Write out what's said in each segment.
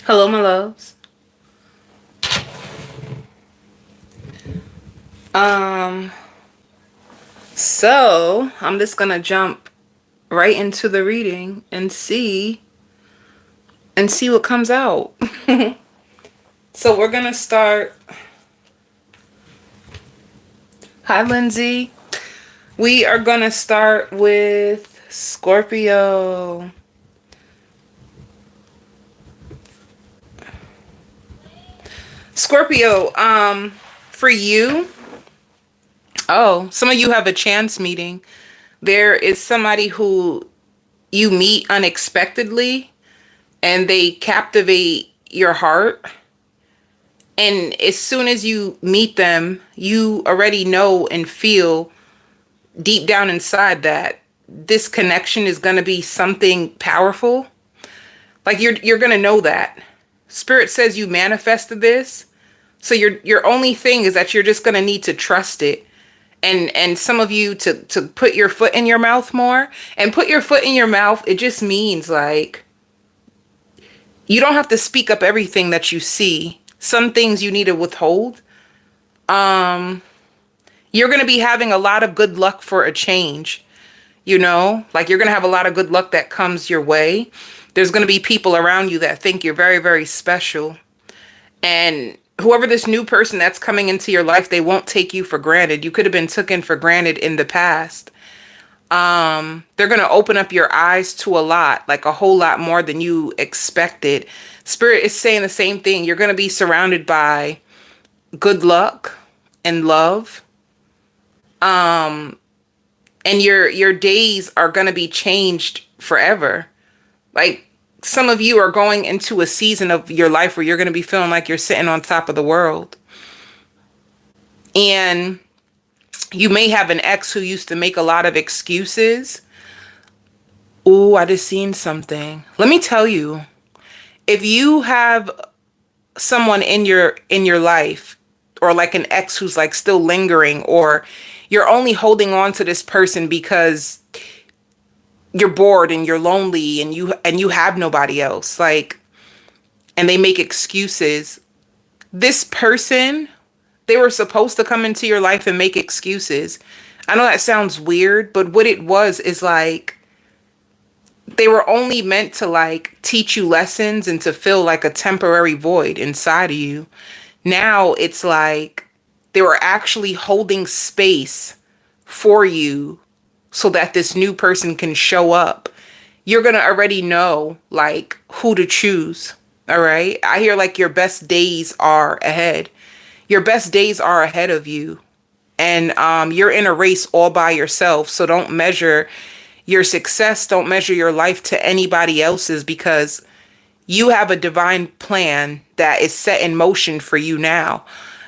Hello, my loves. Um, so I'm just gonna jump right into the reading and see what comes out. So we're gonna start. Hi, Lindsay. We are gonna start with Scorpio. Scorpio, for you, oh, some of you have a chance meeting. There is somebody who you meet unexpectedly and they captivate your heart. And as soon as you meet them, you already know and feel deep down inside that this connection is going to be something powerful. Like you're going to know that. Spirit says you manifested this. So your only thing is that you're just going to need to trust it. And some of you to put your foot in your mouth more. And put your foot in your mouth, it just means like you don't have to speak up everything that you see. Some things you need to withhold. You're going to be having a lot of good luck for a change. Like you're going to have a lot of good luck that comes your way. There's going to be people around you that think you're very, very special. And whoever this new person that's coming into your life, they won't take you for granted. You could have been taken for granted in the past. They're going to open up your eyes to a lot, like a whole lot more than you expected. Spirit is saying the same thing. You're going to be surrounded by good luck and love. And your days are going to be changed forever. Like some of you are going into a season of your life where you're going to be feeling like you're sitting on top of the world. And you may have an ex who used to make a lot of excuses. Ooh, I just seen something. Let me tell you, if you have someone in your life, or like an ex who's like still lingering, or you're only holding on to this person because you're bored and you're lonely and you have nobody else, like, and they make excuses. This person, they were supposed to come into your life and make excuses. I know that sounds weird, but what it was is like they were only meant to like teach you lessons and to fill like a temporary void inside of you. Now it's like they were actually holding space for you so that this new person can show up. You're going to already know like who to choose. All right. I hear like your best days are ahead. Your best days are ahead of you. And you're in a race all by yourself. So don't measure your success. Don't measure your life to anybody else's, because you have a divine plan that is set in motion for you now.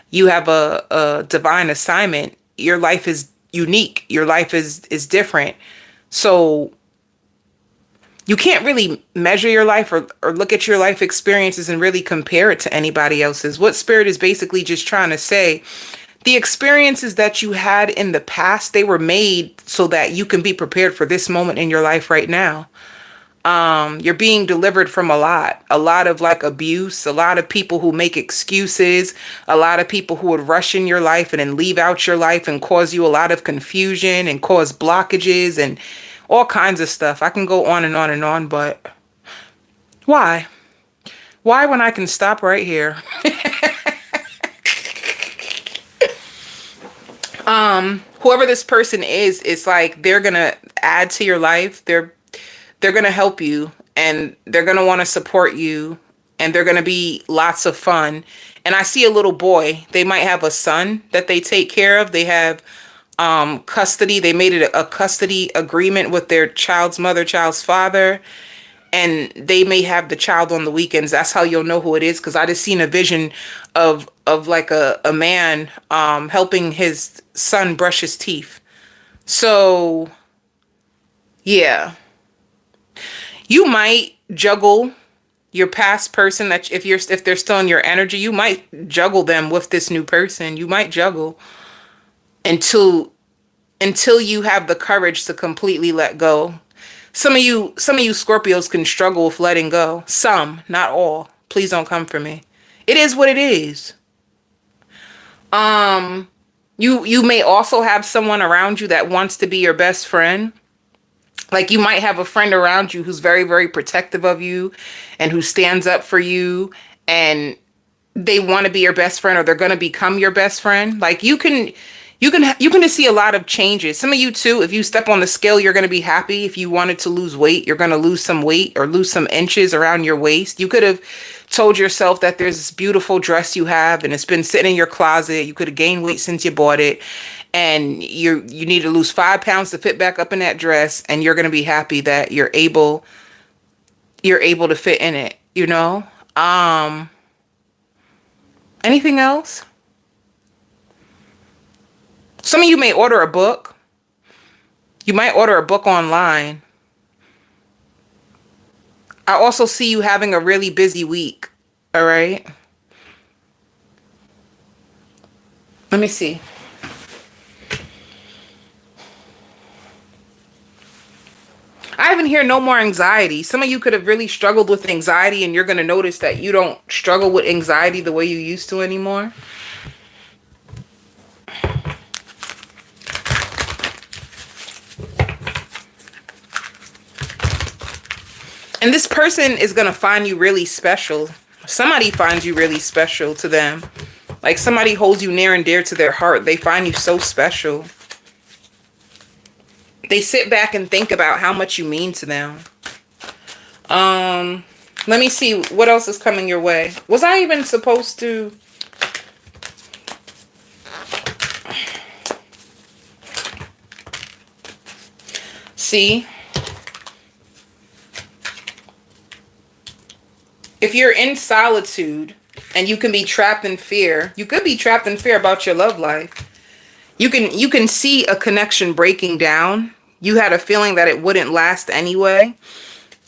You have a divine assignment. Your life is unique. Your life is different. So you can't really measure your life or look at your life experiences and really compare it to anybody else's. What Spirit is basically just trying to say, the experiences that you had in the past, they were made so that you can be prepared for this moment in your life right now. You're being delivered from a lot of like abuse, a lot of people who make excuses, a lot of people who would rush in your life and then leave out your life and cause you a lot of confusion and cause blockages and all kinds of stuff. I can go on and on and on, but why? Why when I can stop right here? Whoever this person is, it's like they're gonna add to your life. They're going to help you, and they're going to want to support you, and they're going to be lots of fun. And I see a little boy. They might have a son that they take care of. They have custody. They made it a custody agreement with their child's mother, child's father, and they may have the child on the weekends. That's how you'll know who it is, because I just seen a vision of like a man helping his son brush his teeth. So, yeah. You might juggle your past person, that if they're still in your energy, you might juggle them with this new person. You might juggle until you have the courage to completely let go. Some of you Scorpios can struggle with letting go. Some, not all. Please don't come for me. It is what it is. You may also have someone around you that wants to be your best friend. Like you might have a friend around you who's very, very protective of you and who stands up for you, and they want to be your best friend, or they're going to become your best friend. Like you can see a lot of changes. Some of you too, if you step on the scale, you're going to be happy. If you wanted to lose weight, you're going to lose some weight or lose some inches around your waist. You could have told yourself that there's this beautiful dress you have and it's been sitting in your closet. You could have gained weight since you bought it, and you need to lose 5 pounds to fit back up in that dress, and you're going to be happy that you're able to fit in it, you know? Anything else? Some of you may order a book. You might order a book online. I also see you having a really busy week. All right. Let me see. I haven't heard no more anxiety. Some of you could have really struggled with anxiety, and you're going to notice that you don't struggle with anxiety the way you used to anymore. And this person is going to find you really special. Somebody finds you really special to them. Like somebody holds you near and dear to their heart. They find you so special. They sit back and think about how much you mean to them. Let me see what else is coming your way. Was I even supposed to? See? If you're in solitude and you can be trapped in fear, you could be trapped in fear about your love life. You can see a connection breaking down. You had a feeling that it wouldn't last anyway.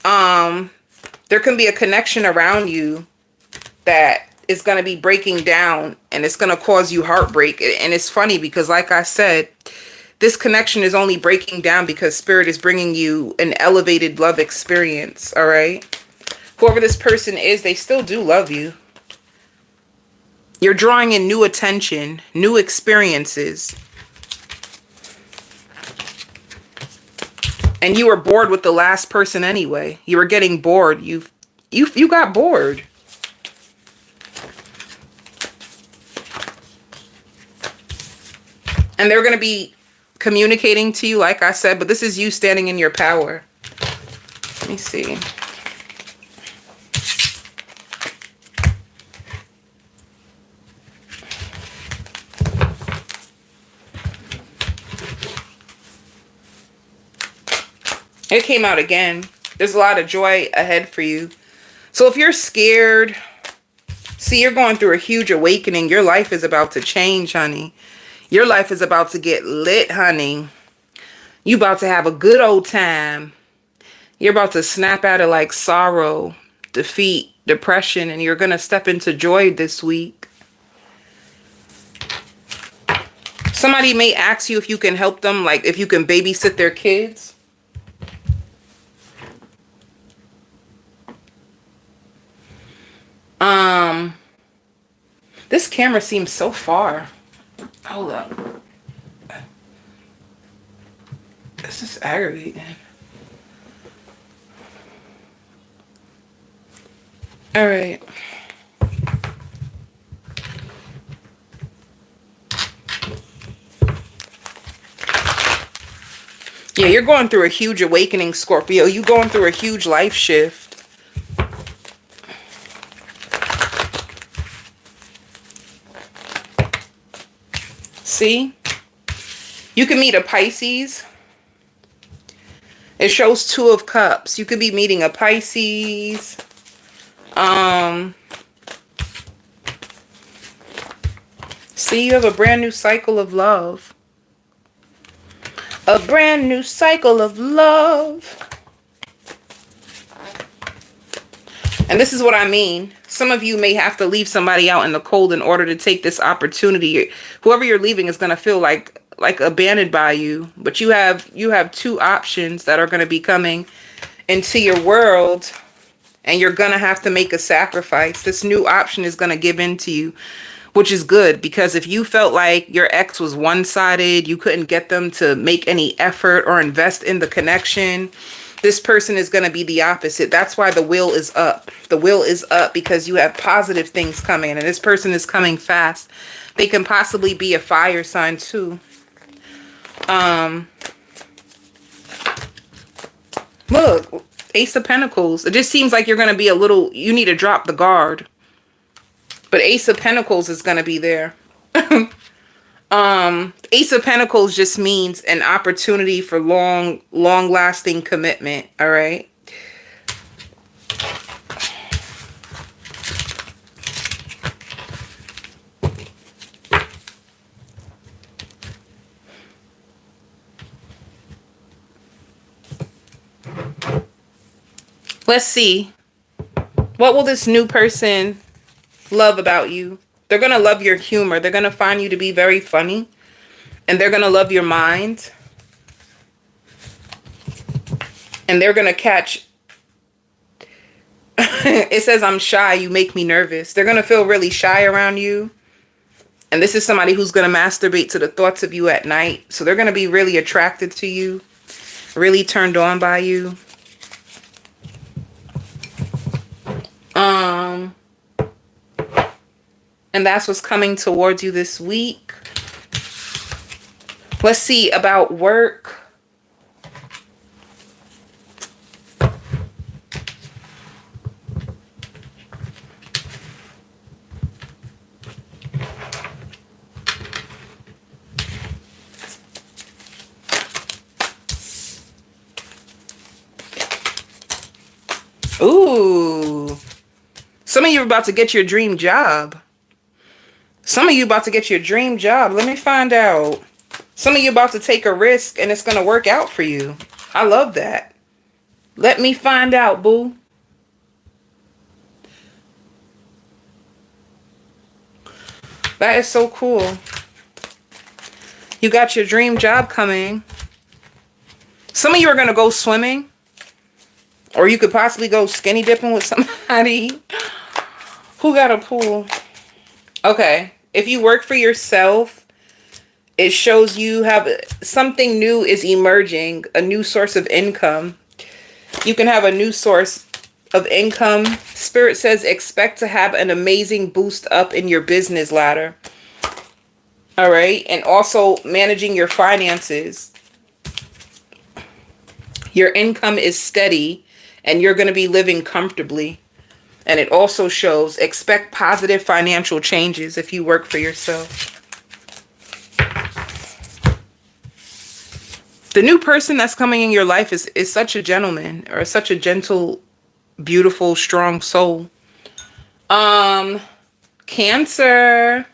There can be a connection around you that is going to be breaking down, and it's going to cause you heartbreak. And it's funny because, like I said, this connection is only breaking down because Spirit is bringing you an elevated love experience, all right? Whoever this person is, they still do love you. You're drawing in new attention, new experiences. And you were bored with the last person anyway. You were getting bored. You got bored. And they're going to be communicating to you, like I said, but this is you standing in your power. Let me see. It came out again. There's a lot of joy ahead for you. So if you're scared, see, you're going through a huge awakening. Your life is about to change, honey. Your life is about to get lit, honey. You about to have a good old time. You're about to snap out of like sorrow, defeat, depression, and you're going to step into joy this week. Somebody may ask you if you can help them, like if you can babysit their kids. This camera seems so far. Hold up. This is aggravating. All right. Yeah, you're going through a huge awakening, Scorpio. You're going through a huge life shift. See? You can meet a Pisces. It shows 2 of Cups. You could be meeting a Pisces. See, you have a brand new cycle of love. A brand new cycle of love. And this is what I mean. Some of you may have to leave somebody out in the cold in order to take this opportunity. Whoever you're leaving is going to feel like abandoned by you. But you have 2 options that are going to be coming into your world. And you're going to have to make a sacrifice. This new option is going to give in to you, which is good, because if you felt like your ex was one-sided, you couldn't get them to make any effort or invest in the connection, this person is going to be the opposite. That's why the wheel is up. The wheel is up because you have positive things coming, and this person is coming fast. They can possibly be a fire sign too. Look, Ace of Pentacles. It just seems like you're going to be a little, you need to drop the guard. But Ace of Pentacles is going to be there. Ace of Pentacles just means an opportunity for long-lasting commitment, all right? Let's see. What will this new person love about you? They're going to love your humor. They're going to find you to be very funny. And they're going to love your mind. And they're going to catch... It says, I'm shy. You make me nervous. They're going to feel really shy around you. And this is somebody who's going to masturbate to the thoughts of you at night. So they're going to be really attracted to you. Really turned on by you. And that's what's coming towards you this week. Let's see about work. Ooh. Some of you are about to get your dream job. Some of you about to get your dream job. Let me find out. Some of you about to take a risk and it's going to work out for you. I love that. Let me find out, boo. That is so cool. You got your dream job coming. Some of you are going to go swimming. Or you could possibly go skinny dipping with somebody. Who got a pool? Okay. If you work for yourself, it shows you have something new is emerging, a new source of income. You can have a new source of income. Spirit says expect to have an amazing boost up in your business ladder. All right. And also managing your finances. Your income is steady and you're going to be living comfortably. And it also shows expect positive financial changes if you work for yourself. The new person that's coming in your life is such a gentleman or such a gentle, beautiful, strong soul. Cancer.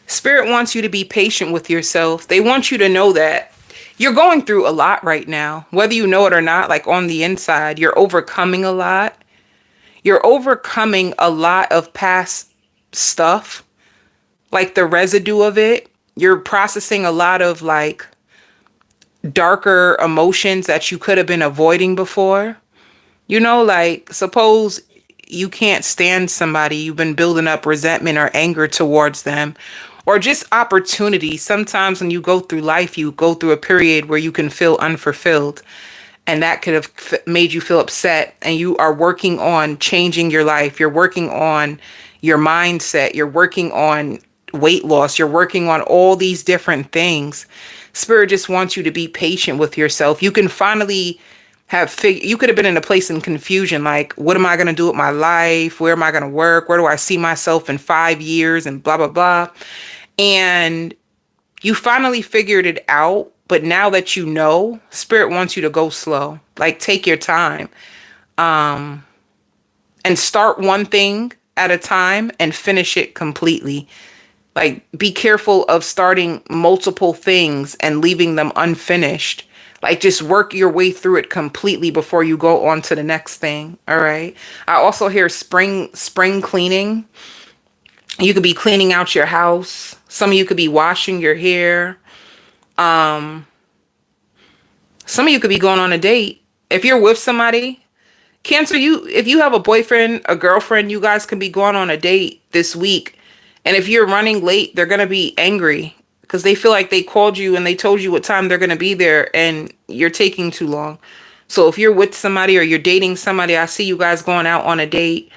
Spirit wants you to be patient with yourself. They want you to know that you're going through a lot right now, whether you know it or not. Like on the inside, you're overcoming a lot. You're overcoming a lot of past stuff, like the residue of it. You're processing a lot of like darker emotions that you could have been avoiding before. You know, like suppose you can't stand somebody. You've been building up resentment or anger towards them. Or just opportunity. Sometimes when you go through life, you go through a period where you can feel unfulfilled. And that could have made you feel upset. And you are working on changing your life. You're working on your mindset. You're working on weight loss. You're working on all these different things. Spirit just wants you to be patient with yourself. You can finally you could have been in a place in confusion. Like, what am I going to do with my life? Where am I going to work? Where do I see myself in 5 years? And blah, blah, blah. And you finally figured it out. But now that you know, Spirit wants you to go slow. Like, take your time. And start one thing at a time and finish it completely. Like, be careful of starting multiple things and leaving them unfinished. Like, just work your way through it completely before you go on to the next thing. All right. I also hear spring cleaning. You could be cleaning out your house. Some of you could be washing your hair. Some of you could be going on a date. If you're with somebody, Cancer, if you have a boyfriend, a girlfriend, you guys can be going on a date this week. And if you're running late, they're going to be angry because they feel like they called you and they told you what time they're going to be there and you're taking too long. So if you're with somebody or you're dating somebody, I see you guys going out on a date.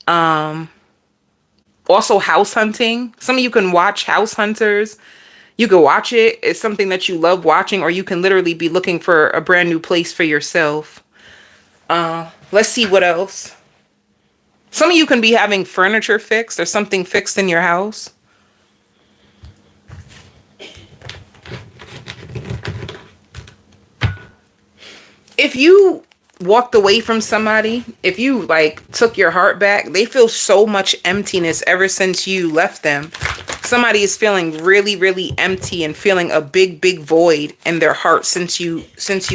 Also house hunting. Some of you can watch House Hunters. You can watch it. It's something that you love watching, or you can literally be looking for a brand new place for yourself. Let's see what else. Some of you can be having furniture fixed or something fixed in your house. If you walked away from somebody, if you like took your heart back, they feel so much emptiness ever since you left them. Somebody is feeling really, really empty and feeling a big, big void in their heart since you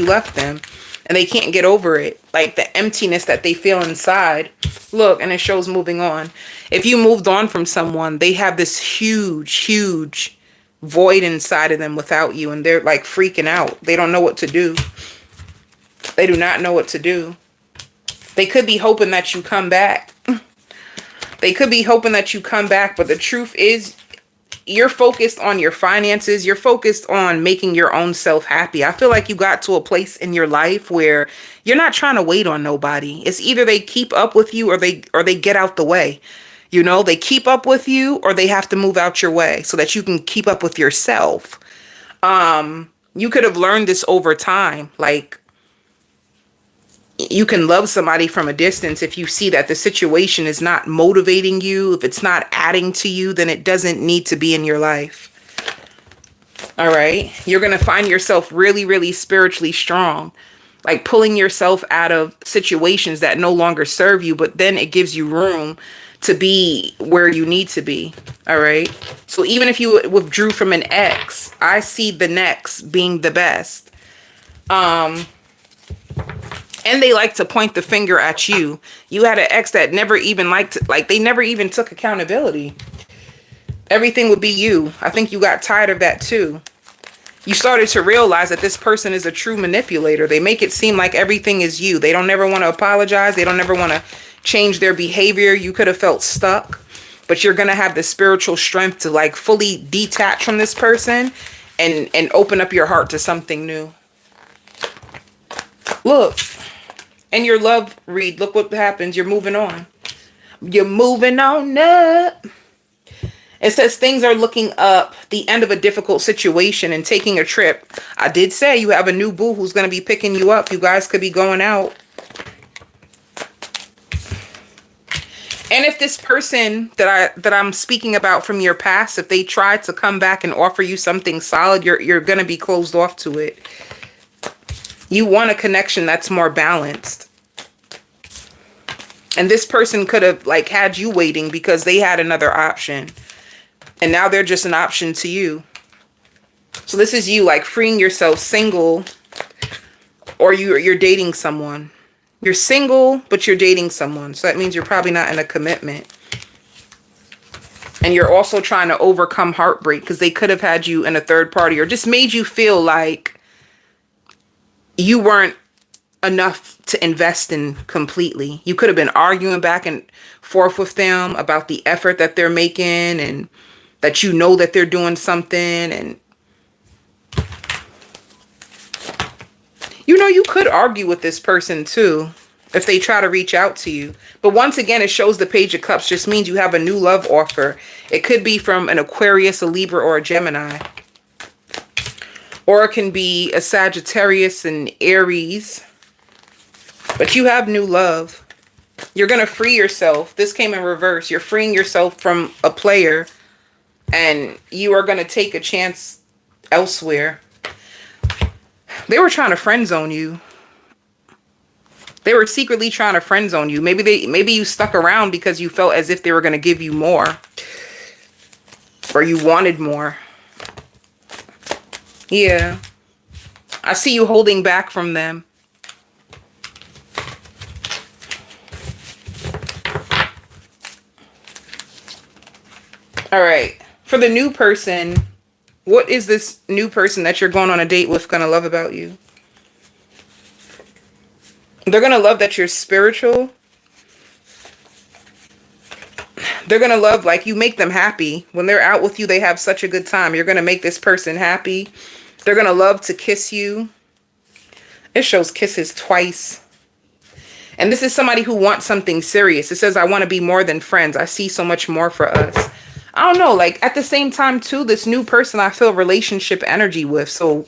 left them. And they can't get over it. Like the emptiness that they feel inside. Look, and it shows moving on. If you moved on from someone, they have this huge, huge void inside of them without you. And they're like freaking out. They don't know what to do. They do not know what to do. They could be hoping that you come back. They could be hoping that you come back. But the truth is, you're focused on your finances. You're focused on making your own self happy. I feel like you got to a place in your life where you're not trying to wait on nobody. It's either they keep up with you or they get out the way. You know, they keep up with you or they have to move out your way so that you can keep up with yourself. You could have learned this over time. Like, you can love somebody from a distance if you see that the situation is not motivating you. If it's not adding to you, then it doesn't need to be in your life. All right. You're going to find yourself really, really spiritually strong, like pulling yourself out of situations that no longer serve you, but then it gives you room to be where you need to be. All right. So even if you withdrew from an ex, I see the next being the best. And they like to point the finger at you. You had an ex that never even they never even took accountability. Everything would be you. I think you got tired of that too. You started to realize that this person is a true manipulator. They make it seem like everything is you. They don't never want to apologize. They don't ever want to change their behavior. You could have felt stuck, but you're going to have the spiritual strength to like fully detach from this person and open up your heart to something new. Look. And your love read, look what happens. You're moving on. You're moving on up. It says things are looking up, the end of a difficult situation and taking a trip. I did say you have a new boo who's going to be picking you up. You guys could be going out. And if this person that I'm speaking about from your past, if they try to come back and offer you something solid, you're going to be closed off to it. You want a connection that's more balanced. And this person could have like had you waiting because they had another option. And now they're just an option to you. So this is you like freeing yourself single, or you're dating someone. You're single, but you're dating someone. So that means you're probably not in a commitment. And you're also trying to overcome heartbreak because they could have had you in a third party or just made you feel like you weren't enough to invest in completely. You could have been arguing back and forth with them about the effort that they're making and that you know that they're doing something. And you know, you could argue with this person too if they try to reach out to you. But once again, it shows the Page of Cups just means you have a new love offer. It could be from an Aquarius, a Libra, or a Gemini. Or it can be a Sagittarius and Aries. But you have new love. You're going to free yourself. This came in reverse. You're freeing yourself from a player. And you are going to take a chance elsewhere. They were trying to friend zone you. They were secretly trying to friend zone you. Maybe you stuck around because you felt as if they were going to give you more. Or you wanted more. Yeah. I see you holding back from them. All right. For the new person, what is this new person that you're going on a date with going to love about you? They're going to love that you're spiritual. They're going to love, like, you make them happy. When they're out with you, they have such a good time. You're going to make this person happy. They're going to love to kiss you. It shows kisses twice. And this is somebody who wants something serious. It says, I want to be more than friends. I see so much more for us. I don't know. Like, at the same time, too, this new person I feel relationship energy with. So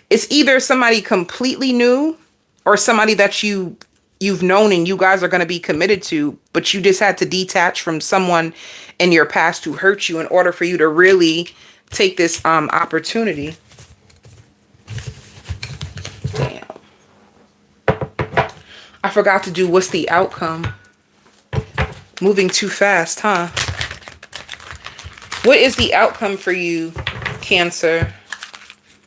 it's either somebody completely new or somebody that you've known and you guys are going to be committed to, but you just had to detach from someone in your past who hurt you in order for you to really take this opportunity. Damn. I forgot to do what's the outcome. Moving too fast, huh? What is the outcome for you, Cancer,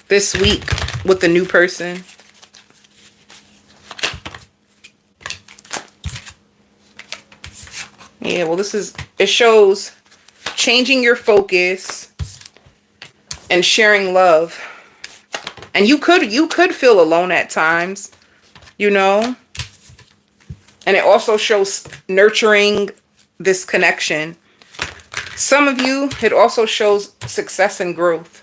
this week with the new person? Yeah, well, it shows changing your focus and sharing love. And you could feel alone at times, you know? And it also shows nurturing this connection. Some of you, it also shows success and growth.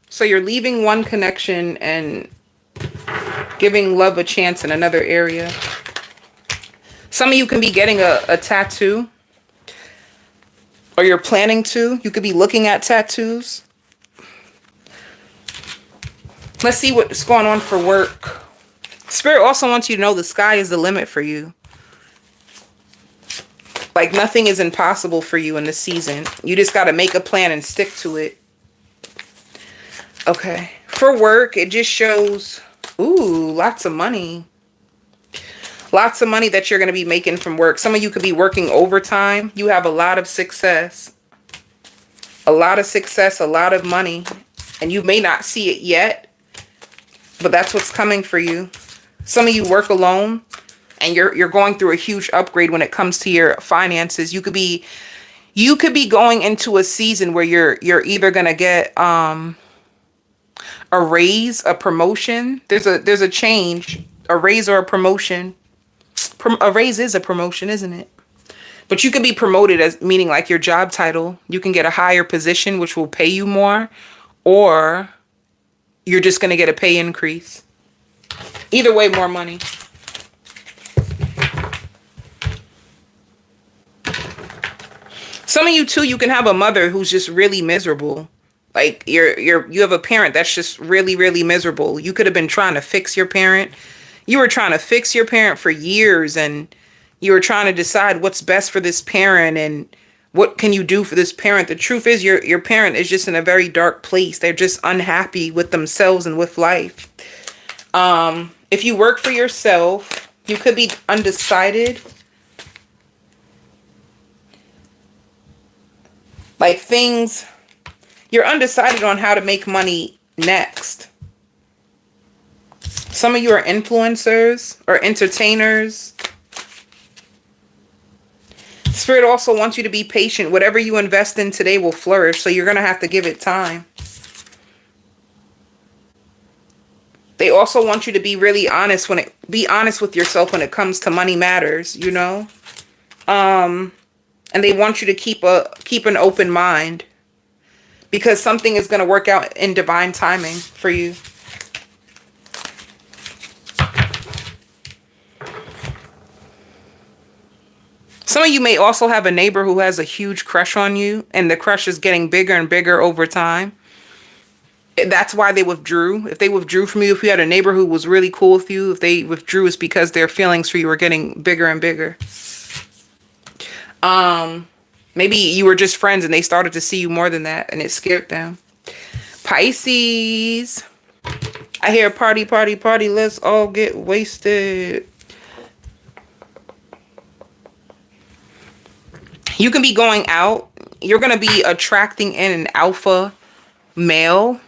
So you're leaving one connection and giving love a chance in another area. Some of you can be getting a tattoo. Or you're planning to. You could be looking at tattoos. Let's see what's going on for work. Spirit also wants you to know the sky is the limit for you. Like, nothing is impossible for you in this season. You just got to make a plan and stick to it. Okay. For work, it just shows, ooh, lots of money. Lots of money that you're going to be making from work. Some of you could be working overtime. You have a lot of success. A lot of success, a lot of money. And you may not see it yet, but that's what's coming for you. Some of you work alone and you're going through a huge upgrade when it comes to your finances. You could be going into a season where you're either going to get a raise, a promotion. There's a change, a raise or a promotion. A raise is a promotion, isn't it? But you could be promoted, as meaning like your job title. You can get a higher position, which will pay you more, or you're just going to get a pay increase. Either way, more money. Some of you too, you can have a mother who's just really miserable. Like you have a parent that's just really, really miserable. You could have been trying to fix your parent. You were trying to fix your parent for years, and you were trying to decide what's best for this parent and what can you do for this parent. The truth is your parent is just in a very dark place. They're just unhappy with themselves and with life. If you work for yourself, you could be undecided. Like things, you're undecided on how to make money next. Some of you are influencers or entertainers. Spirit also wants you to be patient. Whatever you invest in today will flourish, so you're going to have to give it time. They also want you to be really honest be honest with yourself when it comes to money matters, you know? And they want you to keep an open mind, because something is going to work out in divine timing for you. Some of you may also have a neighbor who has a huge crush on you, and the crush is getting bigger and bigger over time. That's why they withdrew. If they withdrew from you, if you had a neighbor who was really cool with you, if they withdrew, it's because their feelings for you were getting bigger and bigger. Maybe you were just friends and they started to see you more than that, and it scared them. Pisces. I hear party, party, party. Let's all get wasted. You can be going out. You're going to be attracting in an alpha male.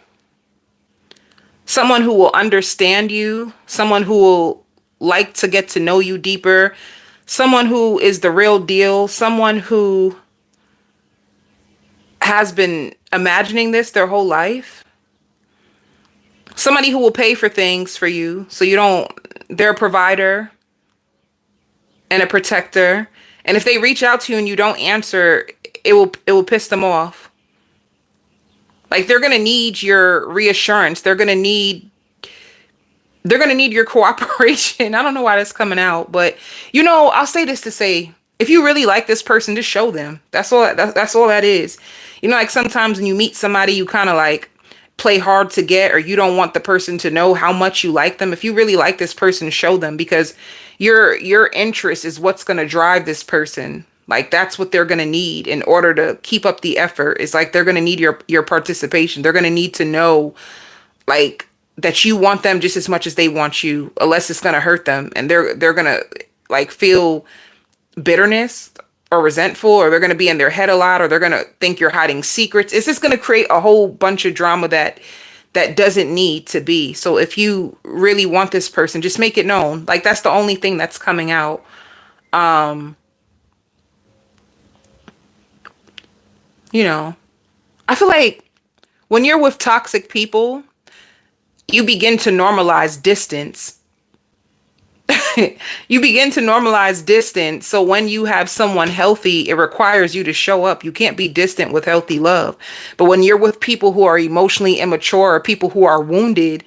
someone who will understand you, someone who will like to get to know you deeper, someone who is the real deal, someone who has been imagining this their whole life, somebody who will pay for things for you so you don't, they're a provider and a protector. And if they reach out to you and you don't answer, it will piss them off. Like they're gonna need your reassurance. They're gonna need your cooperation. I don't know why that's coming out, but I'll say this to say, if you really like this person, just show them. That's all. That's all that is. Like sometimes when you meet somebody, you kind of like play hard to get, or you don't want the person to know how much you like them. If you really like this person, show them, because your interest is what's gonna drive this person. Like that's what they're gonna need in order to keep up the effort. It's like they're gonna need your participation. They're gonna need to know, like, that you want them just as much as they want you, unless it's gonna hurt them, and they're gonna like feel bitterness or resentful, or they're gonna be in their head a lot, or they're gonna think you're hiding secrets. It's just gonna create a whole bunch of drama that doesn't need to be. So if you really want this person, just make it known. Like that's the only thing that's coming out. Um, I feel like when you're with toxic people, you begin to normalize distance. You begin to normalize distance. So when you have someone healthy, it requires you to show up. You can't be distant with healthy love. But when you're with people who are emotionally immature, or people who are wounded,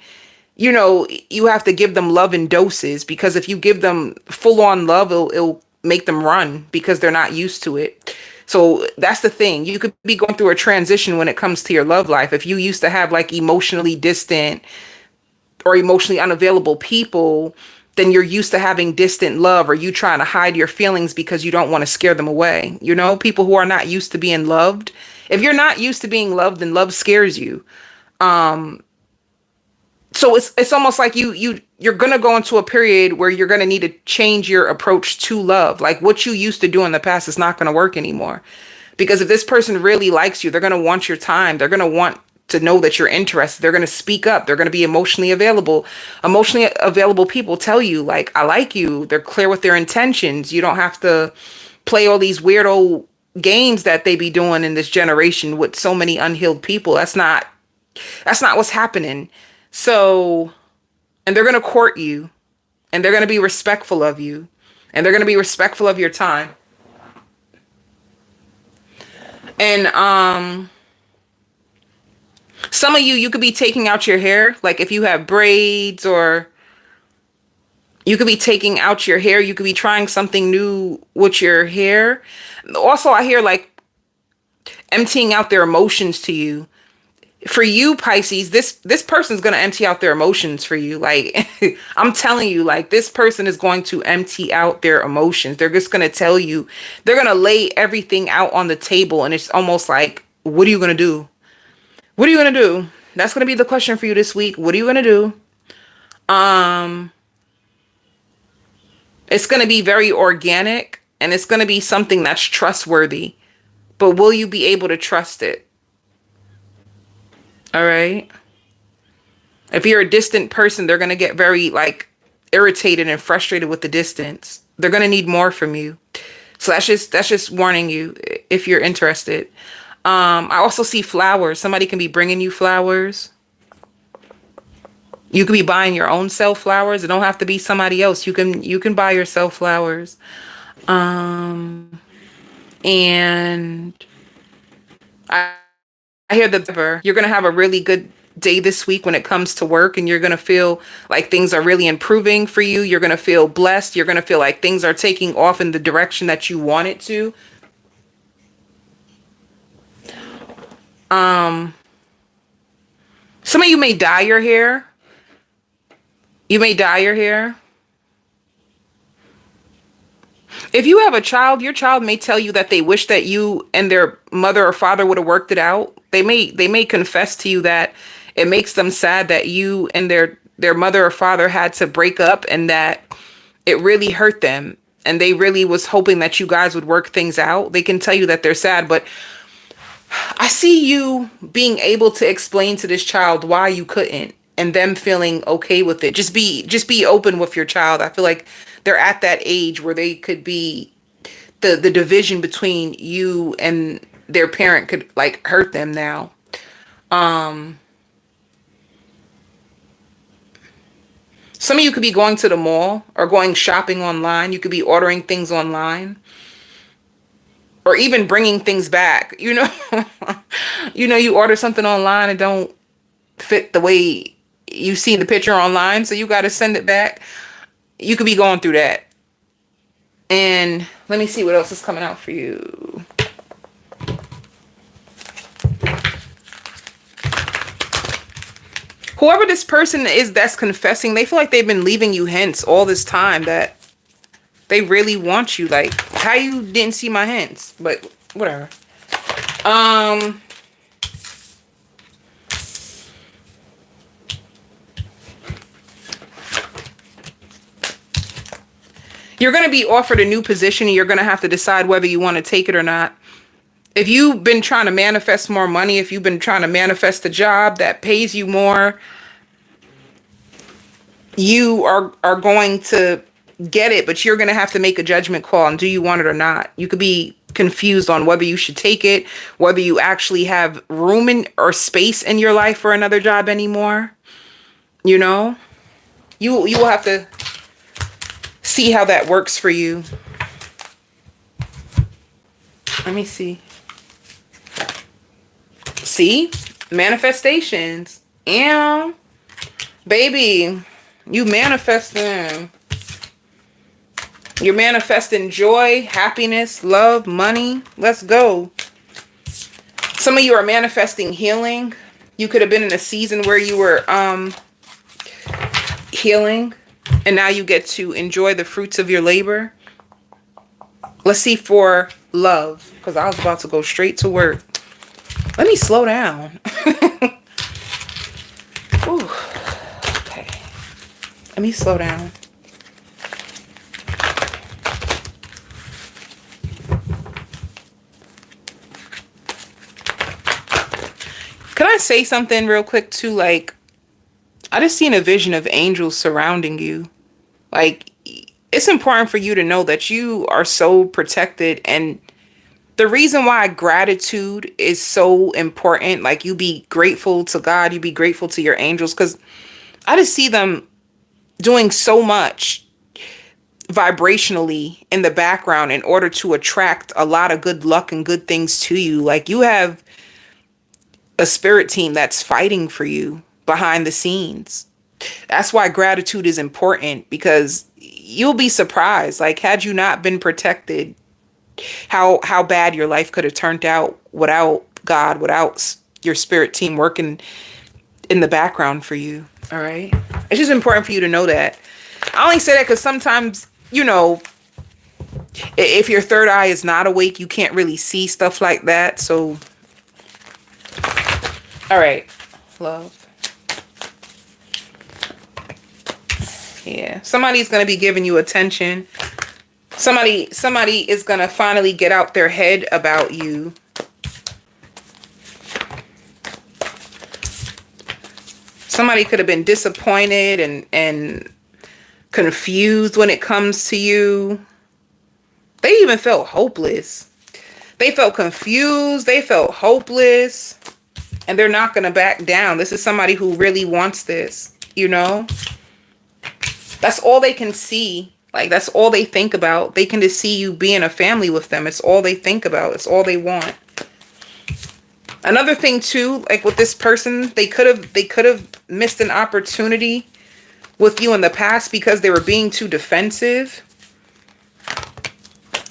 you have to give them love in doses, because if you give them full on love, it'll make them run because they're not used to it. So that's the thing. You could be going through a transition when it comes to your love life. If you used to have like emotionally distant or emotionally unavailable people, then you're used to having distant love, or you trying to hide your feelings because you don't want to scare them away. People who are not used to being loved. If you're not used to being loved, then love scares you. So it's almost like you're gonna go into a period where you're gonna need to change your approach to love. Like what you used to do in the past is not gonna work anymore. Because if this person really likes you, they're gonna want your time. They're gonna want to know that you're interested. They're gonna speak up. They're gonna be emotionally available. Emotionally available people tell you, like, I like you. They're clear with their intentions. You don't have to play all these weirdo games that they be doing in this generation with so many unhealed people. That's not what's happening. So, and they're going to court you, and they're going to be respectful of you, and they're going to be respectful of your time. And some of you could be taking out your hair, like if you have braids, or you could be taking out your hair. You could be trying something new with your hair. Also, I hear like emptying out their emotions to you. For you, Pisces, this person's going to empty out their emotions for you. Like, I'm telling you, like, this person is going to empty out their emotions. They're just going to tell you, they're going to lay everything out on the table. And it's almost like, what are you going to do? What are you going to do? That's going to be the question for you this week. What are you going to do? It's going to be very organic, and it's going to be something that's trustworthy. But will you be able to trust it? All right. If you're a distant person, they're going to get very like irritated and frustrated with the distance. They're going to need more from you. So that's just warning you if you're interested. I also see flowers. Somebody can be bringing you flowers. You could be buying your own self flowers. It don't have to be somebody else. You can buy yourself flowers. And I hear you're going to have a really good day this week when it comes to work, and you're going to feel like things are really improving for you. You're going to feel blessed. You're going to feel like things are taking off in the direction that you want it to. Some of you may dye your hair. You may dye your hair. If you have a child, your child may tell you that they wish that you and their mother or father would have worked it out. They may confess to you that it makes them sad that you and their mother or father had to break up, and that it really hurt them, and they really was hoping that you guys would work things out. They can tell you that they're sad, but I see you being able to explain to this child why you couldn't, and them feeling okay with it. Just be open with your child. I feel like they're at that age where they could be the division between you and their parent could like hurt them now. Um some of you could be going to the mall or going shopping online. You could be ordering things online or even bringing things back, you know. You order something online and don't fit the way you see the picture online, so you got to send it back. You could be going through that. And let me see what else is coming out for you. Whoever this person is that's confessing, they feel like they've been leaving you hints all this time that they really want you. Like, how you didn't see my hints? But whatever. You're going to be offered a new position and you're going to have to decide whether you want to take it or not. If you've been trying to manifest more money, if you've been trying to manifest a job that pays you more, you are going to get it, but you're going to have to make a judgment call on do you want it or not. You could be confused on whether you should take it, whether you actually have room in or space in your life for another job anymore. You know, you will have to see how that works for you. Let me see. See? Manifestations. Yeah. Baby, you manifesting. You're manifesting joy, happiness, love, money. Let's go. Some of you are manifesting healing. You could have been in a season where you were healing, and now you get to enjoy the fruits of your labor. Let's see for love, because I was about to go straight to work. Let me slow down. Ooh, okay. Let me slow down. Can I say something real quick too? Like, I just seen a vision of angels surrounding you. Like, it's important for you to know that you are so protected. And the reason why gratitude is so important, like you be grateful to God, you be grateful to your angels, because I just see them doing so much vibrationally in the background in order to attract a lot of good luck and good things to you. Like, you have a spirit team that's fighting for you behind the scenes. That's why gratitude is important, because you'll be surprised. Like, had you not been protected, how bad your life could have turned out without God, without your spirit team working in the background for you. All right. It's just important for you to know that. I only say that because sometimes, you know, if your third eye is not awake, you can't really see stuff like that. So, all right, love. Yeah, somebody's going to be giving you attention. Somebody is going to finally get out their head about you. Somebody could have been disappointed and confused when it comes to you. They even felt hopeless. They felt confused. They felt hopeless. And they're not going to back down. This is somebody who really wants this, you know? That's all they can see. Like, that's all they think about. They can just see you being a family with them. It's all they think about. It's all they want. Another thing too, like with this person, they could have missed an opportunity with you in the past because they were being too defensive.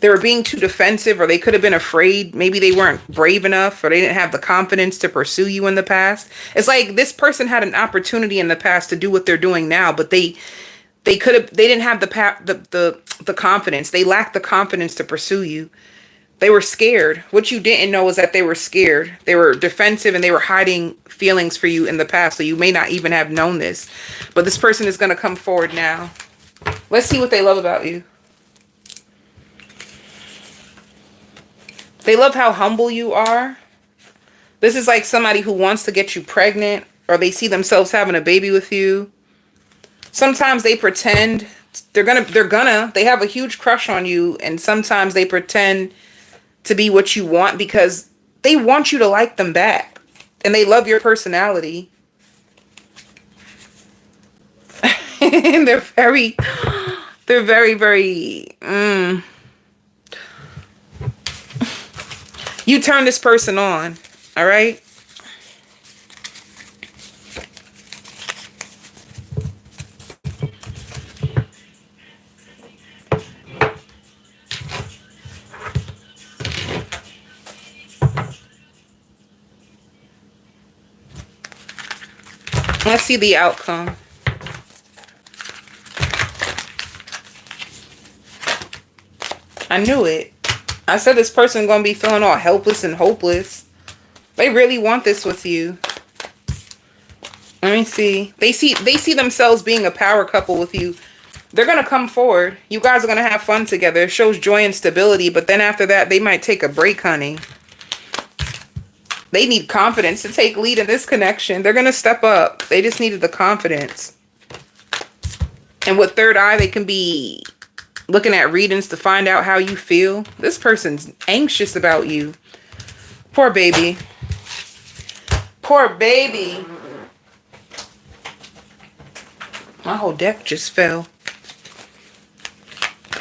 They were being too defensive, or they could have been afraid. Maybe they weren't brave enough, or they didn't have the confidence to pursue you in the past. It's like this person had an opportunity in the past to do what they're doing now, but they didn't have the confidence. They lacked the confidence to pursue you. They were scared. What you didn't know is that they were scared. They were defensive and they were hiding feelings for you in the past. So you may not even have known this, but this person is going to come forward now. Let's see what they love about you. They love how humble you are. This is like somebody who wants to get you pregnant. or they see themselves having a baby with you. Sometimes they pretend they have a huge crush on you, and sometimes they pretend to be what you want because they want you to like them back, and they love your personality. And they're very, very, you turn this person on, all right? Let's see the outcome. I knew it. I said this person gonna be feeling all helpless and hopeless. They really want this with you. Let me see. They see themselves being a power couple with you. They're gonna come forward. You guys are gonna have fun together. It shows joy and stability, but then after that, they might take a break, honey. They need confidence to take lead in this connection. They're gonna step up. They just needed the confidence. And with third eye, they can be looking at readings to find out how you feel. This person's anxious about you. Poor baby. Poor baby. My whole deck just fell.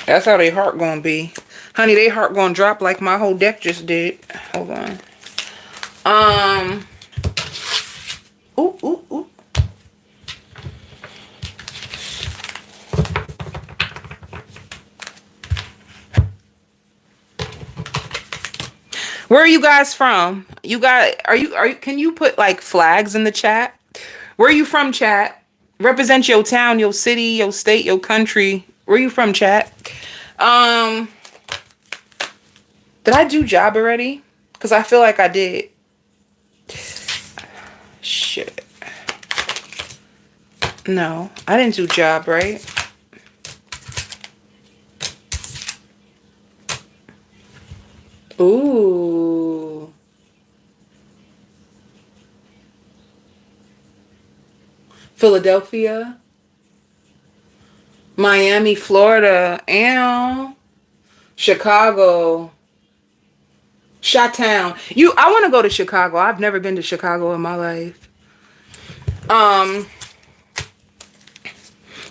That's how their heart gonna be. Honey, their heart gonna drop like my whole deck just did. Hold on. Ooh. Where are you guys from? You guys, can you put like flags in the chat? Where are you from, chat? Represent your town, your city, your state, your country. Where are you from, chat? Did I do job already? Because I feel like I did. Shit. No, I didn't do job, right? Ooh. Philadelphia. Miami, Florida. And Chicago. Chi-town. I want to go to Chicago. I've never been to Chicago in my life.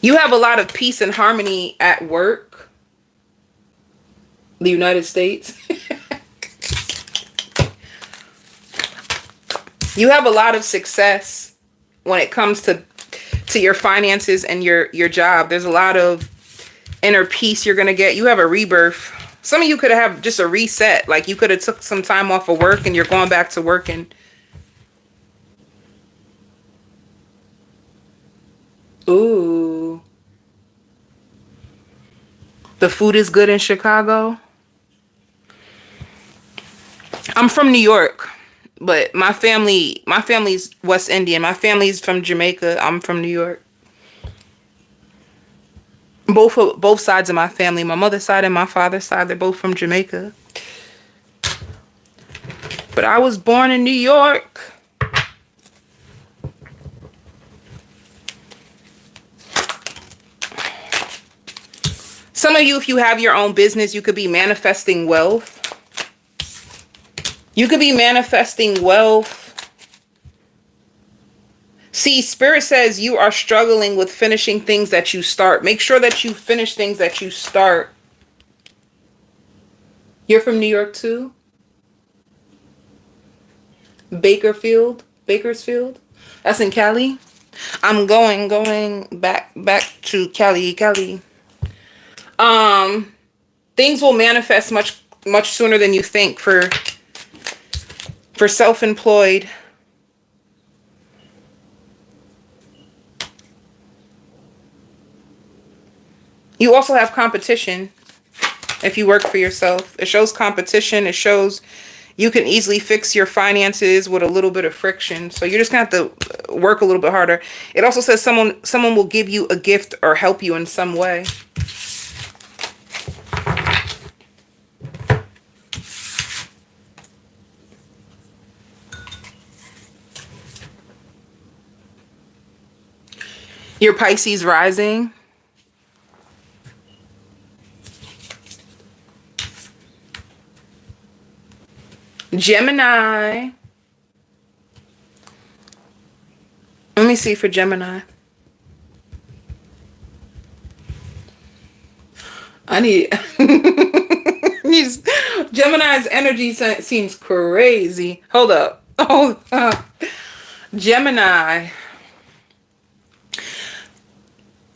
You have a lot of peace and harmony at work. The United States. You have a lot of success when it comes to your finances and your job. There's a lot of inner peace you're going to get. You have a rebirth. Some of you could have just a reset. Like you could have took some time off of work and you're going back to working. Ooh. The food is good in Chicago. I'm from New York, but my family's West Indian. My family's from Jamaica. I'm from New York. Both sides of my family, my mother's side and my father's side, they're both from Jamaica. But I was born in New York. Some of you, if you have your own business, you could be manifesting wealth. You could be manifesting wealth. See, Spirit says you are struggling with finishing things that you start. Make sure that you finish things that you start. You're from New York too? Bakersfield? That's in Cali? I'm going back to Cali. Things will manifest much sooner than you think for self-employed. You also have competition if you work for yourself. It shows competition. It shows you can easily fix your finances with a little bit of friction. So you're just going to have to work a little bit harder. It also says someone will give you a gift or help you in some way. Your Pisces rising. Gemini. Let me see for Gemini. I need Gemini's energy seems crazy. Hold up. Hold up. Gemini.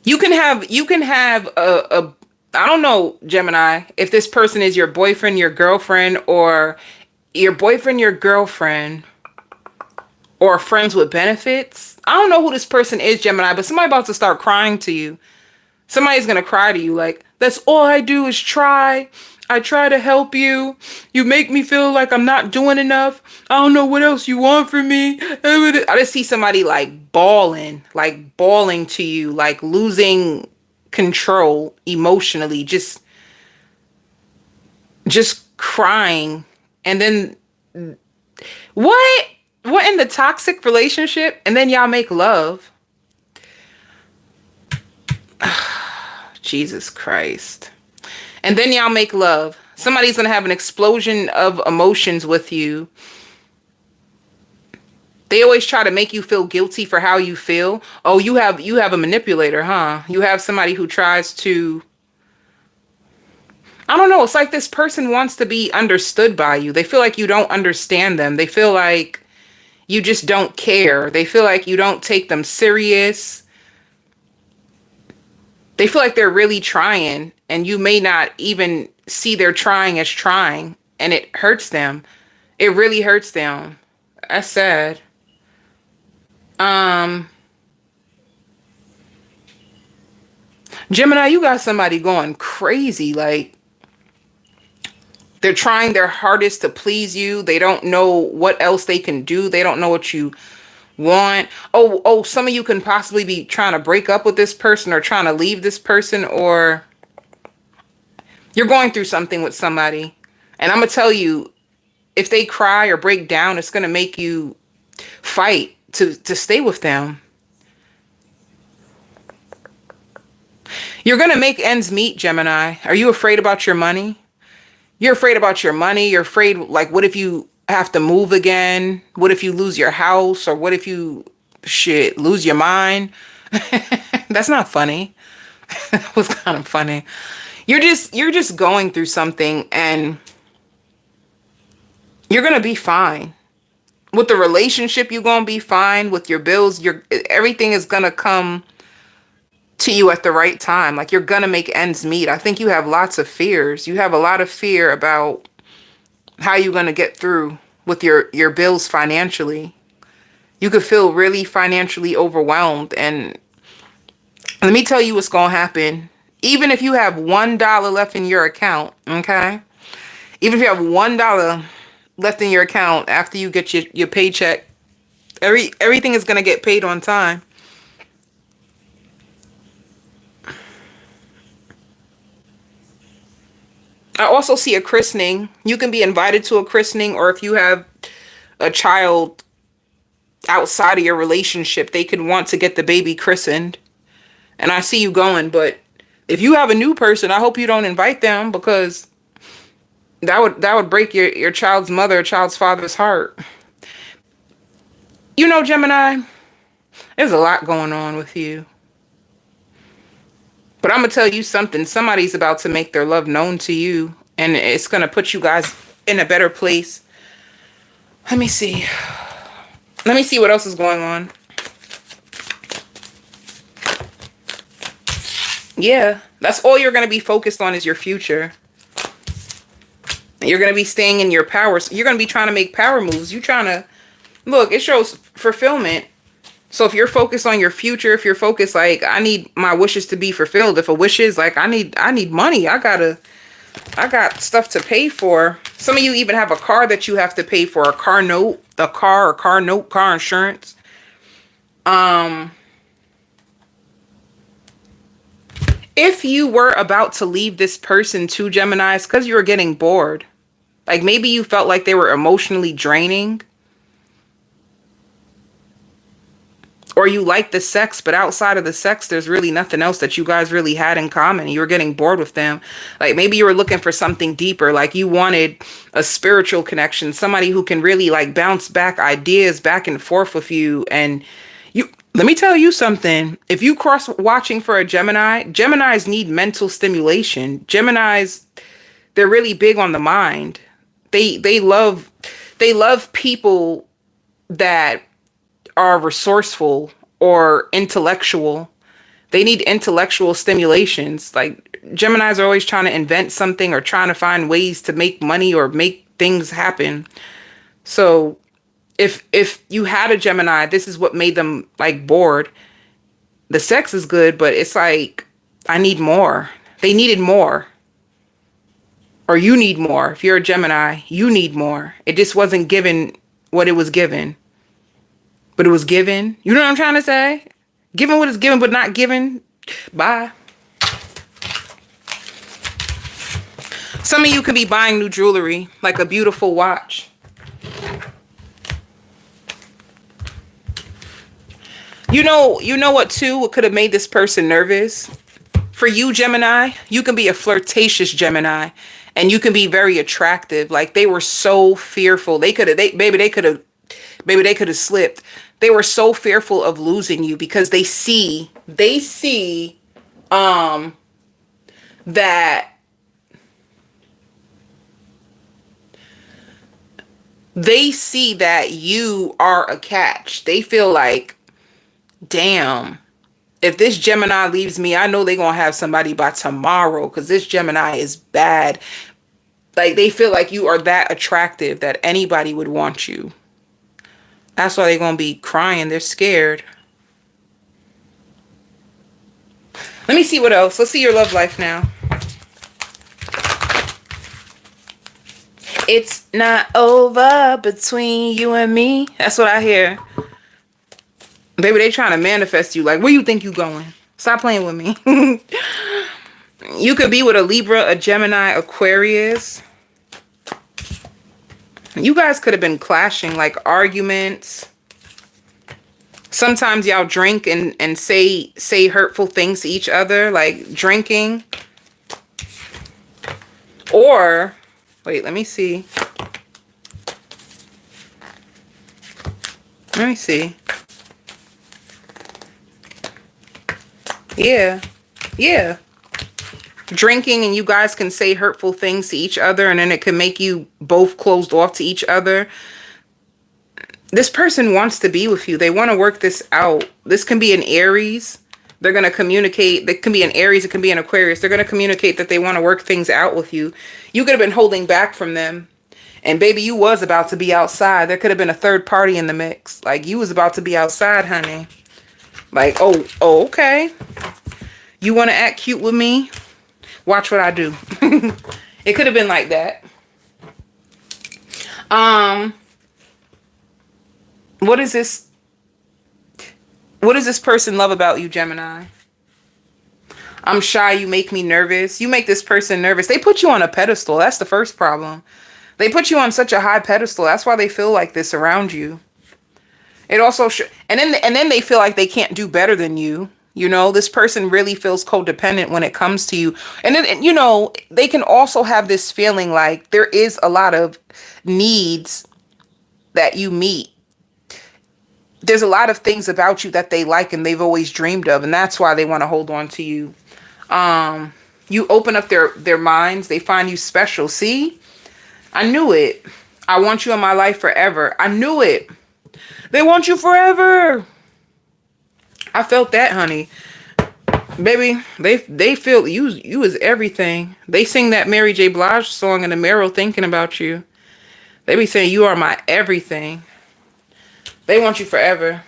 You can have a I don't know, Gemini, if this person is your boyfriend, your girlfriend, or your boyfriend, your girlfriend, or friends with benefits. I don't know who this person is, Gemini, but somebody about to start crying to you. Somebody's going to cry to you like, that's all I do is try. I try to help you. You make me feel like I'm not doing enough. I don't know what else you want from me. I just see somebody like bawling to you, like losing control emotionally, just crying. And then what in the toxic relationship? And then y'all make love. Jesus Christ. And then y'all make love. Somebody's going to have an explosion of emotions with you. They always try to make you feel guilty for how you feel. Oh, you have a manipulator, huh? You have somebody who tries to, I don't know, it's like this person wants to be understood by you. They feel like you don't understand them. They feel like you just don't care. They feel like you don't take them serious. They feel like they're really trying, and you may not even see their trying as trying, and it hurts them. It really hurts them. That's sad. Gemini, you got somebody going crazy. Like, they're trying their hardest to please you. They don't know what else they can do. They don't know what you want. Oh, some of you can possibly be trying to break up with this person or trying to leave this person, or you're going through something with somebody. And I'm going to tell you, if they cry or break down, it's going to make you fight to stay with them. You're going to make ends meet, Gemini. Are you afraid about your money? You're afraid about your money. You're afraid, like, what if you have to move again? What if you lose your house? Or what if you, lose your mind? That's not funny. That was kind of funny. You're just going through something, and you're going to be fine. With the relationship, you're going to be fine. With your bills, everything is going to come to you at the right time. Like, you're going to make ends meet. I think you have lots of fears. You have a lot of fear about how you're going to get through with your bills financially. You could feel really financially overwhelmed. And let me tell you what's going to happen. Even if you have $1 left in your account, okay? Even if you have $1 left in your account after you get your paycheck, everything is going to get paid on time. I also see a christening. You can be invited to a christening, or if you have a child outside of your relationship, they could want to get the baby christened. And I see you going, but if you have a new person, I hope you don't invite them, because that would break your child's mother or child's father's heart. You know, Gemini, there's a lot going on with you. But I'm going to tell you something. Somebody's about to make their love known to you, and it's going to put you guys in a better place. Let me see. Let me see what else is going on. Yeah, that's all you're going to be focused on is your future. You're going to be staying in your power. You're going to be trying to make power moves. You're trying to, look, it shows fulfillment. So if you're focused on your future, if you're focused like, I need my wishes to be fulfilled. If a wish is like, I need money. I got stuff to pay for. Some of you even have a car that you have to pay for, a car note, car note, car insurance. If you were about to leave this person to Gemini, it's because you were getting bored. Like, maybe you felt like they were emotionally draining. Or you like the sex, but outside of the sex, there's really nothing else that you guys really had in common. You were getting bored with them. Like maybe you were looking for something deeper. Like you wanted a spiritual connection, somebody who can really like bounce back ideas back and forth with you. And you, let me tell you something. If you cross watching for a Gemini, Geminis need mental stimulation. Geminis, they're really big on the mind. They love people that are resourceful or intellectual. They need intellectual stimulations. Like Geminis are always trying to invent something or trying to find ways to make money or make things happen. So if you had a Gemini, this is what made them like bored. The sex is good, but it's like, I need more. They needed more. Or you need more. If you're a Gemini, you need more. It just wasn't given what it was given. But it was given. You know what I'm trying to say? Given what is given, but not given. Bye. Some of you could be buying new jewelry, like a beautiful watch. You know what too? What could have made this person nervous? For you, Gemini, you can be a flirtatious Gemini. And you can be very attractive. Like they were so fearful. They could have slipped. They were so fearful of losing you because they see that you are a catch. They feel like, damn, if this Gemini leaves me, I know they're going to have somebody by tomorrow because this Gemini is bad. Like they feel like you are that attractive that anybody would want you. That's why they're going to be crying. They're scared. Let me see what else. Let's see your love life now. It's not over between you and me. That's what I hear. Baby, they trying to manifest you. Like, where you think you going? Stop playing with me. You could be with a Libra, a Gemini, Aquarius. You guys could have been clashing, like arguments. Sometimes y'all drink and say hurtful things to each other, like drinking. Or, wait, let me see. Let me see. Yeah. Drinking and you guys can say hurtful things to each other and then it can make you both closed off to each other. This person wants to be with you. They want to work this out. This can be an Aries. They're going to communicate. It can be an Aries. It can be an Aquarius. They're going to communicate that they want to work things out with you. You could have been holding back from them. And baby, you was about to be outside. There could have been a third party in the mix. Like you was about to be outside, honey. Like, oh, okay. You want to act cute with me? Watch what I do. It could have been like that. What is this? What does this person love about you, Gemini? I'm shy. You make me nervous. You make this person nervous. They put you on a pedestal. That's the first problem. They put you on such a high pedestal. That's why they feel like this around you. It also and then they feel like they can't do better than you. You know, this person really feels codependent when it comes to you. And then, you know, they can also have this feeling like there is a lot of needs that you meet. There's a lot of things about you that they like and they've always dreamed of. And that's why they want to hold on to you. You open up their minds. They find you special. See? I knew it. I want you in my life forever. I knew it. They want you forever. I felt that, honey. Baby, they feel you is everything. They sing that Mary J. Blige song in the mirror thinking about you. They be saying you are my everything. They want you forever.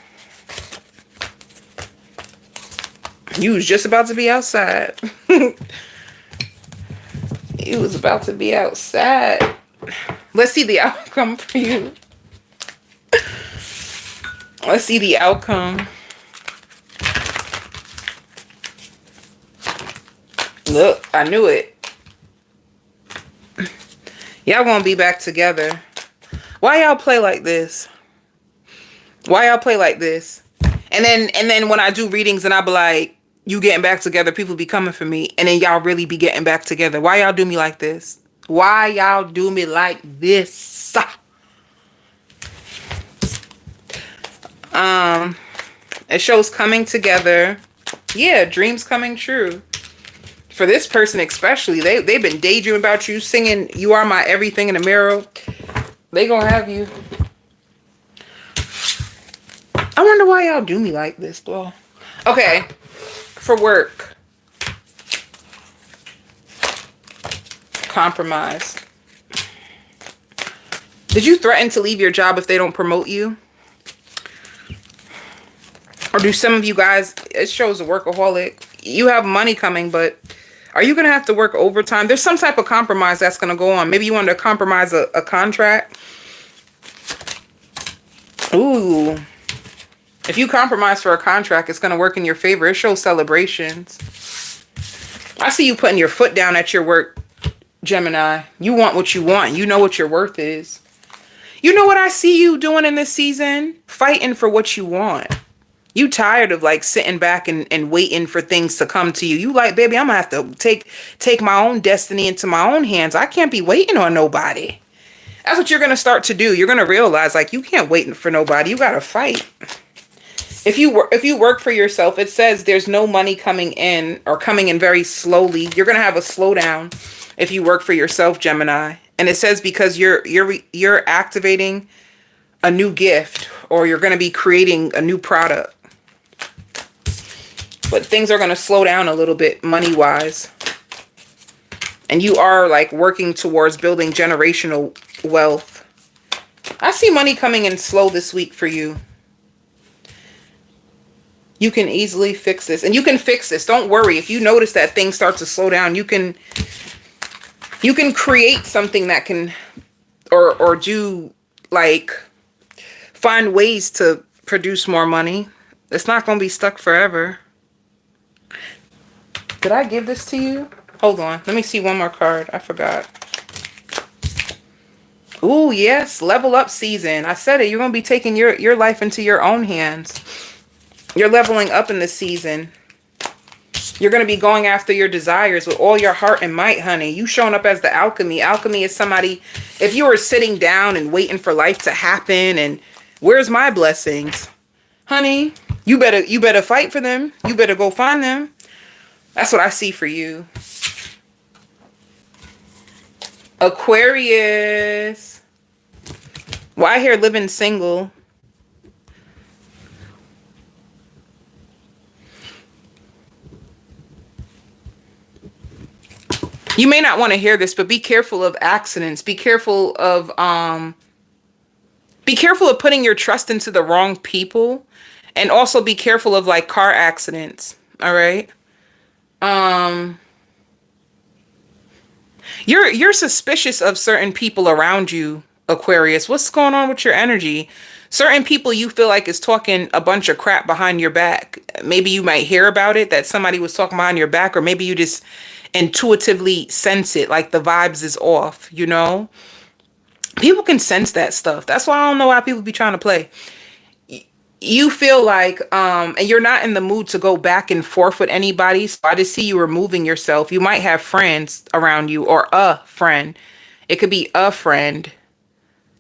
You was just about to be outside. You was about to be outside. Let's see the outcome for you. Let's see the outcome. Look, I knew it. Y'all gonna be back together. Why y'all play like this? Why y'all play like this? And then when I do readings and I be like, you getting back together, people be coming for me, and then y'all really be getting back together. Why y'all do me like this? Why y'all do me like this? It shows coming together. Yeah, dreams coming true. For this person especially, they've been daydreaming about you, singing "You Are My Everything" in the mirror. They gonna have you. I wonder why y'all do me like this, though. Okay, for work. Compromise. Did you threaten to leave your job if they don't promote you? Or do some of you guys, it shows a workaholic. You have money coming, but are you going to have to work overtime? There's some type of compromise that's going to go on. Maybe you want to compromise a contract. Ooh. If you compromise for a contract, it's going to work in your favor. It shows celebrations. I see you putting your foot down at your work, Gemini. You want what you want. You know what your worth is. You know what I see you doing in this season? Fighting for what you want. You tired of like sitting back and waiting for things to come to you. You like, baby, I'm going to have to take my own destiny into my own hands. I can't be waiting on nobody. That's what you're going to start to do. You're going to realize like you can't wait for nobody. You got to fight. If you work for yourself, it says there's no money coming in or coming in very slowly. You're going to have a slowdown if you work for yourself, Gemini. And it says because you're activating a new gift, or you're going to be creating a new product. But things are going to slow down a little bit money-wise. And you are like working towards building generational wealth. I see money coming in slow this week for you. You can easily fix this. And you can fix this. Don't worry. If you notice that things start to slow down, you can create something that can or do like find ways to produce more money. It's not going to be stuck forever. Did I give this to you? Hold on. Let me see one more card. I forgot. Ooh, yes. Level up season. I said it. You're going to be taking your life into your own hands. You're leveling up in this season. You're going to be going after your desires with all your heart and might, honey. You showing up as the alchemy. Alchemy is somebody, if you were sitting down and waiting for life to happen and where's my blessings? Honey, you better fight for them. You better go find them. That's what I see for you. Aquarius. Why here living single? You may not want to hear this, but be careful of accidents. Be careful of putting your trust into the wrong people, and also be careful of like car accidents. All right. You're suspicious of certain people around you, Aquarius. What's going on with your energy? Certain people you feel like is talking a bunch of crap behind your back. Maybe you might hear about it, that somebody was talking behind your back, or maybe you just intuitively sense it, like the vibes is off, you know? People can sense that stuff. That's why I don't know why people be trying to play. You feel like, and you're not in the mood to go back and forth with anybody. So I just see you removing yourself. You might have friends around you, or a friend. It could be a friend.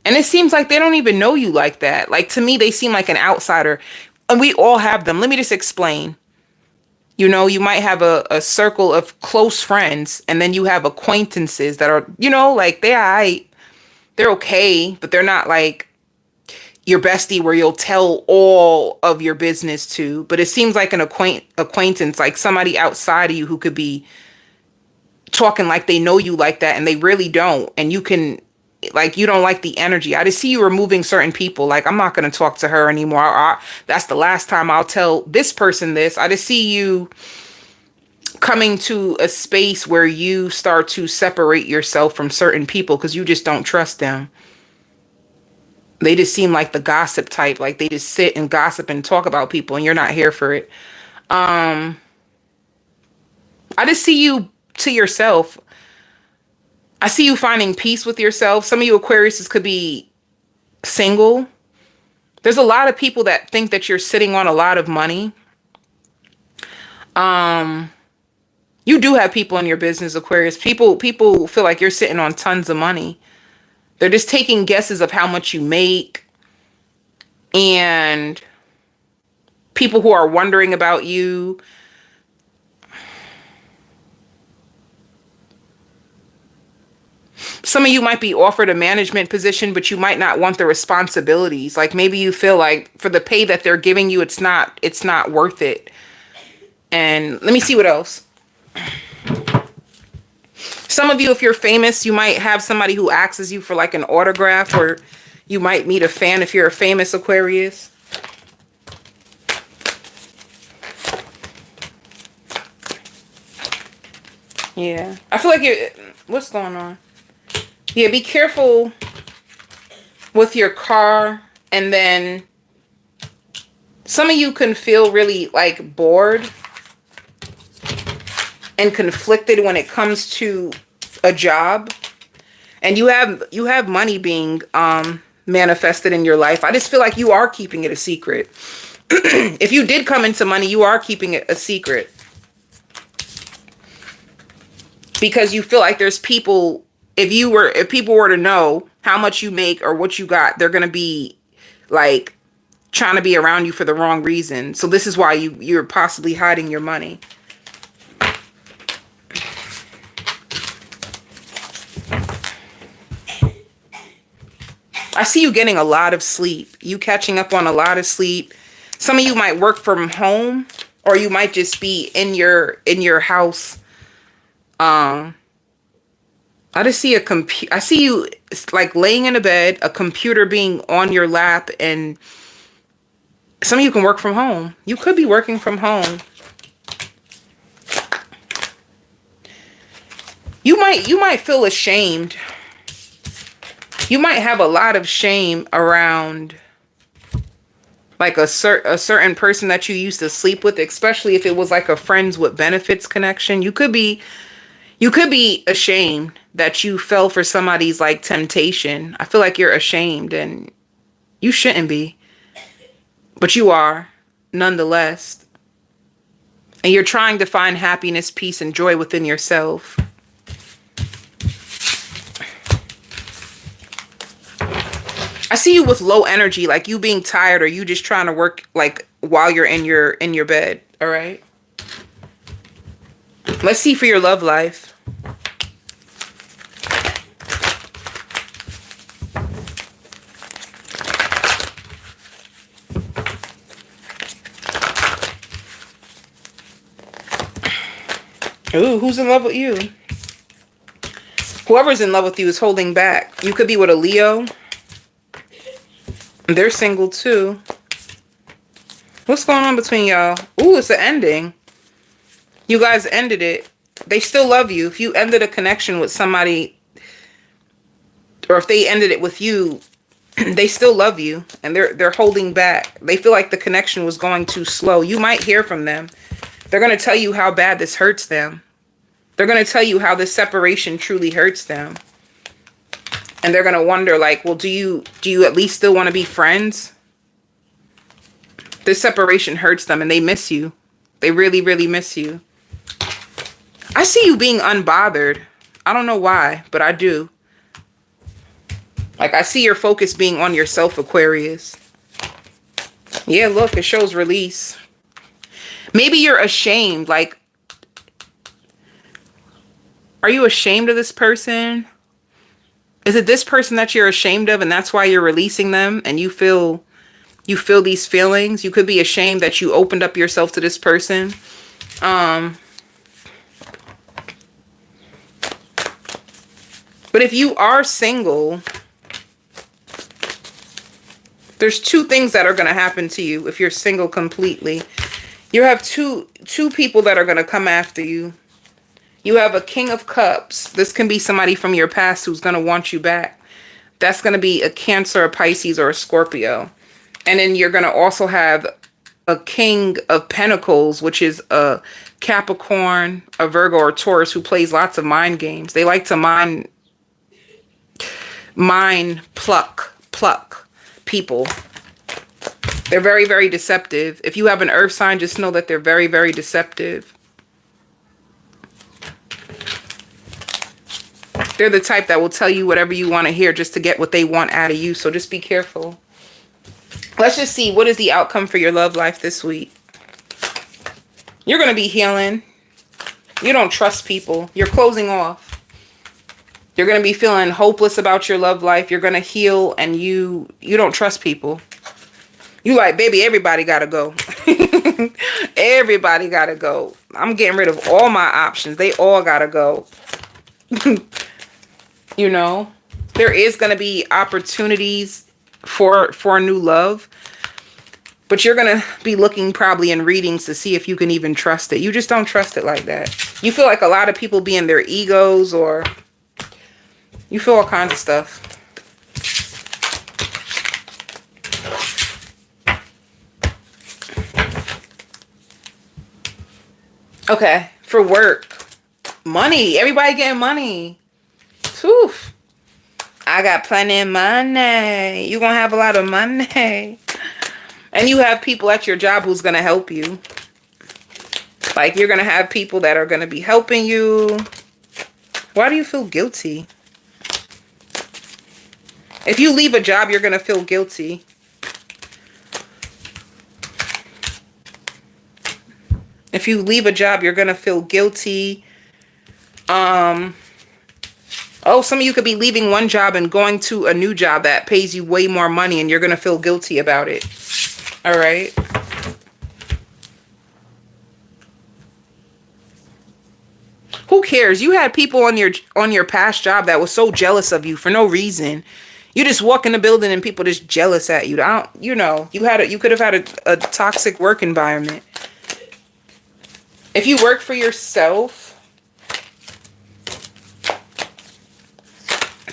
And it seems like they don't even know you like that. Like, to me, they seem like an outsider. And we all have them. Let me just explain. You know, you might have a circle of close friends, and then you have acquaintances that are, you know, like they're okay, but they're not like your bestie where you'll tell all of your business to. But it seems like an acquaintance, like somebody outside of you who could be talking like they know you like that, and they really don't. And you can, like, you don't like the energy. I just see you removing certain people. Like, I'm not going to talk to her anymore. That's the last time I'll tell this person this. I just see you coming to a space where you start to separate yourself from certain people because you just don't trust them. They just seem like the gossip type. Like, they just sit and gossip and talk about people, and you're not here for it. I just see you to yourself. I see you finding peace with yourself. Some of you Aquariuses could be single, There's a lot of people that think that you're sitting on a lot of money. You do have people in your business, Aquarius. People feel like you're sitting on tons of money. They're just taking guesses of how much you make. And people who are wondering about you. Some of you might be offered a management position, but you might not want the responsibilities. Like maybe you feel like for the pay that they're giving you, it's not worth it. And let me see what else. Some of you, if you're famous, you might have somebody who asks you for like an autograph, or you might meet a fan if you're a famous Aquarius. Yeah. I feel like what's going on? Yeah, be careful with your car. And then some of you can feel really like bored and conflicted when it comes to a job. And you have money being manifested in your life. I just feel like you are keeping it a secret. If you did come into money, you are keeping it a secret. Because you feel like there's people, if people were to know how much you make or what you got, they're going to be like trying to be around you for the wrong reason. So this is why you're possibly hiding your money. I see you getting a lot of sleep. You catching up on a lot of sleep. Some of you might work from home, or you might just be in your house. I just see I see you like laying in a bed, a computer being on your lap, and some of you can work from home. You could be working from home. You might feel ashamed. You might have a lot of shame around like a certain person that you used to sleep with, especially if it was like a friends with benefits connection. You could be ashamed that you fell for somebody's like temptation. I feel like you're ashamed, and you shouldn't be, but you are nonetheless. And you're trying to find happiness, peace, and joy within yourself. I see you with low energy, like you being tired, or you just trying to work like while you're in your bed. All right. Let's see for your love life. Ooh, who's in love with you? Whoever's in love with you is holding back. You could be with a Leo. They're single too. What's going on between y'all? Ooh, it's an ending. You guys ended it. They still love you. If you ended a connection with somebody, or if they ended it with you, they still love you, and they're holding back. They feel like the connection was going too slow. You might hear from them. They're going to tell you how bad this hurts them. They're going to tell you how this separation truly hurts them. And they're going to wonder like, well, do you at least still want to be friends? This separation hurts them, and they miss you. They really, really miss you. I see you being unbothered. I don't know why, but I do. Like I see your focus being on yourself, Aquarius. Yeah, look, it shows release. Maybe you're ashamed. Like, are you ashamed of this person? Is it this person that you're ashamed of, and that's why you're releasing them, and you feel these feelings? You could be ashamed that you opened up yourself to this person. But if you are single, there's two things that are going to happen to you if you're single completely. You have two people that are going to come after you. You have a King of Cups. This can be somebody from your past who's going to want you back. That's going to be a Cancer, a Pisces, or a Scorpio. And then you're going to also have a King of Pentacles, which is a Capricorn, a Virgo, or Taurus who plays lots of mind games. They like to pluck people. They're very, very deceptive. If you have an earth sign, just know that they're very, very deceptive. They're the type that will tell you whatever you want to hear just to get what they want out of you. So just be careful. Let's just see, what is the outcome for your love life this week? You're going to be healing. You don't trust people. You're closing off. You're going to be feeling hopeless about your love life. You're going to heal, and you don't trust people. You like, baby, everybody got to go. Everybody got to go. I'm getting rid of all my options. They all got to go. You know, there is going to be opportunities for new love, but you're going to be looking probably in readings to see if you can even trust it. You just don't trust it like that. You feel like a lot of people be in their egos, or you feel all kinds of stuff. Okay, for work, money, everybody getting money. Whew. I got plenty of money. You're going to have a lot of money. And you have people at your job who's going to help you. Like, you're going to have people that are going to be helping you. Why do you feel guilty? If you leave a job, you're going to feel guilty. If you leave a job, you're going to feel guilty. Oh, some of you could be leaving one job and going to a new job that pays you way more money, and you're going to feel guilty about it. All right. Who cares? You had people on your past job that was so jealous of you for no reason. You just walk in the building and people just jealous at you. You could have had a toxic work environment. If you work for yourself,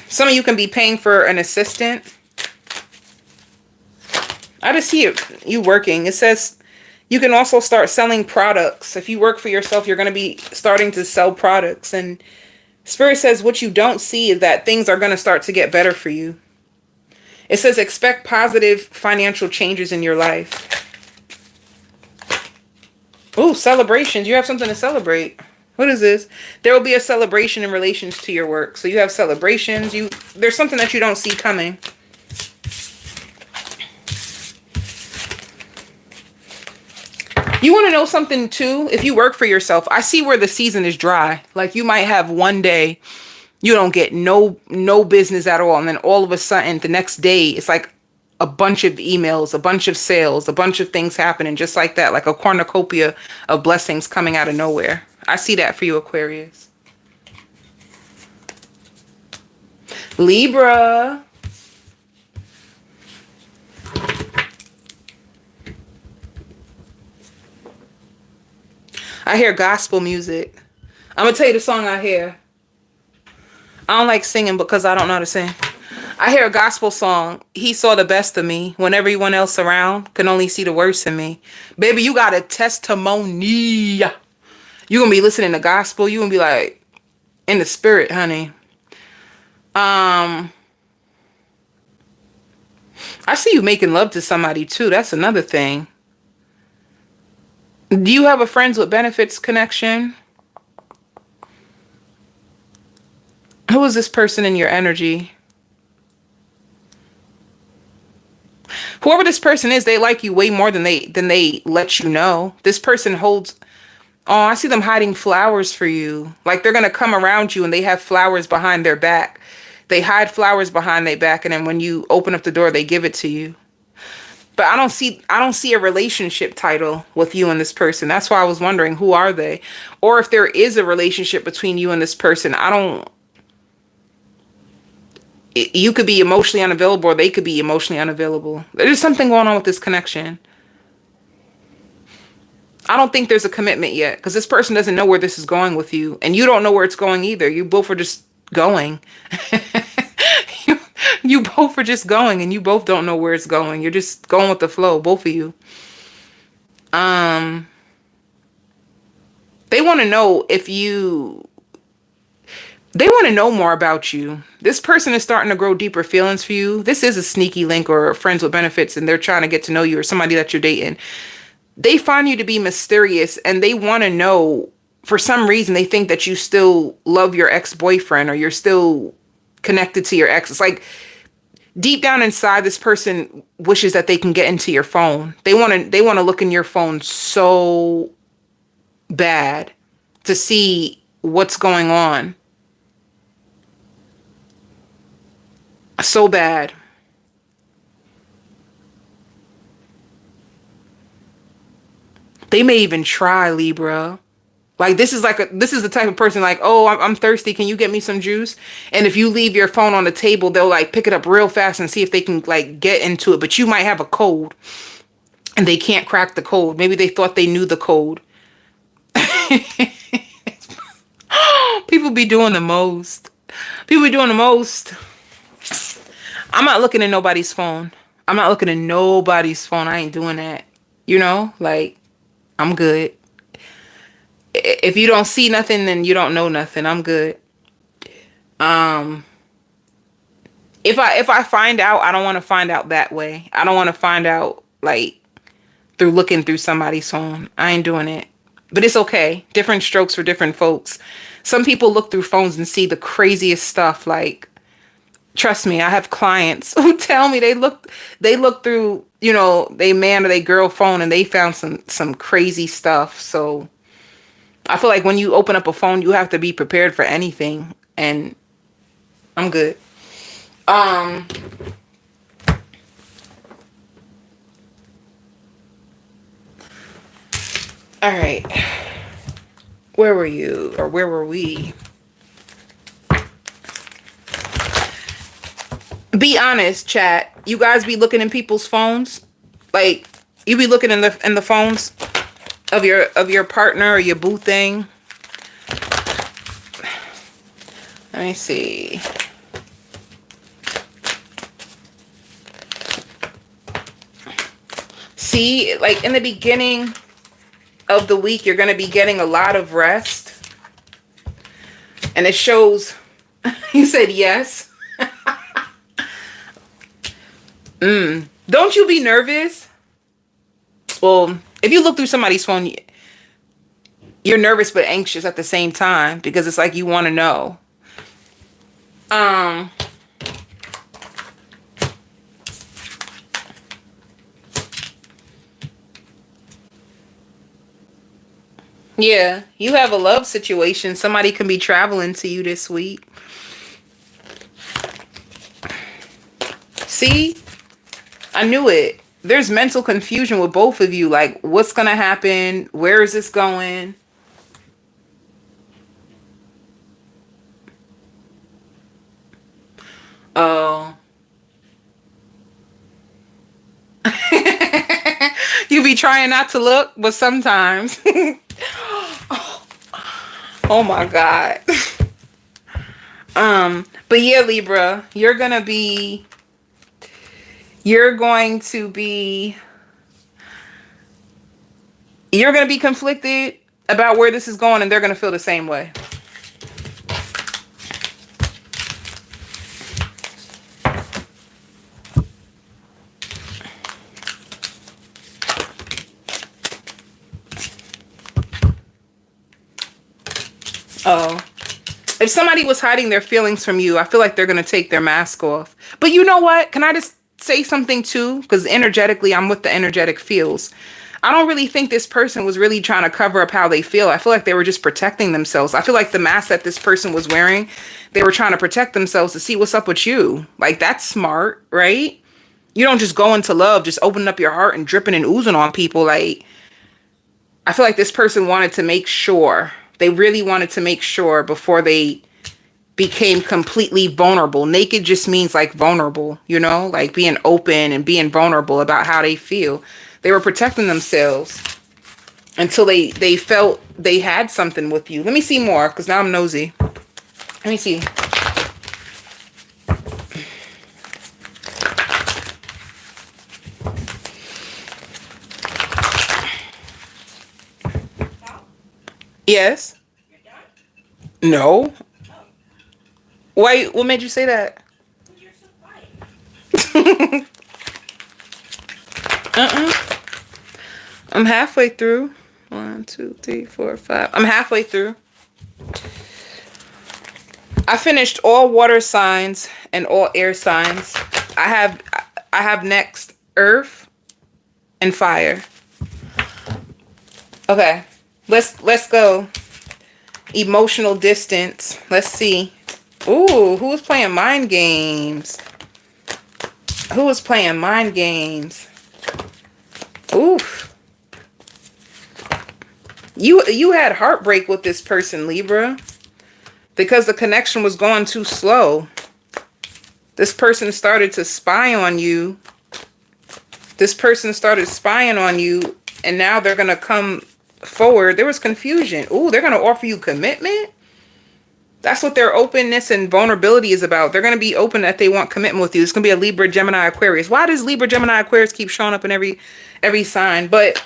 some of you can be paying for an assistant. I just see you working. It says you can also start selling products. If you work for yourself, you're going to be starting to sell products. And Spirit says what you don't see is that things are going to start to get better for you. It says expect positive financial changes in your life. Ooh, celebrations. You have something to celebrate. What is this? There will be a celebration in relations to your work. So you have celebrations. There's something that you don't see coming. You want to know something too? If you work for yourself, I see where the season is dry. Like, you might have one day you don't get no business at all. And then all of a sudden the next day it's like a bunch of emails, a bunch of sales, a bunch of things happening just like that. Like a cornucopia of blessings coming out of nowhere. I see that for you, Aquarius. Libra. I hear gospel music. I'm going to tell you the song I hear. I don't like singing because I don't know how to sing. I hear a gospel song. He saw the best of me when everyone else around can only see the worst in me. Baby, you got a testimony. You're going to be listening to gospel. You're going to be like in the spirit, honey. I see you making love to somebody too. That's another thing. Do you have a friends with benefits connection? Who is this person in your energy? Whoever this person is, they like you way more than they let you know. This person holds... Oh, I see them hiding flowers for you. Like, they're going to come around you and they have flowers behind their back. They hide flowers behind their back, and then when you open up the door, they give it to you. But I don't see a relationship title with you and this person. That's why I was wondering, who are they? Or if there is a relationship between you and this person, you could be emotionally unavailable, or they could be emotionally unavailable. There's something going on with this connection. I don't think there's a commitment yet, because this person doesn't know where this is going with you, and you don't know where it's going either. You both are just going. You both are just going, and you both don't know where it's going. You're just going with the flow, both of you. They want to know if you... They want to know more about you. This person is starting to grow deeper feelings for you. This is a sneaky link or friends with benefits, and they're trying to get to know you, or somebody that you're dating. They find you to be mysterious, and they want to know, for some reason, they think that you still love your ex-boyfriend, or you're still connected to your ex. It's like deep down inside, this person wishes that they can get into your phone. They want to look in your phone so bad to see what's going on. So bad. They may even try, Libra. Like this is the type of person like, oh, I'm thirsty. Can you get me some juice? And if you leave your phone on the table, they'll like pick it up real fast and see if they can like get into it. But you might have a code and they can't crack the code. Maybe they thought they knew the code. People be doing the most. People be doing the most. I'm not looking at nobody's phone. I'm not looking at nobody's phone. I ain't doing that. You know, like I'm good. If you don't see nothing, then you don't know nothing. I'm good. If I find out, I don't want to find out that way. I don't want to find out like through looking through somebody's phone. I ain't doing it. But it's okay. Different strokes for different folks. Some people look through phones and see the craziest stuff. Like, trust me, I have clients who tell me they look through, you know, they man or they girl phone and they found some crazy stuff. So I feel like when you open up a phone, you have to be prepared for anything. And I'm good. All right. Where were you? Or where were we? Be honest, chat. You guys be looking in people's phones? Like, you be looking in the phones of your partner or your boo thing? Let me see. See, like in the beginning of the week, you're going to be getting a lot of rest. And it shows, you said yes. Don't you be nervous? Well, if you look through somebody's phone, you're nervous but anxious at the same time because it's like you want to know. Yeah, you have a love situation. Somebody can be traveling to you this week. See? I knew it. There's mental confusion with both of you. Like, what's going to happen? Where is this going? Oh. You be trying not to look, but sometimes. Oh my God. But yeah, Libra, you're going to be conflicted about where this is going, and they're going to feel the same way. Oh. If somebody was hiding their feelings from you, I feel like they're going to take their mask off. But you know what? Can I just say something too? Because energetically, I'm with the energetic feels. I don't really think this person was really trying to cover up how they feel. I feel like they were just protecting themselves. I feel like the mask that this person was wearing, they were trying to protect themselves to see what's up with you. Like, that's smart, right? You don't just go into love, just opening up your heart and dripping and oozing on people. Like, I feel like this person wanted to make sure. They really wanted to make sure before they became completely vulnerable. Naked just means like vulnerable, you know, like being open and being vulnerable about how they feel. They were protecting themselves until they felt they had something with you. Let me see more, because now I'm nosy. Let me see. Yes. No. Why? What made you say that? You're so quiet. I'm halfway through. 1, 2, 3, 4, 5. I'm halfway through. I finished all water signs and all air signs. I have next earth and fire. Okay. Let's go. Emotional distance. Let's see. Ooh, who was playing mind games? Who was playing mind games? Oof. You had heartbreak with this person, Libra, because the connection was going too slow. This person started to spy on you. This person started spying on you, and now they're going to come forward. There was confusion. Ooh, they're going to offer you commitment? That's what their openness and vulnerability is about. They're going to be open that they want commitment with you. It's going to be a Libra, Gemini, Aquarius. Why does Libra, Gemini, Aquarius keep showing up in every sign? But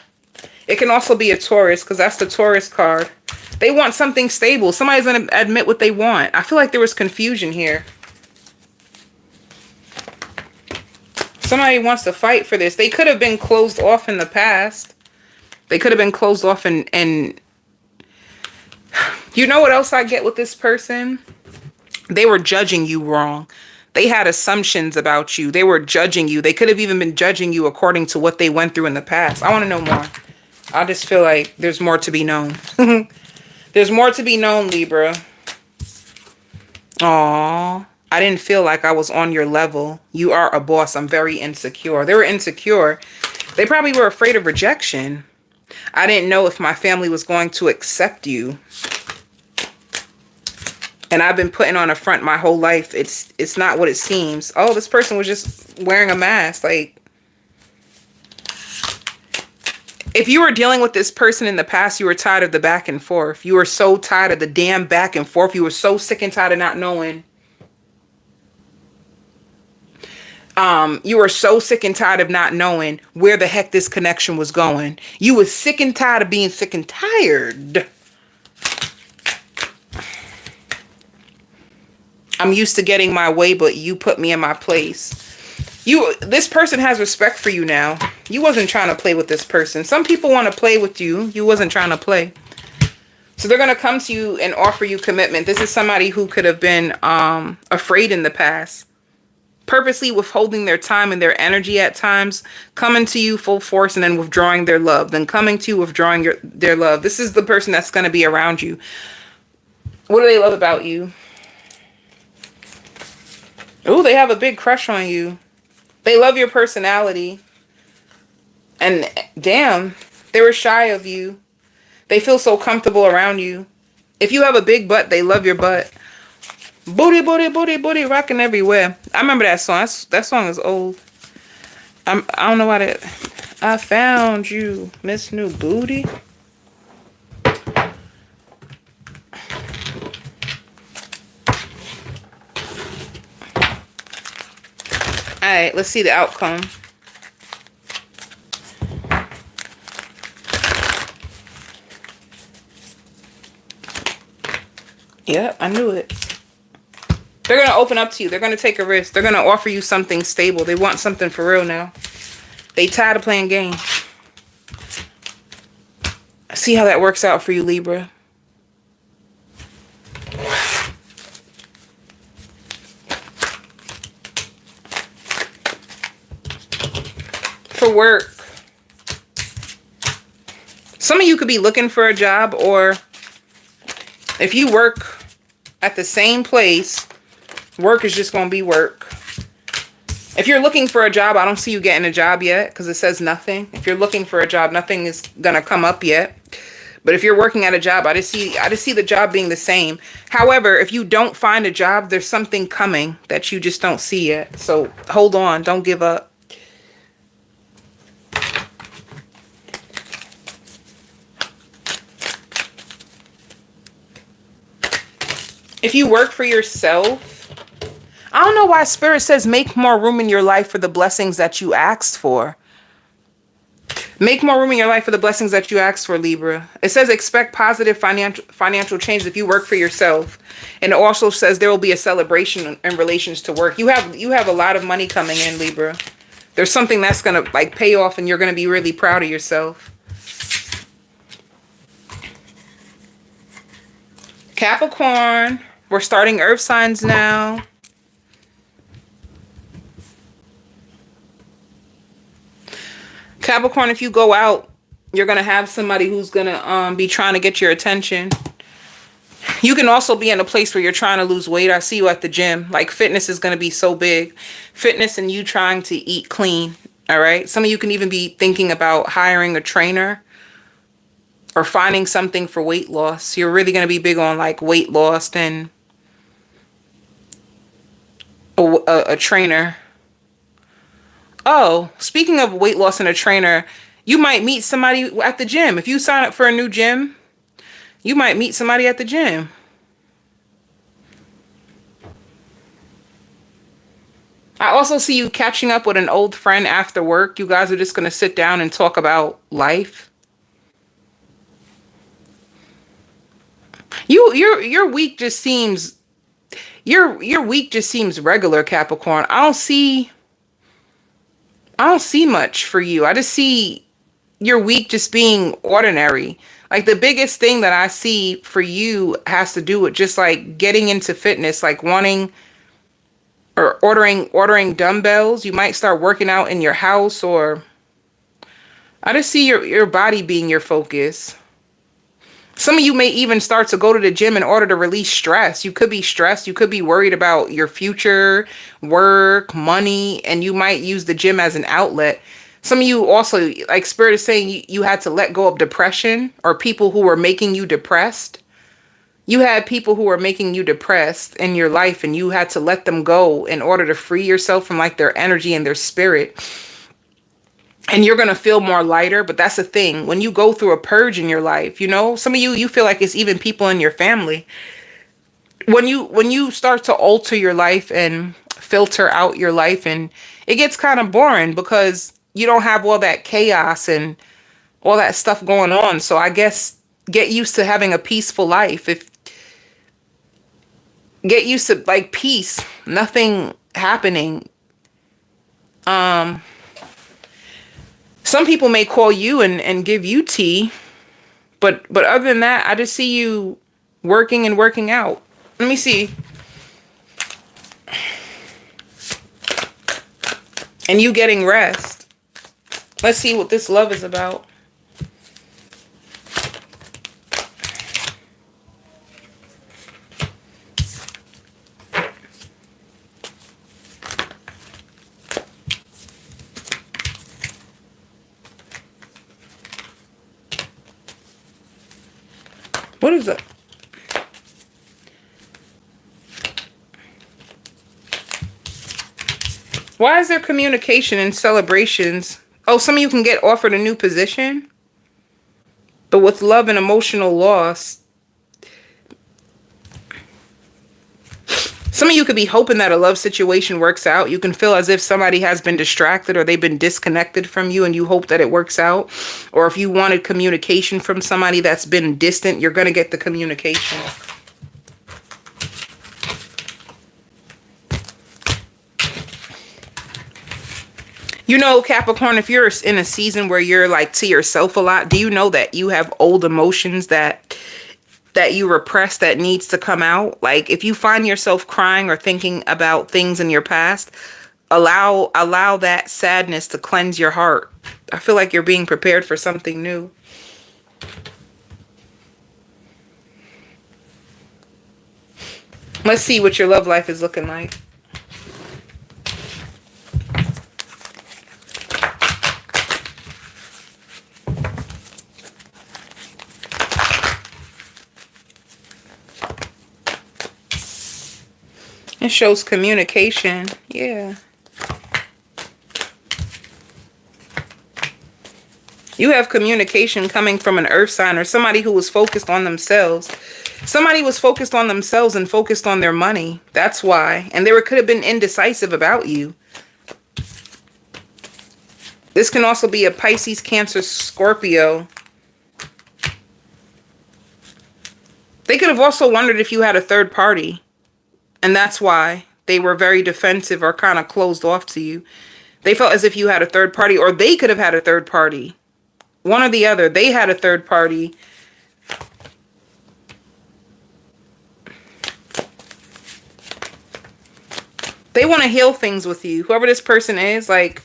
it can also be a Taurus, because that's the Taurus card. They want something stable. Somebody's going to admit what they want. I feel like there was confusion here. Somebody wants to fight for this. They could have been closed off in the past. They could have been closed off and you know what else I get with this person? They were judging you wrong. They had assumptions about you. They were judging you. They could have even been judging you according to what they went through in the past. I want to know more. I just feel like there's more to be known. There's more to be known, Libra. Aww. I didn't feel like I was on your level. You are a boss. I'm very insecure. They were insecure. They probably were afraid of rejection. I didn't know if my family was going to accept you. And I've been putting on a front my whole life. It's not what it seems. Oh, this person was just wearing a mask. Like, if you were dealing with this person in the past, you were tired of the back and forth. You were so tired of the damn back and forth. You were so sick and tired of not knowing. You were so sick and tired of not knowing where the heck this connection was going. You were sick and tired of being sick and tired. I'm used to getting my way, but you put me in my place. This person has respect for you now. You wasn't trying to play with this person. Some people want to play with you. You wasn't trying to play. So they're going to come to you and offer you commitment. This is somebody who could have been afraid in the past. Purposely withholding their time and their energy at times, coming to you full force and then withdrawing their love, then coming to you, withdrawing their love. This is the person that's going to be around you. What do they love about you? Oh, they have a big crush on you. They love your personality. And damn, they were shy of you. They feel so comfortable around you. If you have a big butt, they love your butt. Booty, booty, booty, booty, rocking everywhere. I remember that song. That song is old. I don't know why that. I found you, Miss New Booty. Alright, let's see the outcome. Yep, I knew it. They're going to open up to you. They're going to take a risk. They're going to offer you something stable. They want something for real now. They tired of playing games. See how that works out for you, Libra. For work. Some of you could be looking for a job, or if you work at the same place, work is just going to be work. If you're looking for a job, I don't see you getting a job yet because it says nothing. If you're looking for a job, nothing is going to come up yet. But if you're working at a job, I just see the job being the same. However, if you don't find a job, there's something coming that you just don't see yet. So hold on. Don't give up. If you work for yourself, I don't know why Spirit says make more room in your life for the blessings that you asked for. Make more room in your life for the blessings that you ask for, Libra. It says expect positive financial change if you work for yourself. And it also says there will be a celebration in relations to work. You have a lot of money coming in, Libra. There's something that's going to like pay off and you're going to be really proud of yourself. Capricorn, we're starting earth signs now. Capricorn, if you go out, you're going to have somebody who's going to be trying to get your attention. You can also be in a place where you're trying to lose weight. I see you at the gym. Like fitness is going to be so big. Fitness and you trying to eat clean. All right. Some of you can even be thinking about hiring a trainer or finding something for weight loss. You're really going to be big on like weight loss and a trainer. Oh, speaking of weight loss and a trainer, you might meet somebody at the gym. If you sign up for a new gym, you might meet somebody at the gym. I also see you catching up with an old friend after work. You guys are just going to sit down and talk about life. Your week just seems your week just seems regular, Capricorn. I don't see much for you. I just see your week just being ordinary. Like the biggest thing that I see for you has to do with just like getting into fitness, like wanting or ordering dumbbells. You might start working out in your house, or I just see your body being your focus. Some of you may even start to go to the gym in order to release stress. You could be stressed. You could be worried about your future, work, money, and you might use the gym as an outlet. Some of you also, like Spirit is saying, you had to let go of depression or people who were making you depressed. You had people who were making you depressed in your life and you had to let them go in order to free yourself from like their energy and their spirit. And you're going to feel more lighter. But that's the thing. When you go through a purge in your life, you know, some of you feel like it's even people in your family. When you start to alter your life and filter out your life, and it gets kind of boring because you don't have all that chaos and all that stuff going on. So I guess get used to having a peaceful life. Get used to like peace, nothing happening. Some people may call you and give you tea, but other than that, I just see you working and working out. Let me see. And you getting rest. Let's see what this love is about. What is it? Why is there communication and celebrations? Oh, some of you can get offered a new position. But with love and emotional loss, some of you could be hoping that a love situation works out. You can feel as if somebody has been distracted or they've been disconnected from you and you hope that it works out. Or if you wanted communication from somebody that's been distant, you're going to get the communication. You know, Capricorn, if you're in a season where you're like to yourself a lot, do you know that you have old emotions that you repress that needs to come out? Like if you find yourself crying or thinking about things in your past, allow that sadness to cleanse your heart. I feel like you're being prepared for something new. Let's see what your love life is looking like. It shows communication. Yeah. You have communication coming from an earth sign or somebody who was focused on themselves. Somebody was focused on themselves and focused on their money. That's why. And they could have been indecisive about you. This can also be a Pisces, Cancer, Scorpio. They could have also wondered if you had a third party. And that's why they were very defensive or kind of closed off to you. They felt as if you had a third party, or they could have had a third party. One or the other. They had a third party. They want to heal things with you. Whoever this person is, like,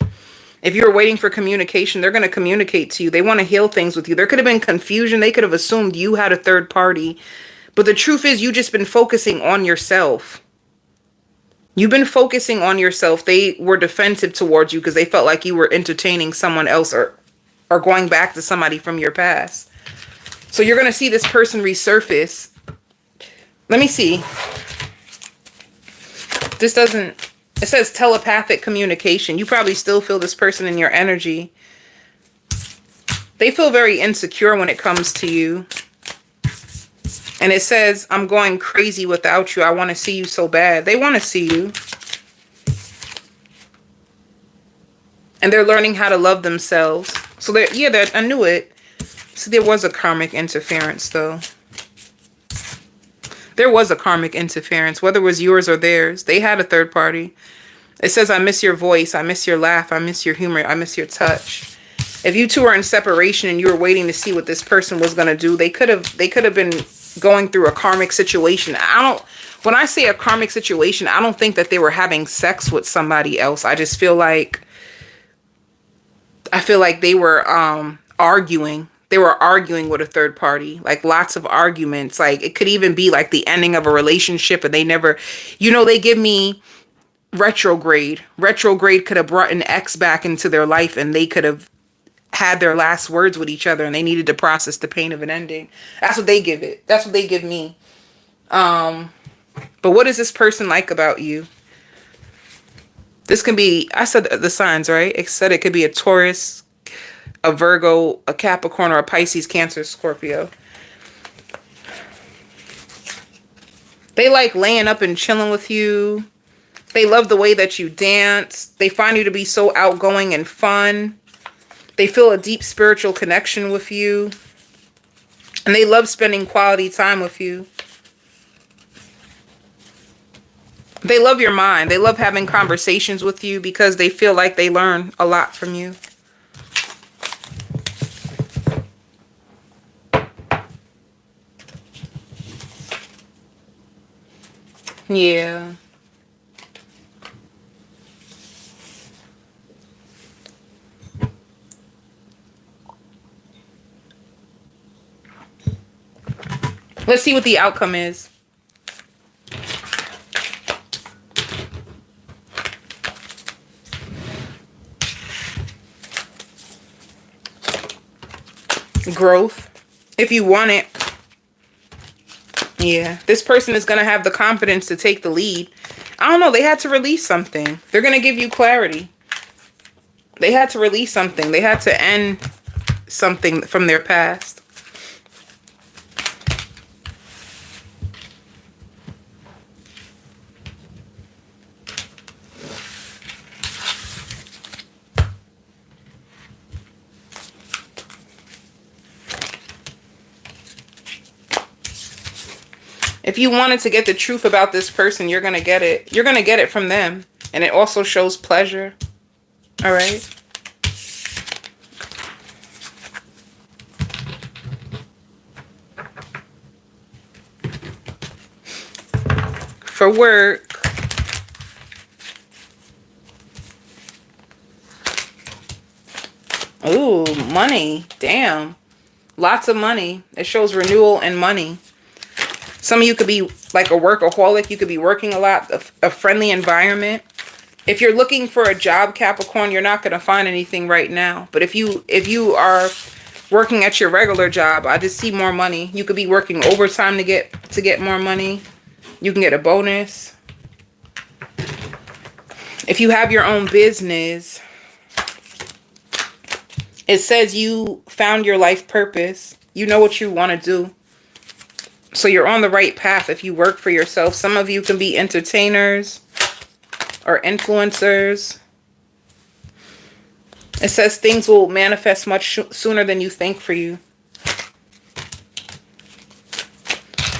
if you're waiting for communication, they're going to communicate to you. They want to heal things with you. There could have been confusion. They could have assumed you had a third party. But the truth is, you just been focusing on yourself. You've been focusing on yourself. They were defensive towards you because they felt like you were entertaining someone else or going back to somebody from your past. So you're going to see this person resurface. Let me see. This doesn't, it says telepathic communication. You probably still feel this person in your energy. They feel very insecure when it comes to you. And it says, I'm going crazy without you. I want to see you so bad. They want to see you. And they're learning how to love themselves. So I knew it. So there was a karmic interference though. There was a karmic interference, whether it was yours or theirs. They had a third party. It says, I miss your voice. I miss your laugh. I miss your humor. I miss your touch. If you two are in separation and you were waiting to see what this person was going to do, they could have been going through a karmic situation. When I say a karmic situation, I don't think that they were having sex with somebody else. I just feel like, they were arguing. They were arguing with a third party, like lots of arguments. Like it could even be like the ending of a relationship and they never, they give me retrograde. Retrograde could have brought an ex back into their life and they could have had their last words with each other and they needed to process the pain of an ending. That's what they give it. That's what they give me. But what is this person like about you? This can be, I said the signs, right? It said it could be a Taurus, a Virgo, a Capricorn, or a Pisces, Cancer, Scorpio. They like laying up and chilling with you. They love the way that you dance. They find you to be so outgoing and fun. They feel a deep spiritual connection with you. And they love spending quality time with you. They love your mind. They love having conversations with you because they feel like they learn a lot from you. Yeah. Let's see what the outcome is. Growth. If you want it. Yeah. This person is going to have the confidence to take the lead. I don't know. They had to release something. They're going to give you clarity. They had to release something. They had to end something from their past. If you wanted to get the truth about this person, you're going to get it. You're going to get it from them. And it also shows pleasure. All right. For work. Ooh, money. Damn. Lots of money. It shows renewal and money. Some of you could be like a workaholic. You could be working a lot, a friendly environment. If you're looking for a job, Capricorn, you're not going to find anything right now. But if you are working at your regular job, I just see more money. You could be working overtime to get more money. You can get a bonus. If you have your own business, it says you found your life purpose. You know what you want to do. So you're on the right path if you work for yourself. Some of you can be entertainers or influencers. It says things will manifest much sooner than you think for you.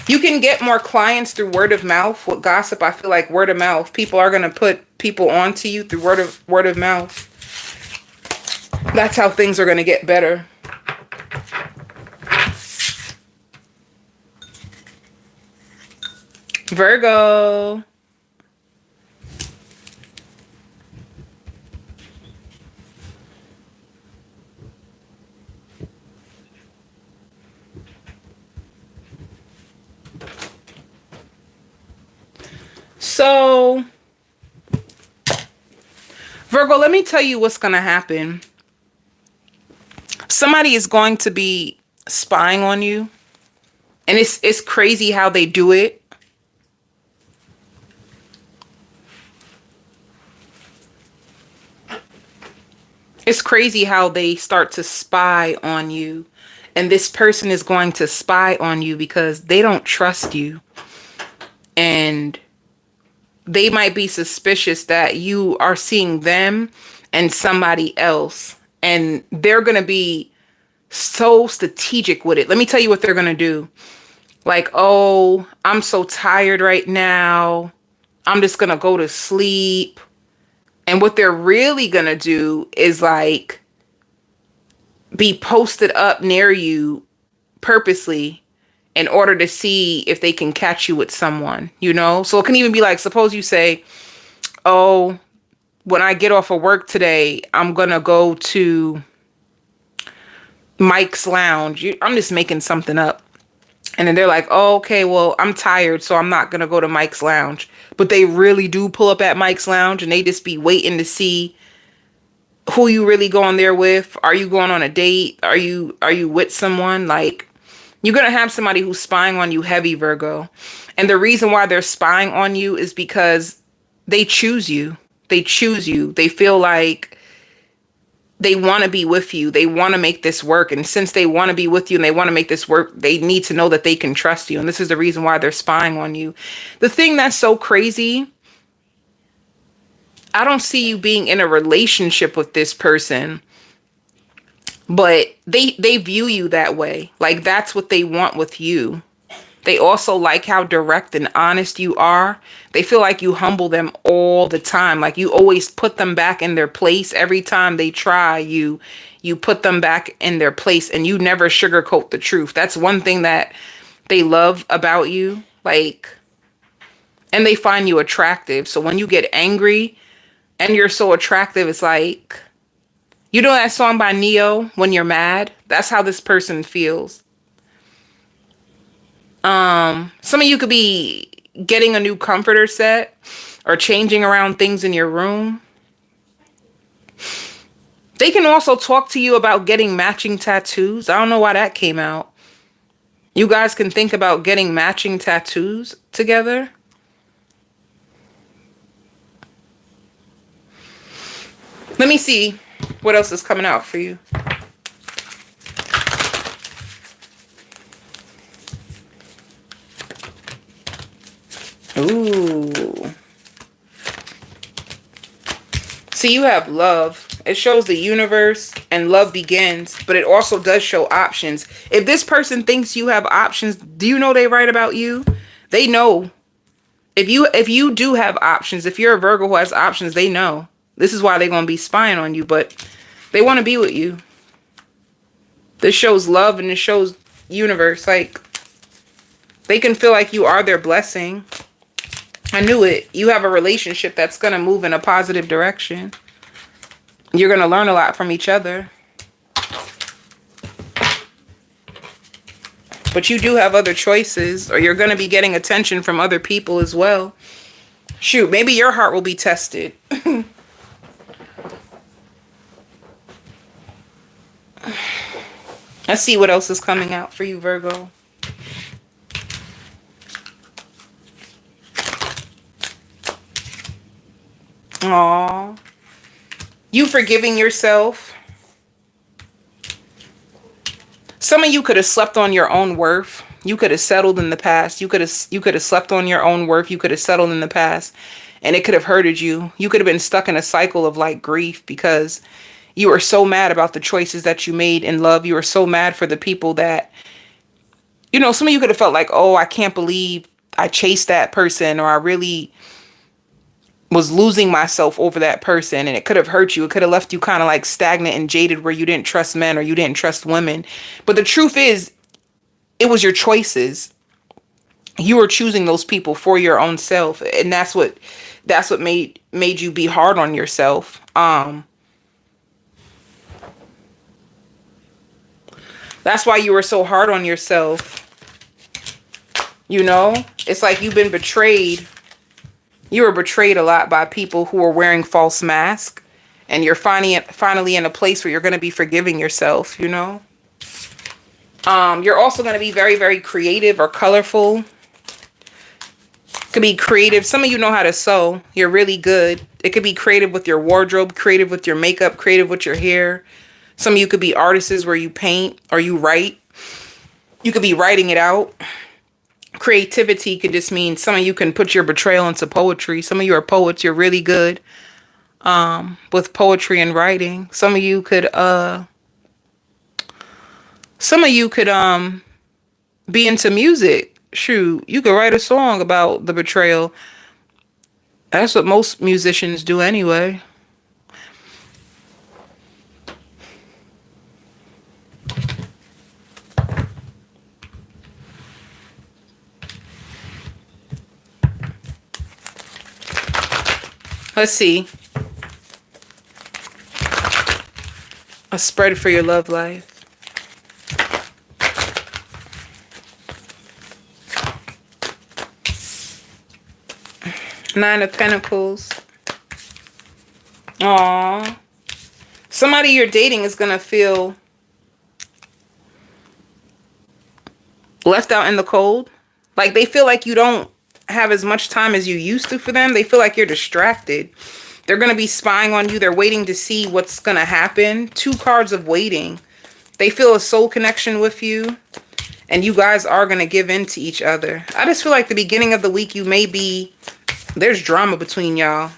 You can get more clients through word of mouth. With gossip, I feel like word of mouth. People are going to put people onto you through word of mouth. That's how things are going to get better. Virgo. So, Virgo, let me tell you what's going to happen. Somebody is going to be spying on you. And it's crazy how they do it. It's crazy how they start to spy on you. And this person is going to spy on you because they don't trust you. And they might be suspicious that you are seeing them and somebody else. And they're going to be so strategic with it. Let me tell you what they're going to do. Like, oh, I'm so tired right now. I'm just going to go to sleep. And what they're really going to do is like be posted up near you purposely in order to see if they can catch you with someone, you know? So it can even be like, suppose you say, oh, when I get off of work today, I'm going to go to Mike's Lounge. I'm just making something up. And then they're like, oh, okay, well, I'm tired, so I'm not going to go to Mike's Lounge. But they really do pull up at Mike's Lounge and they just be waiting to see who you really going there with. Are you going on a date? Are you with someone? Like, you're going to have somebody who's spying on you heavy, Virgo. And the reason why they're spying on you is because they choose you. They choose you. They feel like they want to be with you. They want to make this work. And since they want to be with you and they want to make this work, they need to know that they can trust you. And this is the reason why they're spying on you. The thing that's so crazy, I don't see you being in a relationship with this person, but they view you that way. Like, that's what they want with you. They also like how direct and honest you are. They feel like you humble them all the time. Like, you always put them back in their place. Every time they try, you put them back in their place and you never sugarcoat the truth. That's one thing that they love about you. Like, and they find you attractive. So when you get angry and you're so attractive, it's like, you know that song by Neo, When You're Mad? That's how this person feels. Some of you could be getting a new comforter set or changing around things in your room. They can also talk to you about getting matching tattoos. I don't know why that came out. You guys can think about getting matching tattoos together. Let me see what else is coming out for you. Ooh. See, you have love. It shows the universe and love begins, but it also does show options. If this person thinks you have options, do you know they right about you? They know. If you do have options, if you're a Virgo who has options, they know. This is why they're going to be spying on you, but they want to be with you. This shows love and it shows universe. Like, they can feel like you are their blessing. I knew it. You have a relationship that's going to move in a positive direction. You're going to learn a lot from each other. But you do have other choices, or you're going to be getting attention from other people as well. Shoot, maybe your heart will be tested. Let's see what else is coming out for you, Virgo. Aww. You forgiving yourself. Some of you could have slept on your own worth. You could have settled in the past. You could have slept on your own worth. You could have settled in the past. And it could have hurted you. You could have been stuck in a cycle of like grief because You were so mad about the choices that you made in love. You were so mad for the people that, some of you could have felt like, oh, I can't believe I chased that person, or I really was losing myself over that person, and it could have hurt you. It could have left you kind of like stagnant and jaded, where you didn't trust men or you didn't trust women. But the truth is, it was your choices. You were choosing those people for your own self, and that's what made you be hard on yourself. That's why you were so hard on yourself. It's like you've been betrayed. You were betrayed a lot by people who were wearing false masks, and you're finally in a place where you're going to be forgiving yourself. You're also going to be very, very creative or colorful. Could be creative. Some of you know how to sew. You're really good. It could be creative with your wardrobe, creative with your makeup, creative with your hair. Some of you could be artists where you paint or you write. You could be writing it out. Creativity could just mean some of you can put your betrayal into poetry. Some of you are poets. You're really good with poetry and writing. Some of you could be into music. Shoot, you could write a song about the betrayal. That's what most musicians do anyway. Let's see. A spread for your love life. Nine of Pentacles. Aww. Somebody you're dating is going to feel left out in the cold. Like they feel like you don't have as much time as you used to for them. They feel like you're distracted. They're going to be spying on you. They're waiting to see what's going to happen. 2 cards of waiting. They feel a soul connection with you. And you guys are going to give in to each other. I just feel like the beginning of the week there's drama between y'all.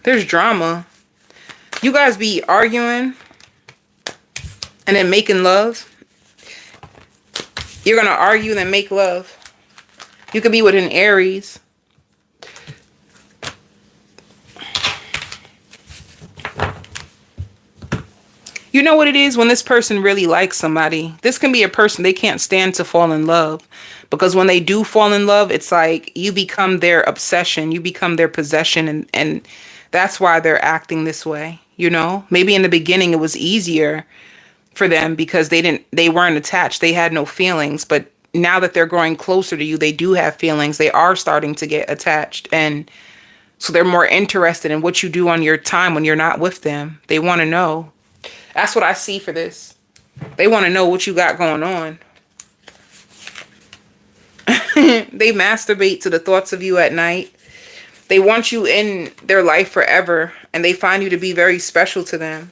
There's drama. You guys be arguing and then making love. You're going to argue and then make love. You could be with an Aries. You know what it is when this person really likes somebody? This can be a person they can't stand to fall in love. Because when they do fall in love, it's like you become their obsession. You become their possession. And that's why they're acting this way. Maybe in the beginning it was easier for them because they weren't attached. They had no feelings. But now that they're growing closer to you, they do have feelings. They are starting to get attached. And so they're more interested in what you do on your time when you're not with them. They want to know. That's what I see for this. They want to know what you got going on. They masturbate to the thoughts of you at night. They want you in their life forever. And they find you to be very special to them.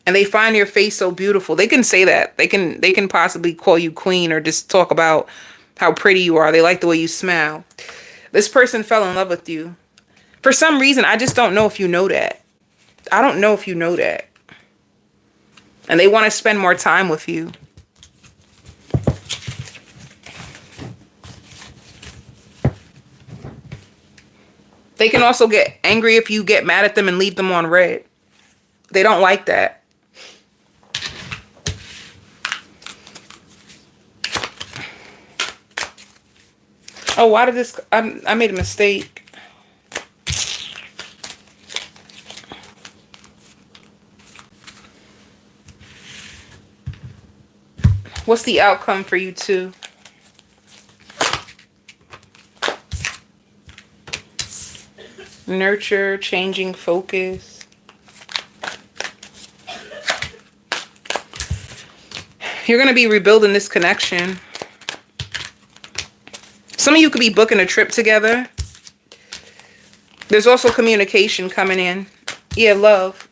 And they find your face so beautiful. They can say that. They can possibly call you queen or just talk about how pretty you are. They like the way you smile. This person fell in love with you. For some reason, I just don't know if you know that. I don't know if you know that. And they want to spend more time with you. They can also get angry if you get mad at them and leave them on red. They don't like that. Oh, why did this... I made a mistake. What's the outcome for you two? Nurture, changing focus. You're going to be rebuilding this connection. Some of you could be booking a trip together. There's also communication coming in. Yeah, love.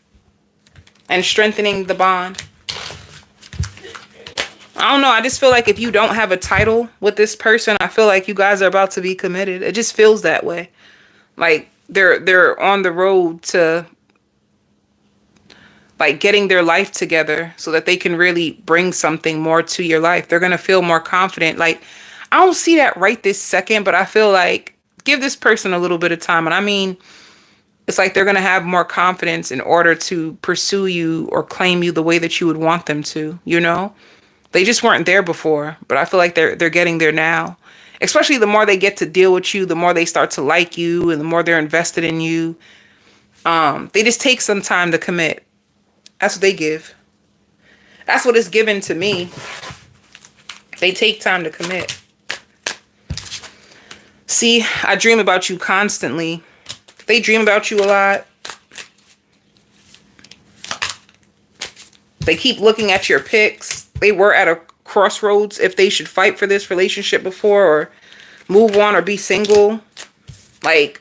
And strengthening the bond. I don't know. I just feel like if you don't have a title with this person, I feel like you guys are about to be committed. It just feels that way. Like they're on the road to like getting their life together so that they can really bring something more to your life. They're going to feel more confident. Like, I don't see that right this second, but I feel like give this person a little bit of time. And I mean, it's like they're going to have more confidence in order to pursue you or claim you the way that you would want them to, you know? They just weren't there before, but I feel like they're getting there now. Especially the more they get to deal with you, the more they start to like you and the more they're invested in you. They just take some time to commit. That's what they give. That's what is given to me. They take time to commit. See, I dream about you constantly. They dream about you a lot. They keep looking at your pics. They were at a crossroads if they should fight for this relationship before or move on or be single. Like,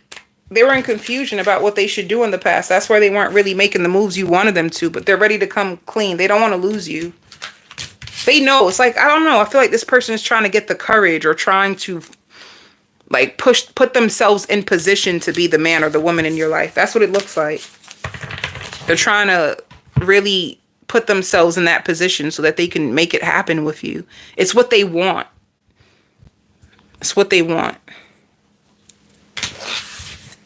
they were in confusion about what they should do in the past. That's why they weren't really making the moves you wanted them to, but they're ready to come clean. They don't want to lose you. They know. It's like, I don't know. I feel like this person is trying to get the courage or trying to like put themselves in position to be the man or the woman in your life. That's what it looks like. They're trying to really put themselves in that position so that they can make it happen with you. It's what they want. It's what they want.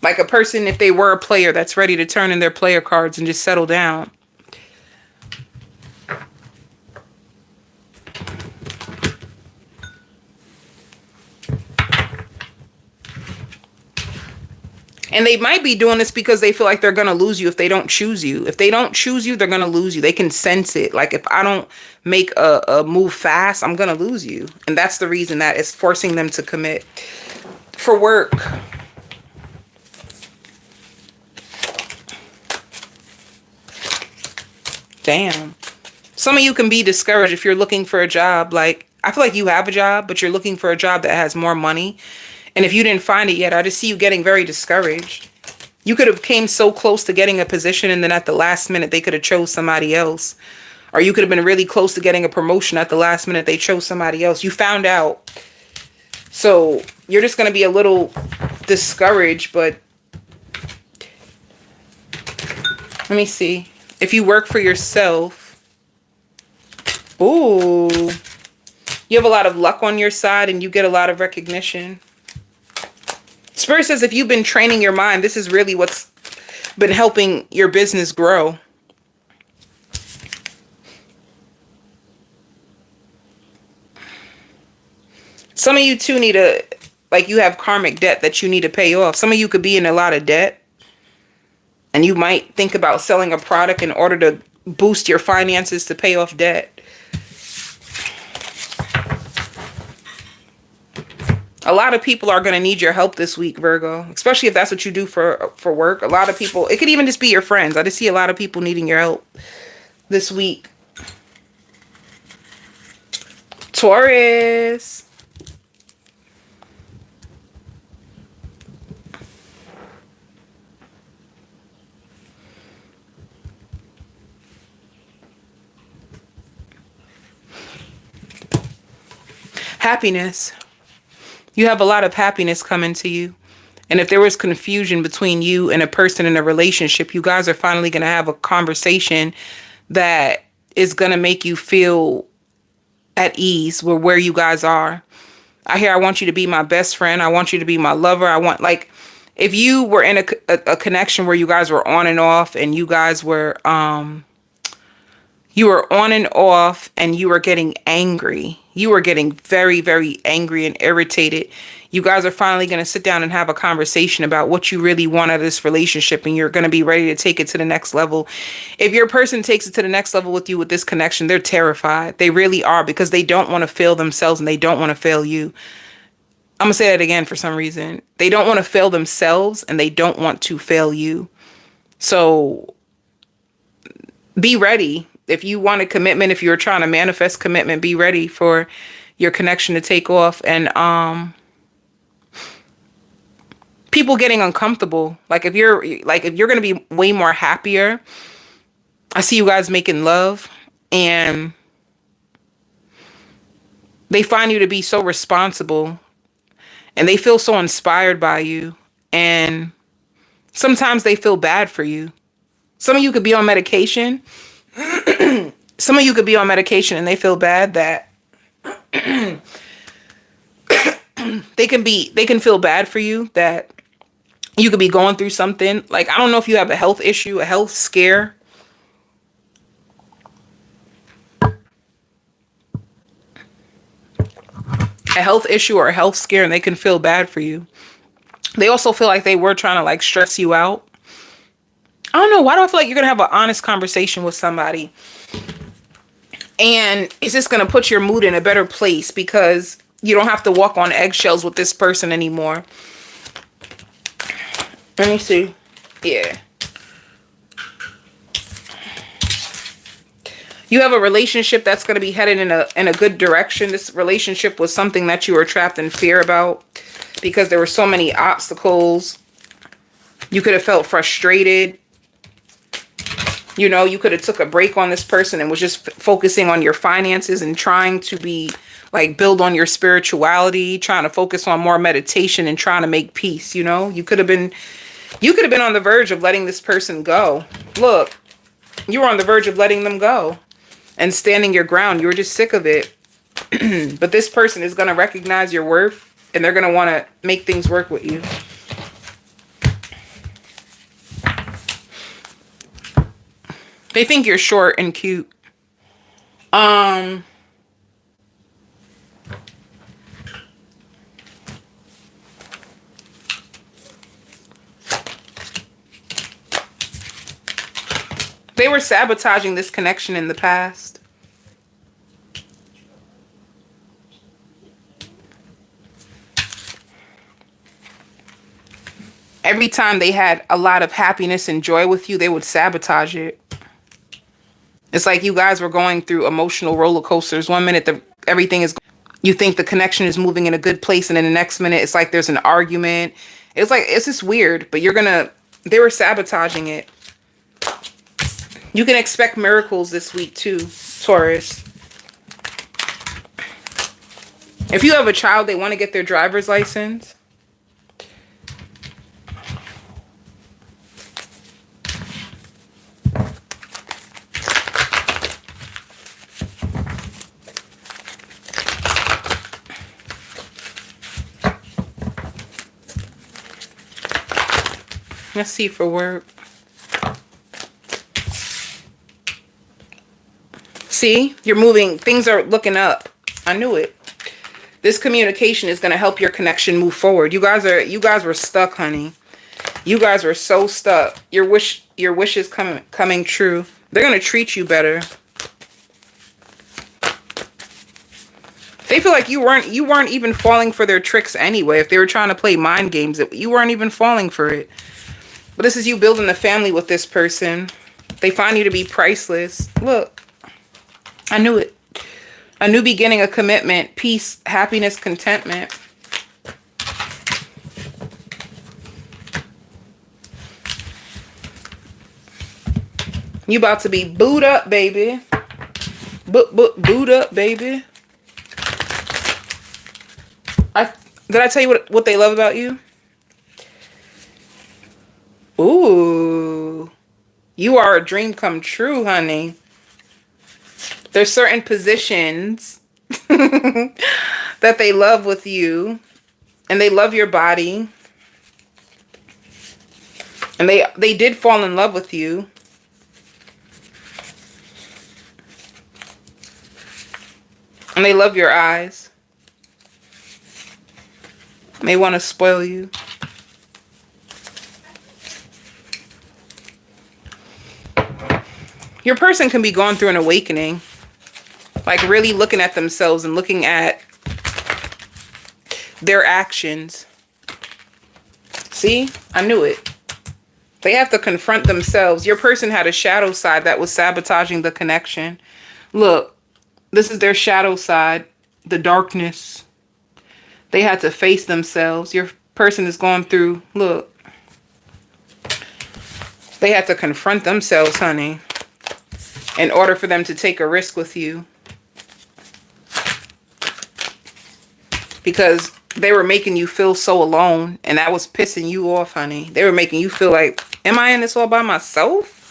Like a person, if they were a player that's ready to turn in their player cards and just settle down. And they might be doing this because they feel like they're going to lose you if they don't choose you. If they don't choose you, they're going to lose you. They can sense it. Like, if I don't make a move fast, I'm going to lose you. And that's the reason that it's forcing them to commit. For work. Damn. Some of you can be discouraged if you're looking for a job. Like, I feel like you have a job, but you're looking for a job that has more money. And if you didn't find it yet, I just see you getting very discouraged. You could have came so close to getting a position and then at the last minute they could have chose somebody else. Or you could have been really close to getting a promotion at the last minute they chose somebody else. You found out. So you're just going to be a little discouraged, but let me see. If you work for yourself, ooh, you have a lot of luck on your side and you get a lot of recognition. Spirit says if you've been training your mind, this is really what's been helping your business grow. Some of you too need like you have karmic debt that you need to pay off. Some of you could be in a lot of debt. And you might think about selling a product in order to boost your finances to pay off debt. A lot of people are going to need your help this week, Virgo. Especially if that's what you do for work. A lot of people, it could even just be your friends. I just see a lot of people needing your help this week. Taurus. Happiness. You have a lot of happiness coming to you. And if there was confusion between you and a person in a relationship, you guys are finally going to have a conversation that is going to make you feel at ease with where you guys are. I want you to be my best friend. I want you to be my lover. I want, like, if you were in a connection where you guys were on and off and you guys were, you were on and off and you were getting angry. You were getting very, very angry and irritated. You guys are finally going to sit down and have a conversation about what you really want out of this relationship, and you're going to be ready to take it to the next level. If your person takes it to the next level with you with this connection, they're terrified. They really are, because they don't want to fail themselves and they don't want to fail you. I'm going to say that again for some reason. They don't want to fail themselves and they don't want to fail you. So be ready. If you want a commitment, if you're trying to manifest commitment, be ready for your connection to take off. And people getting uncomfortable. Like if you're going to be way more happier. I see you guys making love and they find you to be so responsible and they feel so inspired by you. And sometimes they feel bad for you. Some of you could be on medication. Some of you could be on medication and they feel bad that they can feel bad for you, that you could be going through something. Like, I don't know if you have a health issue, a health scare. A health issue or a health scare, and they can feel bad for you. They also feel like they were trying to like stress you out. I don't know. Why do I feel like you're going to have an honest conversation with somebody? And it's just going to put your mood in a better place because you don't have to walk on eggshells with this person anymore. Let me see. Yeah. You have a relationship that's going to be headed in a good direction. This relationship was something that you were trapped in fear about because there were so many obstacles. You could have felt frustrated. You know, you could have took a break on this person and was just focusing on your finances and trying to be like build on your spirituality, trying to focus on more meditation and trying to make peace. You know, you could have been on the verge of letting this person go. Look, you were on the verge of letting them go and standing your ground. You were just sick of it. But this person is going to recognize your worth and they're going to want to make things work with you. They think you're short and cute. They were sabotaging this connection in the past. Every time they had a lot of happiness and joy with you, they would sabotage it. It's like you guys were going through emotional roller coasters. One minute, you think the connection is moving in a good place, and then the next minute, it's like there's an argument. It's just weird, but they were sabotaging it. You can expect miracles this week too, Taurus. If you have a child, they want to get their driver's license. Let's see for work. See, you're moving. Things are looking up. I knew it. This communication is going to help your connection move forward. You guys were stuck, honey. You guys were so stuck. Your wish is coming true. They're going to treat you better. They feel like you weren't even falling for their tricks anyway. If they were trying to play mind games, you weren't even falling for it. But this is you building a family with this person. They find you to be priceless. Look, I knew it. A new beginning, a commitment, peace, happiness, contentment. You about to be booed up, baby. Booed up, baby. Did I tell you what they love about you? Ooh. You are a dream come true, honey. There's certain positions that they love with you. And they love your body. And they did fall in love with you. And they love your eyes. And they want to spoil you. Your person can be going through an awakening. Like really looking at themselves and looking at their actions. See? I knew it. They have to confront themselves. Your person had a shadow side that was sabotaging the connection. Look, this is their shadow side. The darkness. They had to face themselves. Your person is going through, look. They had to confront themselves, honey, in order for them to take a risk with you. Because they were making you feel so alone, and that was pissing you off, honey. They were making you feel like, am I in this all by myself?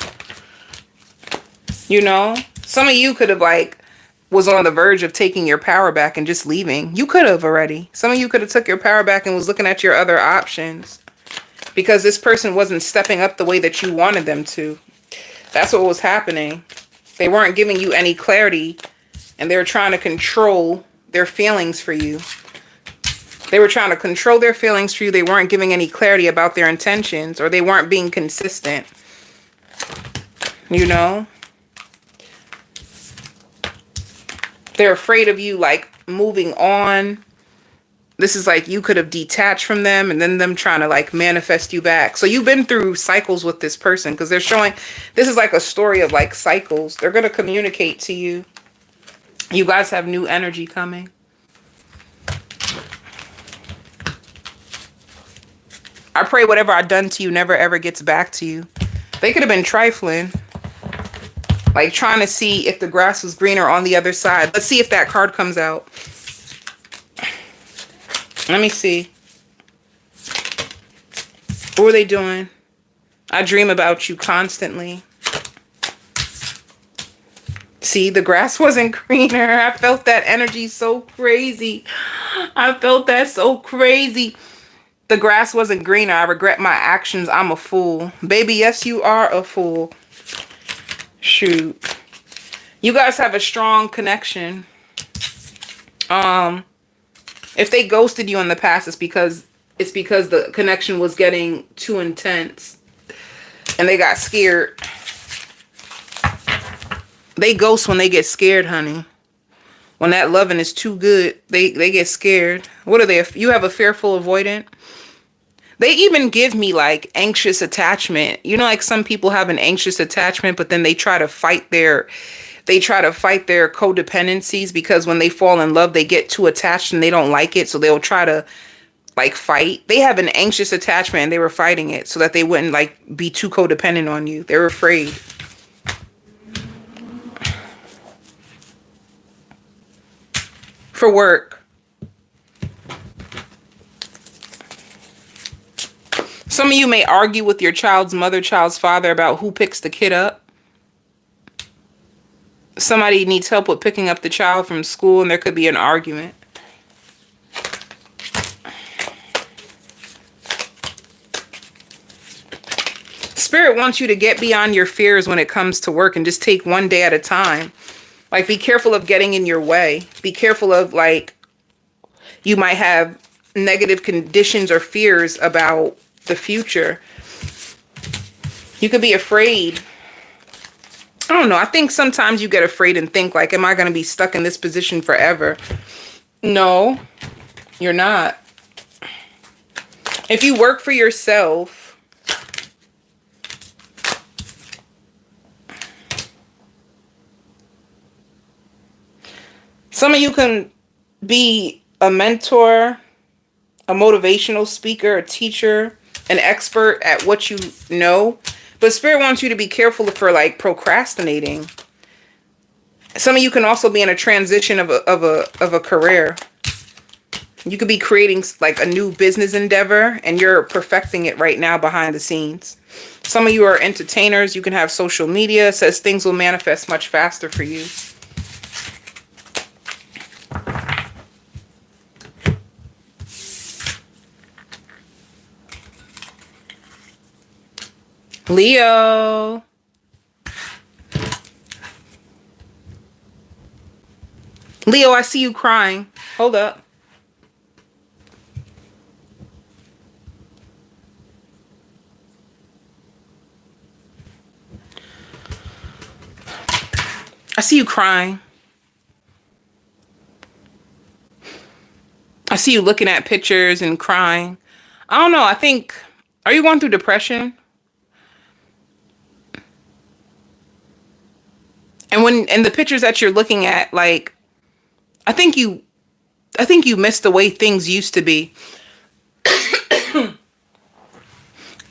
You know, some of you could have like was on the verge of taking your power back and just leaving. You could have already. Some of you could have took your power back and was looking at your other options because this person wasn't stepping up the way that you wanted them to. That's what was happening. They weren't giving you any clarity, and they were trying to control their feelings for you. They were trying to control their feelings for you. They weren't giving any clarity about their intentions, or they weren't being consistent. You know? They're afraid of you, like, moving on. This is like you could have detached from them and then them trying to, like, manifest you back. So you've been through cycles with this person because they're showing, this is like a story of, like, cycles. They're going to communicate to you. You guys have new energy coming. I pray whatever I've done to you never ever gets back to you. They could have been trifling. Like trying to see if the grass was greener on the other side. Let's see if that card comes out. Let me see. What are they doing? I dream about you constantly. See, the grass wasn't greener. I felt that energy so crazy. I felt that so crazy. The grass wasn't greener. I regret my actions. I'm a fool. Baby, yes, you are a fool. Shoot. You guys have a strong connection. If they ghosted you in the past, it's because the connection was getting too intense and they got scared. They ghost when they get scared, honey. When that loving is too good, they get scared. What are they? You have a fearful avoidant? They even give me like anxious attachment. You know, like some people have an anxious attachment, but then they try to fight their codependencies because when they fall in love, they get too attached and they don't like it. So they'll try to like fight. They have an anxious attachment and they were fighting it so that they wouldn't like be too codependent on you. They were afraid. For work. Some of you may argue with your child's mother, child's father about who picks the kid up. Somebody needs help with picking up the child from school and there could be an argument. Spirit wants you to get beyond your fears when it comes to work and just take one day at a time. Like, be careful of getting in your way. Be careful of, like, you might have negative conditions or fears about the future. You could be afraid. I don't know. I think sometimes you get afraid and think, like, am I going to be stuck in this position forever? No, you're not. If you work for yourself, some of you can be a mentor, a motivational speaker, a teacher, an expert at what you know. But Spirit wants you to be careful for like procrastinating. Some of you can also be in a transition of a career. You could be creating like a new business endeavor and you're perfecting it right now behind the scenes. Some of you are entertainers. You can have social media. It says things will manifest much faster for you. Leo. Leo, I see you crying. Hold up. I see you crying. I see you looking at pictures and crying. I don't know. I think, are you going through depression? And the pictures that you're looking at, like, I think you miss the way things used to be.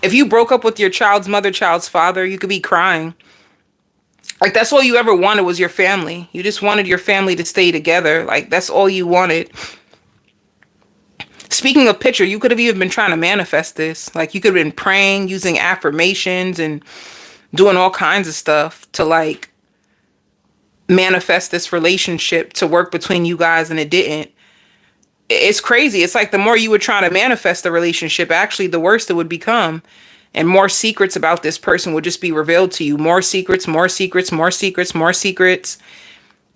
If you broke up with your child's mother, child's father, you could be crying. Like, that's all you ever wanted was your family. You just wanted your family to stay together. Like, that's all you wanted. Speaking of picture, you could have even been trying to manifest this. Like, you could have been praying, using affirmations and doing all kinds of stuff to, like, manifest this relationship to work between you guys and it didn't. It's crazy. It's like the more you were trying to manifest the relationship, actually the worse it would become. And more secrets about this person would just be revealed to you. More secrets, more secrets, more secrets, more secrets.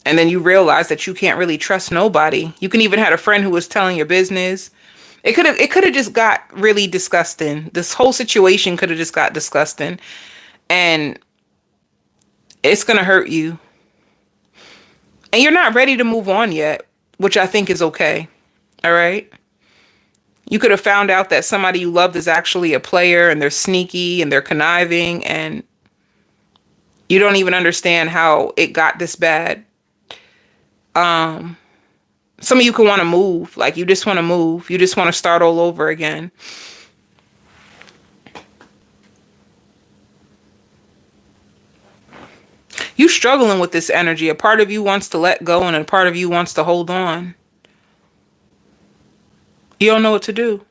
And then you realize that you can't really trust nobody. You can even had a friend who was telling your business. It could have just got really disgusting. This whole situation could have just got disgusting. And it's going to hurt you. And you're not ready to move on yet, which I think is okay. All right? You could have found out that somebody you loved is actually a player and they're sneaky and they're conniving and you don't even understand how it got this bad. Some of you can want to move. Like, you just want to move. You just want to start all over again. You struggling with this energy. A part of you wants to let go and a part of you wants to hold on. You don't know what to do.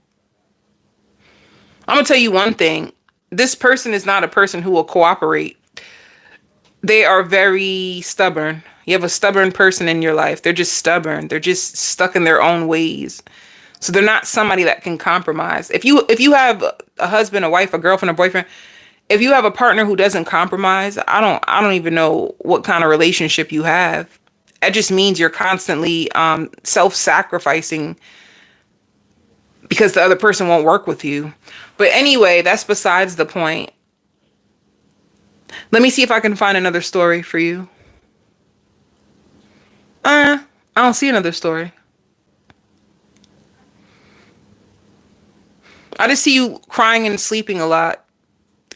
I'm going to tell you one thing. This person is not a person who will cooperate. They are very stubborn. You have a stubborn person in your life. They're just stubborn. They're just stuck in their own ways. So they're not somebody that can compromise. If you have a husband, a wife, a girlfriend, a boyfriend, if you have a partner who doesn't compromise, I don't even know what kind of relationship you have. That just means you're constantly self-sacrificing because the other person won't work with you. But anyway, that's besides the point. Let me see if I can find another story for you. I don't see another story. I just see you crying and sleeping a lot.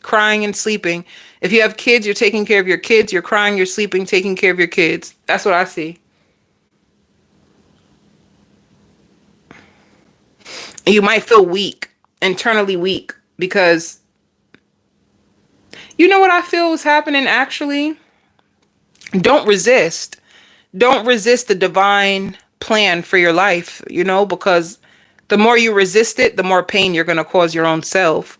Crying and sleeping. If you have kids, you're taking care of your kids. You're crying, you're sleeping, taking care of your kids. That's what I see. And you might feel weak, internally weak, because you know what I feel is happening actually? Don't resist. Don't resist the divine plan for your life, because the more you resist it, the more pain you're going to cause your own self.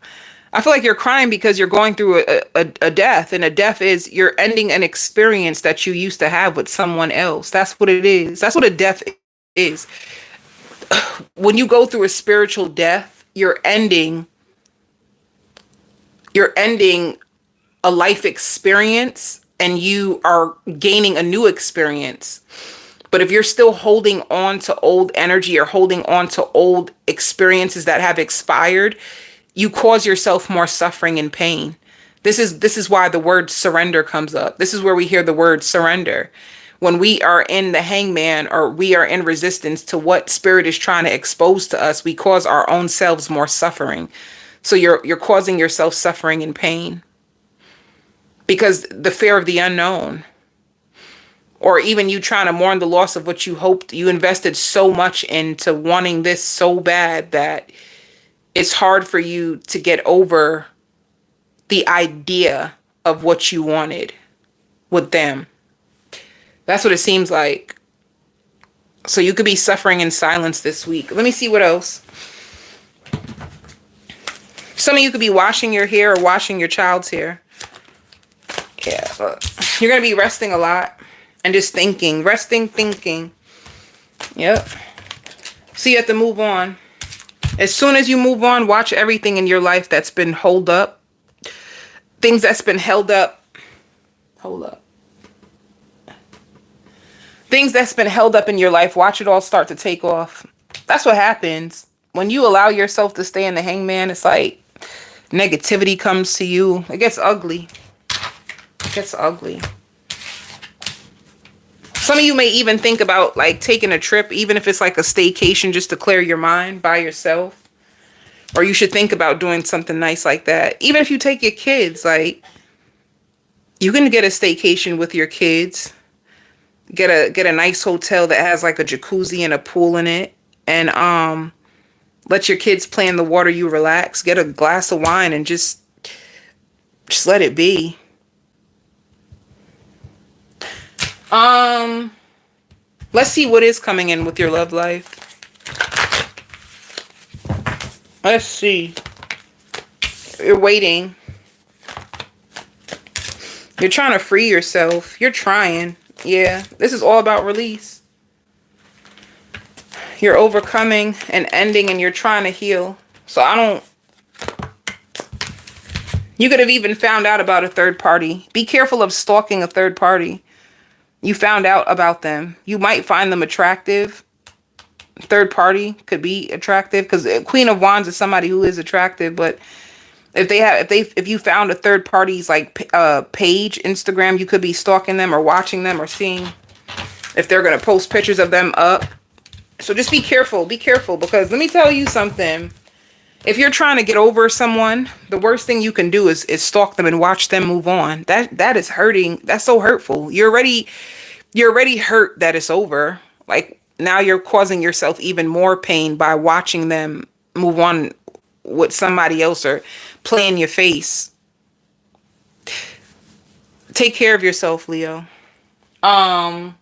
I feel like you're crying because you're going through a death, and a death is you're ending an experience that you used to have with someone else. That's what it is. That's what a death is. When you go through a spiritual death, you're ending a life experience and you are gaining a new experience. But if you're still holding on to old energy or holding on to old experiences that have expired, you cause yourself more suffering and pain. This is why the word surrender comes up. This is where we hear the word surrender. When we are in the hangman or we are in resistance to what spirit is trying to expose to us, we cause our own selves more suffering. So you're causing yourself suffering and pain. Because the fear of the unknown, or even you trying to mourn the loss of what you hoped, you invested so much into wanting this so bad that it's hard for you to get over the idea of what you wanted with them. That's what it seems like. So you could be suffering in silence this week. Let me see what else. Some of you could be washing your hair or washing your child's hair. Yeah, you're going to be resting a lot and just thinking, resting, thinking. Yep. So you have to move on. As soon as you move on, watch everything in your life that's been held up. Things that's been held up. Hold up. Things that's been held up in your life, watch it all start to take off. That's what happens. When you allow yourself to stay in the hangman, it's like negativity comes to you. It gets ugly. It gets ugly. Some of you may even think about like taking a trip, even if it's like a staycation, just to clear your mind by yourself. Or you should think about doing something nice like that. Even if you take your kids, like you can get a staycation with your kids. Get a nice hotel that has like a jacuzzi and a pool in it, and let your kids play in the water. You relax. Get a glass of wine and just let it be. Let's see what is coming in with your love life. Let's see. You're waiting. You're trying to free yourself. You're trying. Yeah, this is all about release. You're overcoming and ending and you're trying to heal. So I don't, you could have even found out about a third party. Be careful of stalking a third party. You found out about them. You might find them attractive. Third party could be attractive because Queen of Wands is somebody who is attractive, but if you found a third party's like page, Instagram, you could be stalking them or watching them or seeing if they're going to post pictures of them up. So just be careful because let me tell you something. If you're trying to get over someone, the worst thing you can do is stalk them and watch them move on. That is hurting. That's so hurtful. You're already hurt that it's over. Like now you're causing yourself even more pain by watching them move on with somebody else or play in your face. Take care of yourself, Leo. Oh,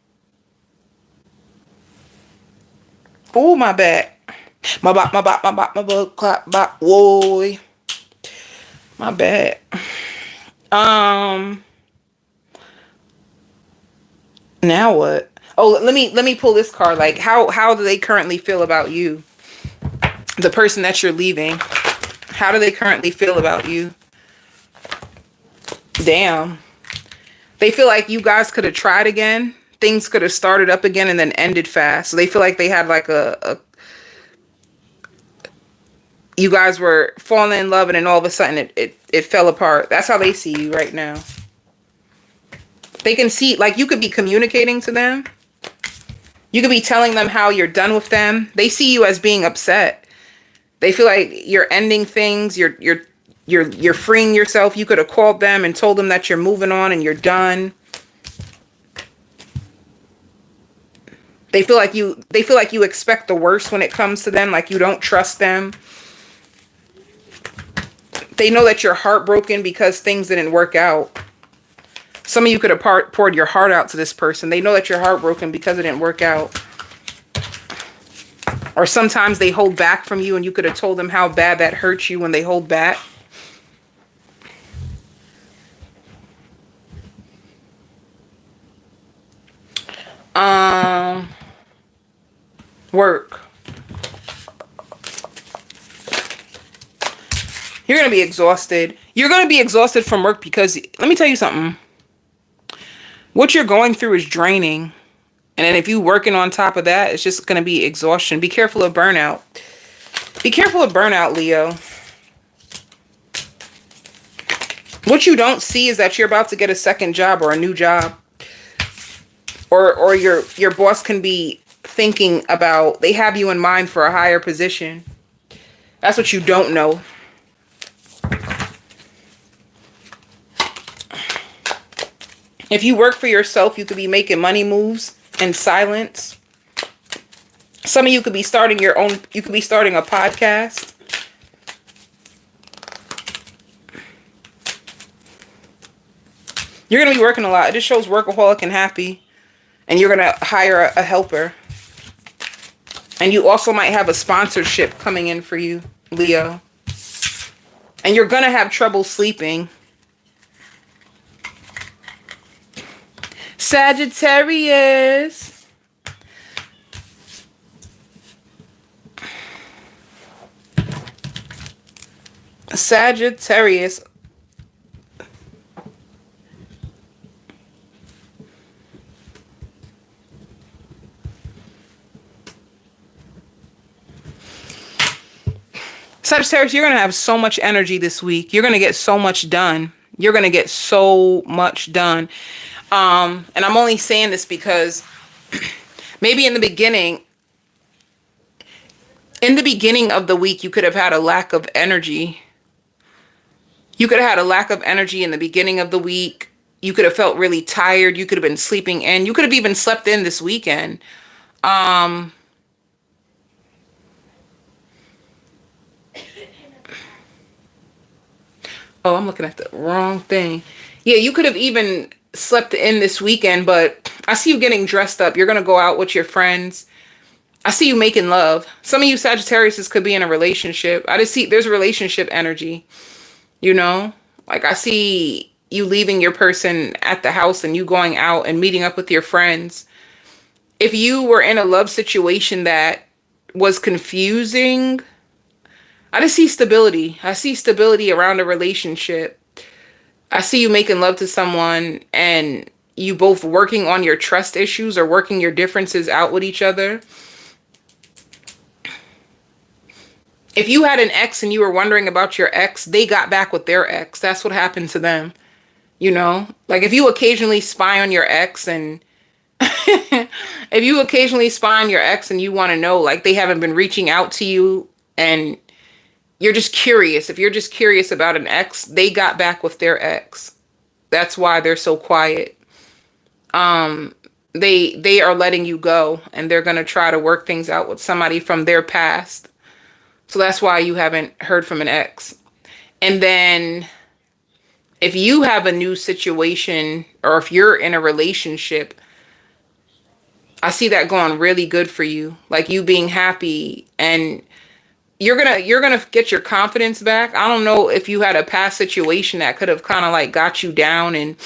my back. My back, my back, my back, my back, clap back, whoa. My bad. Now what? Oh, let me pull this card. Like, how do they currently feel about you? The person that you're leaving. How do they currently feel about you? Damn. They feel like you guys could have tried again. Things could have started up again and then ended fast. So they feel like they had like you guys were falling in love and then all of a sudden it fell apart. That's how they see you right now. They can see, like, you could be communicating to them. You could be telling them how you're done with them. They see you as being upset. They feel like you're ending things. You're freeing yourself. You could have called them and told them that you're moving on and you're done. They feel like you expect the worst when it comes to them, like you don't trust them. They know that you're heartbroken because things didn't work out. Some of you could have poured your heart out to this person. They know that you're heartbroken because it didn't work out. Or sometimes they hold back from you and you could have told them how bad that hurts you when they hold back. Work. You're going to be exhausted. You're going to be exhausted from work because, let me tell you something. What you're going through is draining. And then if you're working on top of that, it's just going to be exhaustion. Be careful of burnout. Be careful of burnout, Leo. What you don't see is that you're about to get a second job or a new job. Or your boss can be thinking about, they have you in mind for a higher position. That's what you don't know. If you work for yourself, you could be making money moves in silence. Some of you could be starting your own, you could be starting a podcast. You're going to be working a lot. It just shows workaholic and happy. And you're going to hire a helper. And you also might have a sponsorship coming in for you, Leo. And you're going to have trouble sleeping. Sagittarius. Sagittarius. Sagittarius, you're going to have so much energy this week. You're going to get so much done. You're going to get so much done. And I'm only saying this because maybe in the beginning of the week, you could have had a lack of energy. You could have had a lack of energy in the beginning of the week. You could have felt really tired. You could have been sleeping in. You could have even slept in this weekend. Oh, I'm looking at the wrong thing. Yeah, you could have even slept in this weekend, but I see you getting dressed up. You're going to go out with your friends. I see you making love. Some of you Sagittarius could be in a relationship. I just see there's relationship energy, you know? Like I see you leaving your person at the house and you going out and meeting up with your friends. If you were in a love situation that was confusing, I just see stability. I see stability around a relationship. I see you making love to someone and you both working on your trust issues or working your differences out with each other. If you had an ex and you were wondering about your ex, they got back with their ex. That's what happened to them. You know, like if you occasionally spy on your ex and if you occasionally spy on your ex and you want to know, like they haven't been reaching out to you and you're just curious. If you're just curious about an ex, they got back with their ex. That's why they're so quiet. They are letting you go and they're going to try to work things out with somebody from their past. So that's why you haven't heard from an ex. And then if you have a new situation or if you're in a relationship, I see that going really good for you. Like you being happy and you're gonna get your confidence back. I don't know if you had a past situation that could have kind of like got you down, and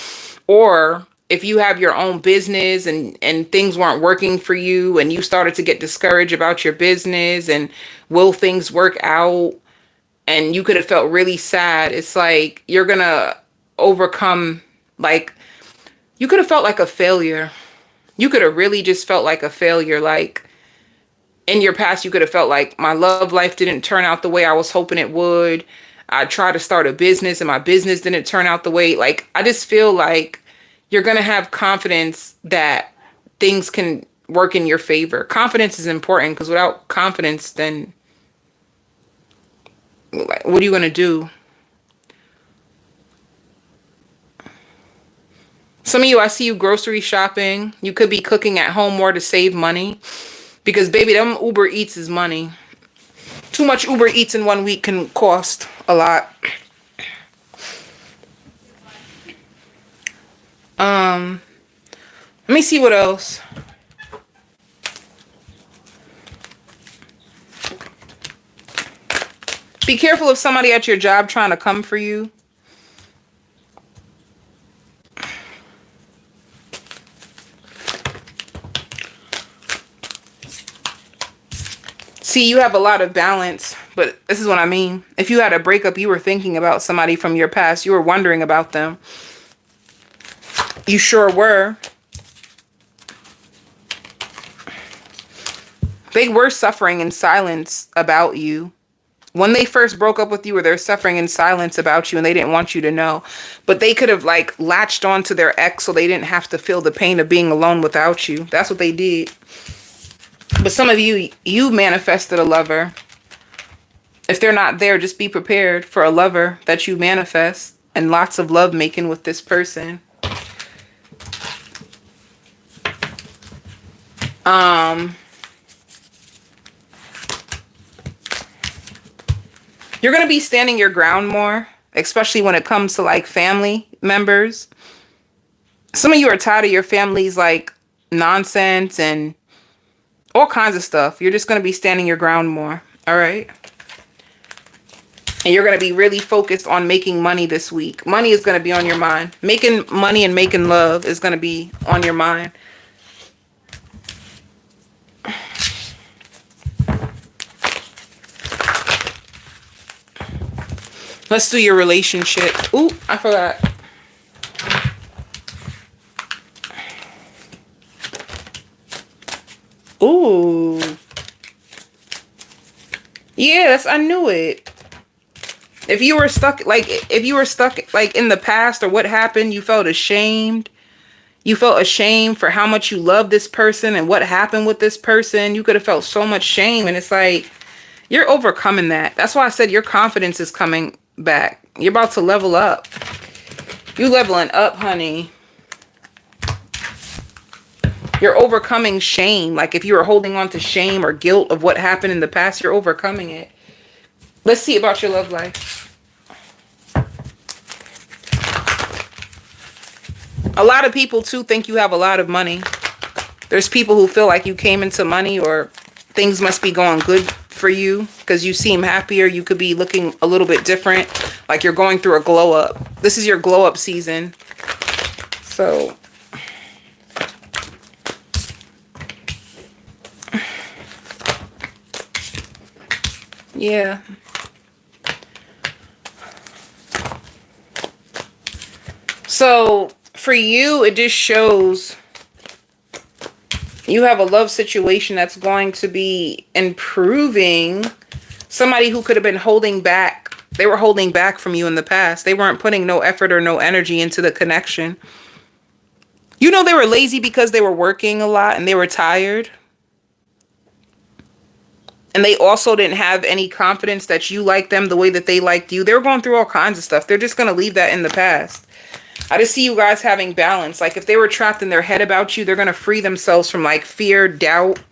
or if you have your own business and things weren't working for you and you started to get discouraged about your business and will things work out and you could have felt really sad. It's like you're gonna overcome, like you could have felt like a failure. You could have really just felt like a failure. Like in your past, you could have felt like my love life didn't turn out the way I was hoping it would. I tried to start a business and my business didn't turn out the way. Like, I just feel like you're going to have confidence that things can work in your favor. Confidence is important because without confidence, then what are you going to do? Some of you, I see you grocery shopping. You could be cooking at home more to save money. Because, baby, them Uber Eats is money. Too much Uber Eats in 1 week can cost a lot. Let me see what else. Be careful of somebody at your job trying to come for you. See, you have a lot of balance, but this is what I mean. If you had a breakup, you were thinking about somebody from your past. You were wondering about them. You sure were. They were suffering in silence about you. When they first broke up with you, or they're suffering in silence about you and they didn't want you to know. But they could have like latched on to their ex so they didn't have to feel the pain of being alone without you. That's what they did. But some of you, you manifested a lover. If they're not there, just be prepared for a lover that you manifest and lots of love making with this person. You're going to be standing your ground more, especially when it comes to like family members. Some of you are tired of your family's like nonsense and all kinds of stuff. You're just going to be standing your ground more. All right. And you're going to be really focused on making money this week. Money is going to be on your mind. Making money and making love is going to be on your mind. Let's do your relationship. Ooh, I forgot. Ooh. Yes, I knew it. If you were stuck like in the past or what happened, you felt ashamed. You felt ashamed for how much you love this person and what happened with this person. You could have felt so much shame, and it's like you're overcoming that. That's why I said your confidence is coming back. You're about to level up. You leveling up, honey. You're overcoming shame. Like if you were holding on to shame or guilt of what happened in the past, you're overcoming it. Let's see about your love life. A lot of people too think you have a lot of money. There's people who feel like you came into money or things must be going good for you because you seem happier. You could be looking a little bit different, like you're going through a glow up. This is your glow up season. So yeah. So for you, it just shows you have a love situation that's going to be improving. Somebody who could have been holding back. They were holding back from you in the past. They weren't putting no effort or no energy into the connection. You know, they were lazy because they were working a lot and they were tired. And they also didn't have any confidence that you liked them the way that they liked you. They were going through all kinds of stuff. They're just going to leave that in the past. I just see you guys having balance. Like if they were trapped in their head about you, they're going to free themselves from like fear, doubt.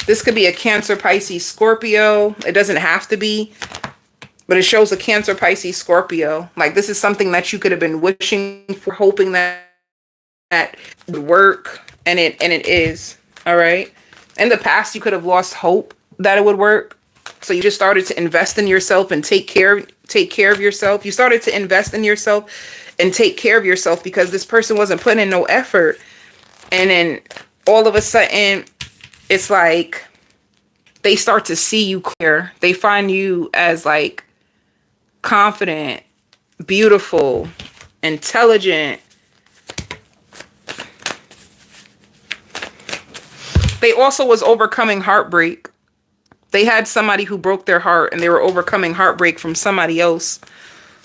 This could be a Cancer, Pisces, Scorpio. It doesn't have to be, but it shows a Cancer, Pisces, Scorpio. Like this is something that you could have been wishing for, hoping that would work. And it is. All right. In the past, you could have lost hope that it would work. So you just started to invest in yourself and take care of yourself. You started to invest in yourself and take care of yourself because this person wasn't putting in no effort. And then all of a sudden, it's like they start to see you clear. They find you as like confident, beautiful, intelligent. They also was overcoming heartbreak. They had somebody who broke their heart and they were overcoming heartbreak from somebody else.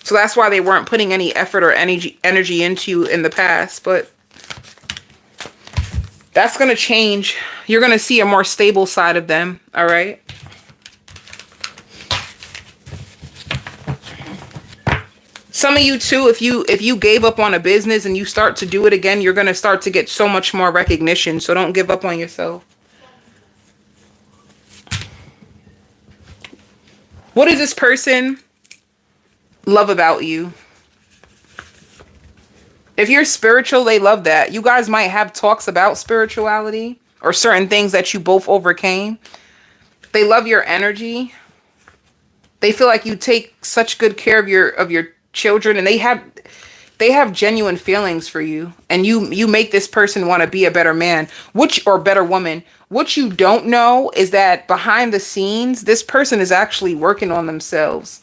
So that's why they weren't putting any effort or energy into you in the past. But that's going to change. You're going to see a more stable side of them. All right. Some of you too, if you gave up on a business and you start to do it again, you're going to start to get so much more recognition. So don't give up on yourself. What does this person love about you? If you're spiritual, they love that. You guys might have talks about spirituality or certain things that you both overcame. They love your energy. They feel like you take such good care of your children, and they have genuine feelings for you, and you make this person want to be a better man, or better woman. What you don't know is that behind the scenes, this person is actually working on themselves.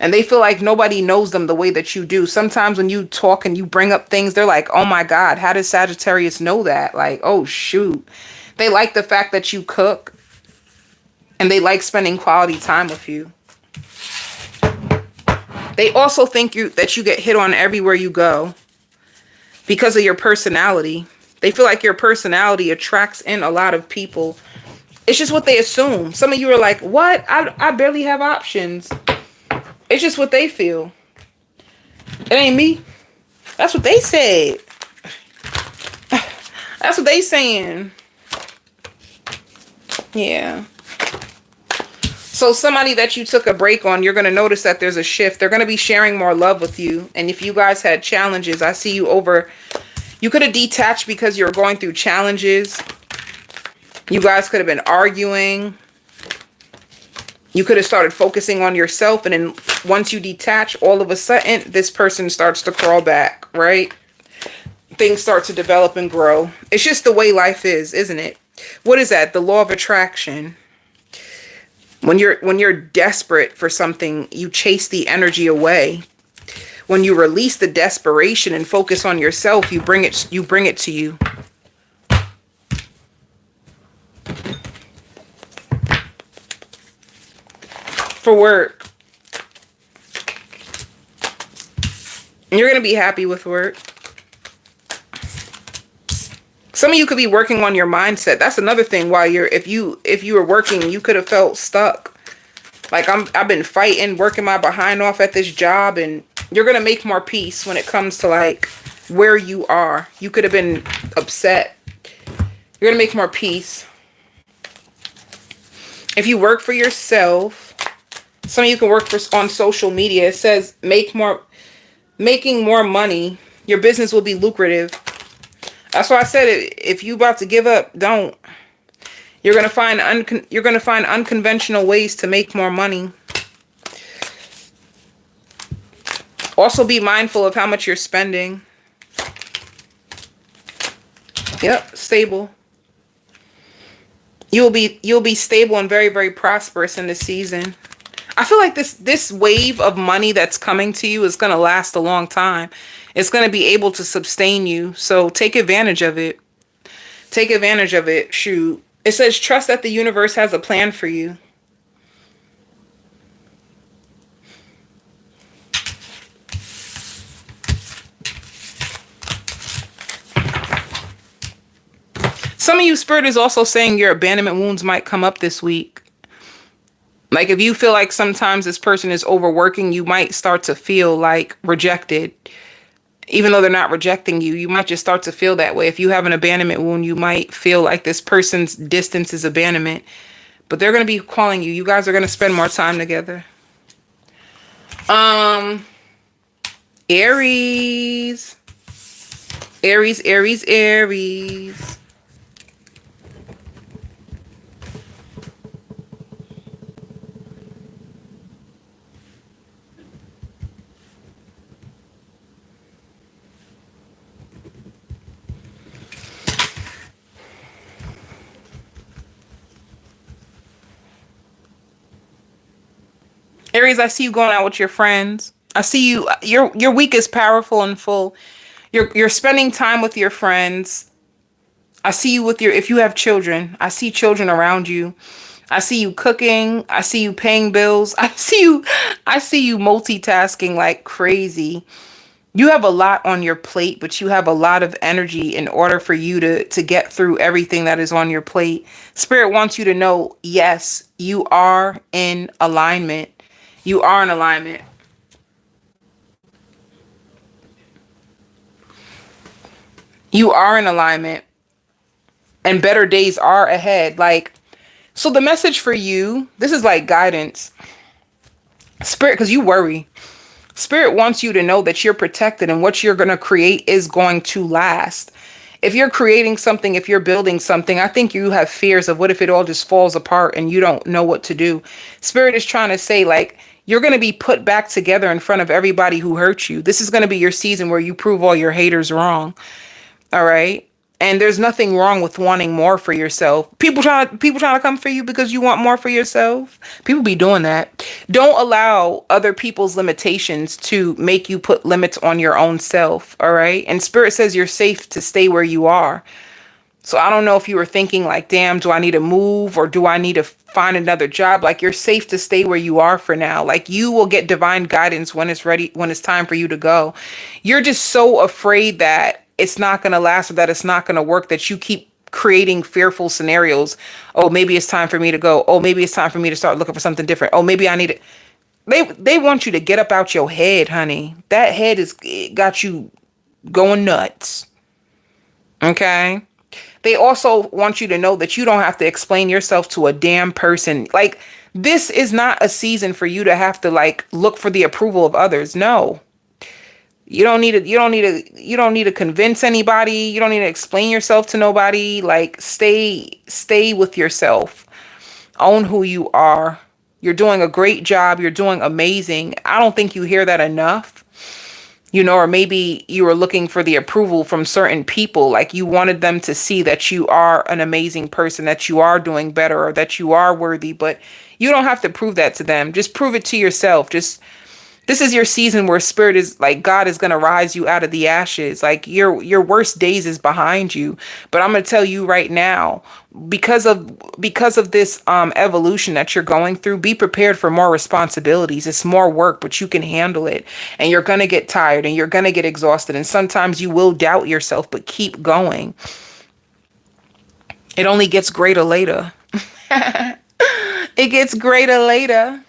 And they feel like nobody knows them the way that you do. Sometimes when you talk and you bring up things, they're like, oh my God, how does Sagittarius know that? Like, oh shoot. They like the fact that you cook. And they like spending quality time with you. They also think that you get hit on everywhere you go because of your personality. They feel like your personality attracts in a lot of people. It's just what they assume. Some of you are like, what? I barely have options. It's just what they feel. It ain't me. That's what they said. That's what they saying. Yeah. So somebody that you took a break on, you're going to notice that there's a shift. They're going to be sharing more love with you. And if you guys had challenges, I see you could have detached because you were going through challenges. You guys could have been arguing. You could have started focusing on yourself. And then once you detach, all of a sudden, this person starts to crawl back, right? Things start to develop and grow. It's just the way life is, isn't it? What is that? The law of attraction. When you're desperate for something, you chase the energy away. When you release the desperation and focus on yourself, you bring it to you. For work. You're going to be happy with work. Some of you could be working on your mindset. That's another thing. If you were working, you could have felt stuck. Like I've been fighting, working my behind off at this job, and you're going to make more peace when it comes to like where you are. You could have been upset. You're going to make more peace. If you work for yourself, some of you can work on social media. It says making more money. Your business will be lucrative. That's why I said if you about to give up, don't. You're gonna find unconventional ways to make more money. Also be mindful of how much you're spending. Yep, stable. You'll be stable and very, very prosperous in this season. I feel like this wave of money that's coming to you is going to last a long time. It's going to be able to sustain you. So take advantage of it. Take advantage of it. Shoot. It says trust that the universe has a plan for you. Some of you, Spirit is also saying your abandonment wounds might come up this week. Like if you feel like sometimes this person is overworking, you might start to feel like rejected. Even though they're not rejecting you, you might just start to feel that way. If you have an abandonment wound, you might feel like this person's distance is abandonment. But they're going to be calling you. You guys are going to spend more time together. Aries. Aries, Aries, Aries. Aries, I see you going out with your friends. I see you. Your week is powerful and full. You're spending time with your friends. I see you with your, if you have children, I see children around you. I see you cooking. I see you paying bills. I see you multitasking like crazy. You have a lot on your plate, but you have a lot of energy in order for you to get through everything that is on your plate. Spirit wants you to know, yes, you are in alignment. You are in alignment. You are in alignment. And better days are ahead. Like, so the message for you, this is like guidance. Spirit, because you worry. Spirit wants you to know that you're protected and what you're going to create is going to last. If you're creating something, if you're building something, I think you have fears of what if it all just falls apart and you don't know what to do. Spirit is trying to say, like, you're going to be put back together in front of everybody who hurt you. This is going to be your season where you prove all your haters wrong. All right. And there's nothing wrong with wanting more for yourself. People trying to come for you because you want more for yourself. People be doing that. Don't allow other people's limitations to make you put limits on your own self. All right. And Spirit says you're safe to stay where you are. So I don't know if you were thinking like, damn, do I need to move or do I need to find another job? Like, you're safe to stay where you are for now. Like, you will get divine guidance when it's ready, when it's time for you to go. You're just so afraid that it's not going to last or that it's not going to work that you keep creating fearful scenarios. Oh, maybe it's time for me to go. Oh, maybe it's time for me to start looking for something different. Oh, maybe I need it. They want you to get up out your head, honey. That head is got you going nuts. Okay? They also want you to know that you don't have to explain yourself to a damn person. Like, this is not a season for you to have to like look for the approval of others. No. You don't need to convince anybody. You don't need to explain yourself to nobody. Like, stay with yourself. Own who you are. You're doing a great job. You're doing amazing. I don't think you hear that enough. You know, or maybe you were looking for the approval from certain people. Like, you wanted them to see that you are an amazing person, that you are doing better, or that you are worthy. But you don't have to prove that to them. Just prove it to yourself. This is your season where Spirit is like, God is going to rise you out of the ashes. Like, your worst days is behind you. But I'm going to tell you right now, because of this evolution that you're going through, be prepared for more responsibilities. It's more work, but you can handle it. And you're going to get tired and you're going to get exhausted. And sometimes you will doubt yourself, but keep going. It only gets greater later. It gets greater later.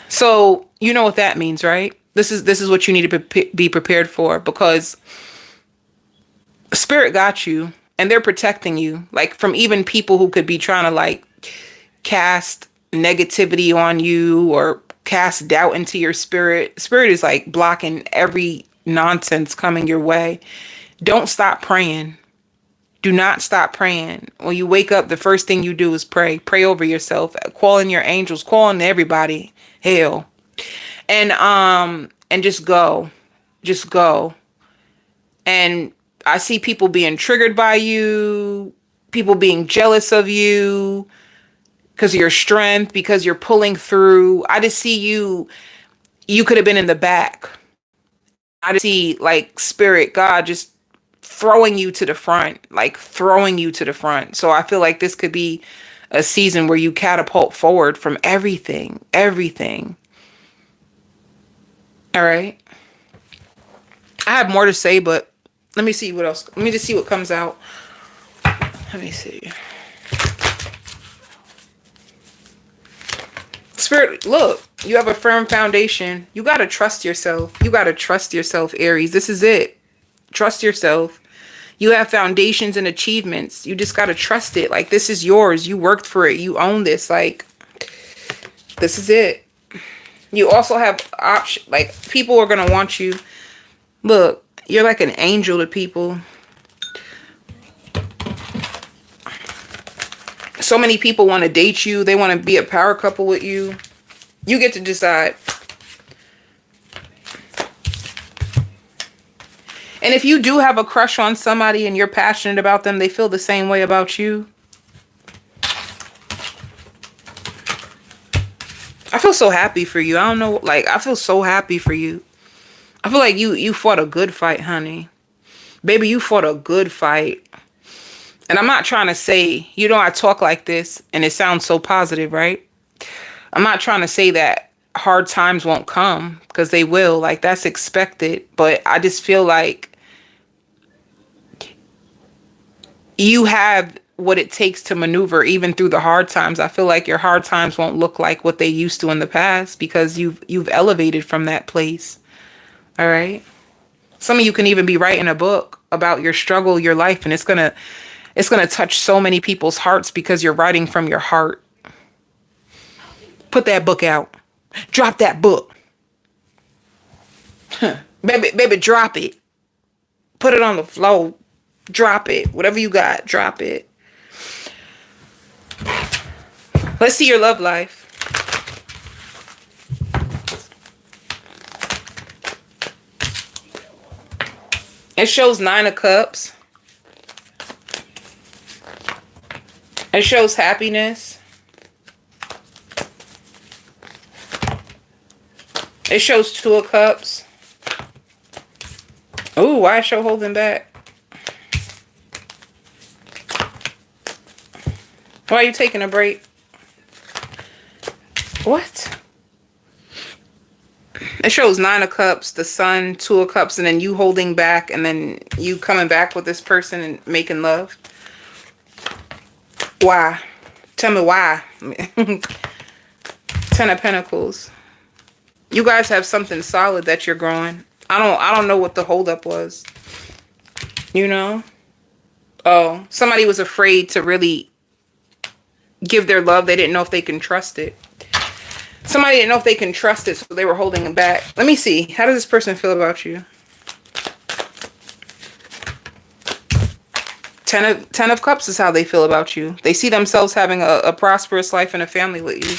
So you know what that means, right? This is what you need to be prepared for, because Spirit got you and they're protecting you, like, from even people who could be trying to like cast negativity on you or cast doubt into your spirit. Spirit is like blocking every nonsense coming your way. Don't stop praying. Do not stop praying. When you wake up, the first thing you do is pray. Pray over yourself. Call in your angels. Call in everybody. Hell. And just go. Just go. And I see people being triggered by you, people being jealous of you because of your strength, because you're pulling through. I just see you could have been in the back. I just see like spirit, God just throwing you to the front, like throwing you to the front. So I feel like this could be a season where you catapult forward from everything, everything. All right. I have more to say, but let me see what else. Let me just see what comes out. Let me see. Spirit, look, you have a firm foundation. You got to trust yourself. You got to trust yourself, Aries. This is it. Trust yourself. You have foundations and achievements. You just got to trust it. Like, this is yours. You worked for it. You own this. Like, this is it. You also have option. Like, people are going to want you. Look, you're like an angel to people. So many people want to date you. They want to be a power couple with you. You get to decide. And if you do have a crush on somebody and you're passionate about them, they feel the same way about you. I feel so happy for you. I don't know, like, I feel so happy for you. I feel like you fought a good fight, honey. Baby, you fought a good fight. And I'm not trying to say, you know, I talk like this and it sounds so positive, right? I'm not trying to say that hard times won't come, because they will. Like, that's expected. But I just feel like you have what it takes to maneuver even through the hard times. I feel like your hard times won't look like what they used to in the past, because you've elevated from that place. All right. Some of you can even be writing a book about your struggle, your life, and it's gonna touch so many people's hearts because you're writing from your heart. Put that book out. Drop that book. Baby, drop it. Put it on the floor. Drop it. Whatever you got, drop it. Let's see your love life. It shows 9 of Cups. It shows happiness. It shows 2 of Cups. Ooh, why is show holding back? Why are you taking a break? What? It shows 9 of Cups, the Sun, 2 of Cups, and then you holding back, and then you coming back with this person and making love. Why? Tell me why. 10 of Pentacles. You guys have something solid that you're growing. I don't know what the holdup was. You know? Oh, somebody was afraid to really give their love. They didn't know if they can trust it. Somebody didn't know if they can trust it, so they were holding it back. Let me see. How does this person feel about you? 10 of Cups is how they feel about you. They see themselves having a prosperous life and a family with you.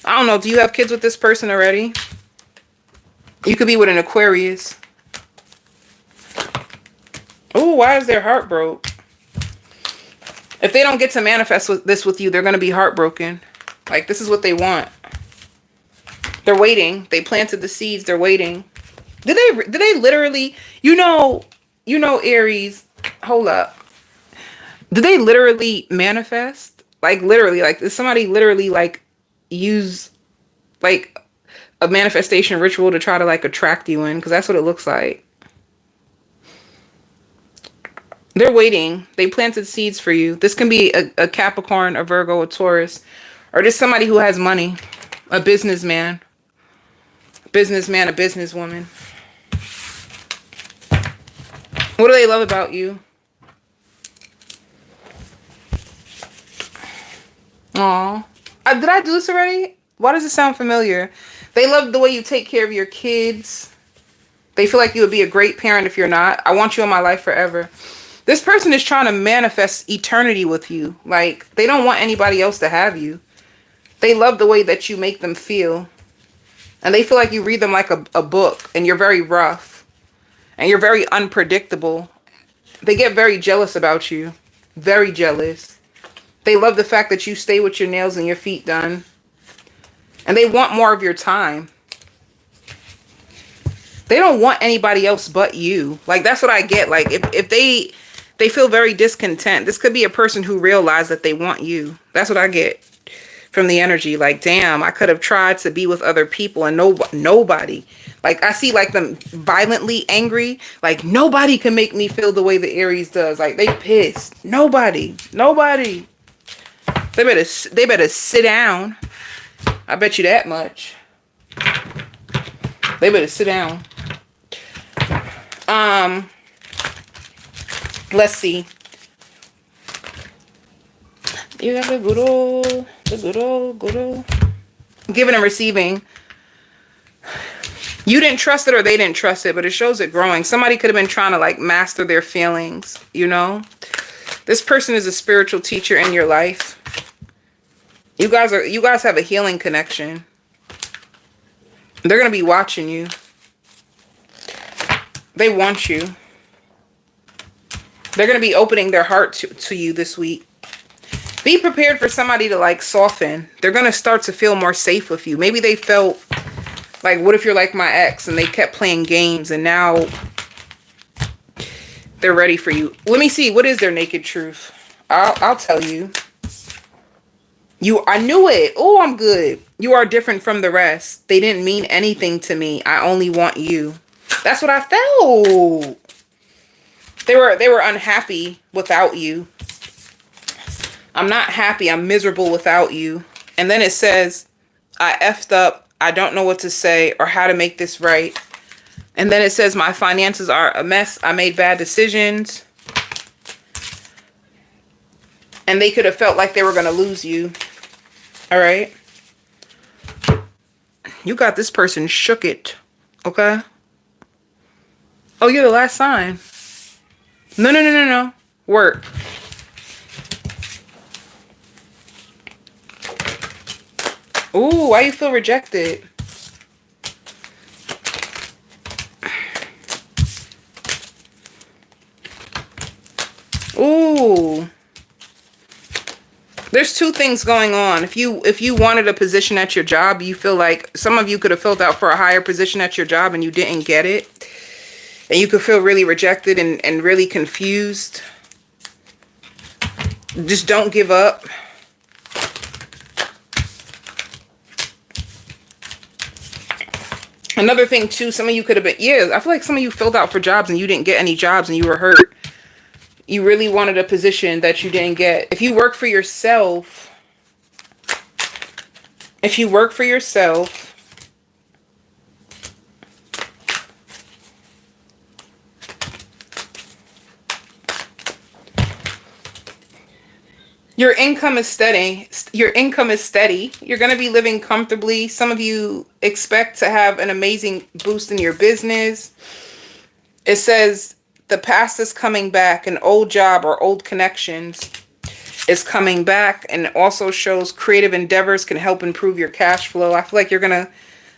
I don't know. Do you have kids with this person already? You could be with an Aquarius. Oh, why is their heart broke? If they don't get to manifest this with you, they're going to be heartbroken. Like, this is what they want. They're waiting. They planted the seeds. They're waiting. Did they literally, you know, Aries, hold up. Did they literally manifest? Like, literally, like, did somebody literally, like, use, like, a manifestation ritual to try to, like, attract you in? Because that's what it looks like. They're waiting. They planted seeds for you. This can be a Capricorn, a Virgo, a Taurus, or just somebody who has money, a businessman, a businesswoman. What do they love about you? Aw. Did I do this already? Why does it sound familiar? They love the way you take care of your kids. They feel like you would be a great parent if you're not. I want you in my life forever. This person is trying to manifest eternity with you. Like, they don't want anybody else to have you. They love the way that you make them feel. And they feel like you read them like a book, and you're very rough. And you're very unpredictable. They get very jealous about you. Very jealous. They love the fact that you stay with your nails and your feet done. And they want more of your time. They don't want anybody else but you. Like, that's what I get. Like, if they feel very discontent. This could be a person who realized that they want you. That's what I get from the energy. Like, damn, I could have tried to be with other people and nobody. Like, I see like them violently angry. Like, nobody can make me feel the way the Aries does. Like, they pissed. Nobody. They better sit down. I bet you that much. They better sit down. Let's see. You got the good old. Giving and receiving. You didn't trust it or they didn't trust it, but it shows it growing. Somebody could have been trying to like master their feelings, you know? This person is a spiritual teacher in your life. You guys have a healing connection. They're going to be watching you. They want you. They're going to be opening their heart to you this week. Be prepared for somebody to like soften. They're going to start to feel more safe with you. Maybe they felt like, what if you're like my ex, and they kept playing games and now they're ready for you. Let me see. What is their naked truth? I'll tell you. I knew it. Oh, I'm good. You are different from the rest. They didn't mean anything to me. I only want you. That's what I felt. They were unhappy without you. I'm not happy. I'm miserable without you. And then it says, I effed up. I don't know what to say or how to make this right. And then it says, my finances are a mess. I made bad decisions. And they could have felt like they were going to lose you. All right. You got this person shook it. Okay. Oh, you're the last sign. No. Work. Ooh, why you feel rejected? Ooh. There's two things going on. If you wanted a position at your job, you feel like some of you could have filled out for a higher position at your job and you didn't get it. And you could feel really rejected and really confused. Just don't give up. Another thing too, some of you could have been, I feel like some of you filled out for jobs and you didn't get any jobs and you were hurt. You really wanted a position that you didn't get. If you work for yourself, your income is steady. You're going to be living comfortably. Some of you expect to have an amazing boost in your business. It says the past is coming back. An old job or old connections is coming back. And it also shows creative endeavors can help improve your cash flow. I feel like you're going to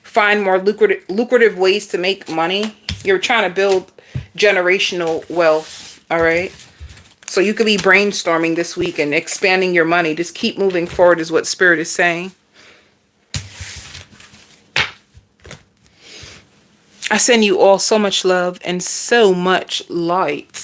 find more lucrative ways to make money. You're trying to build generational wealth. All right. So you could be brainstorming this week and expanding your money. Just keep moving forward is what Spirit is saying. I send you all so much love and so much light.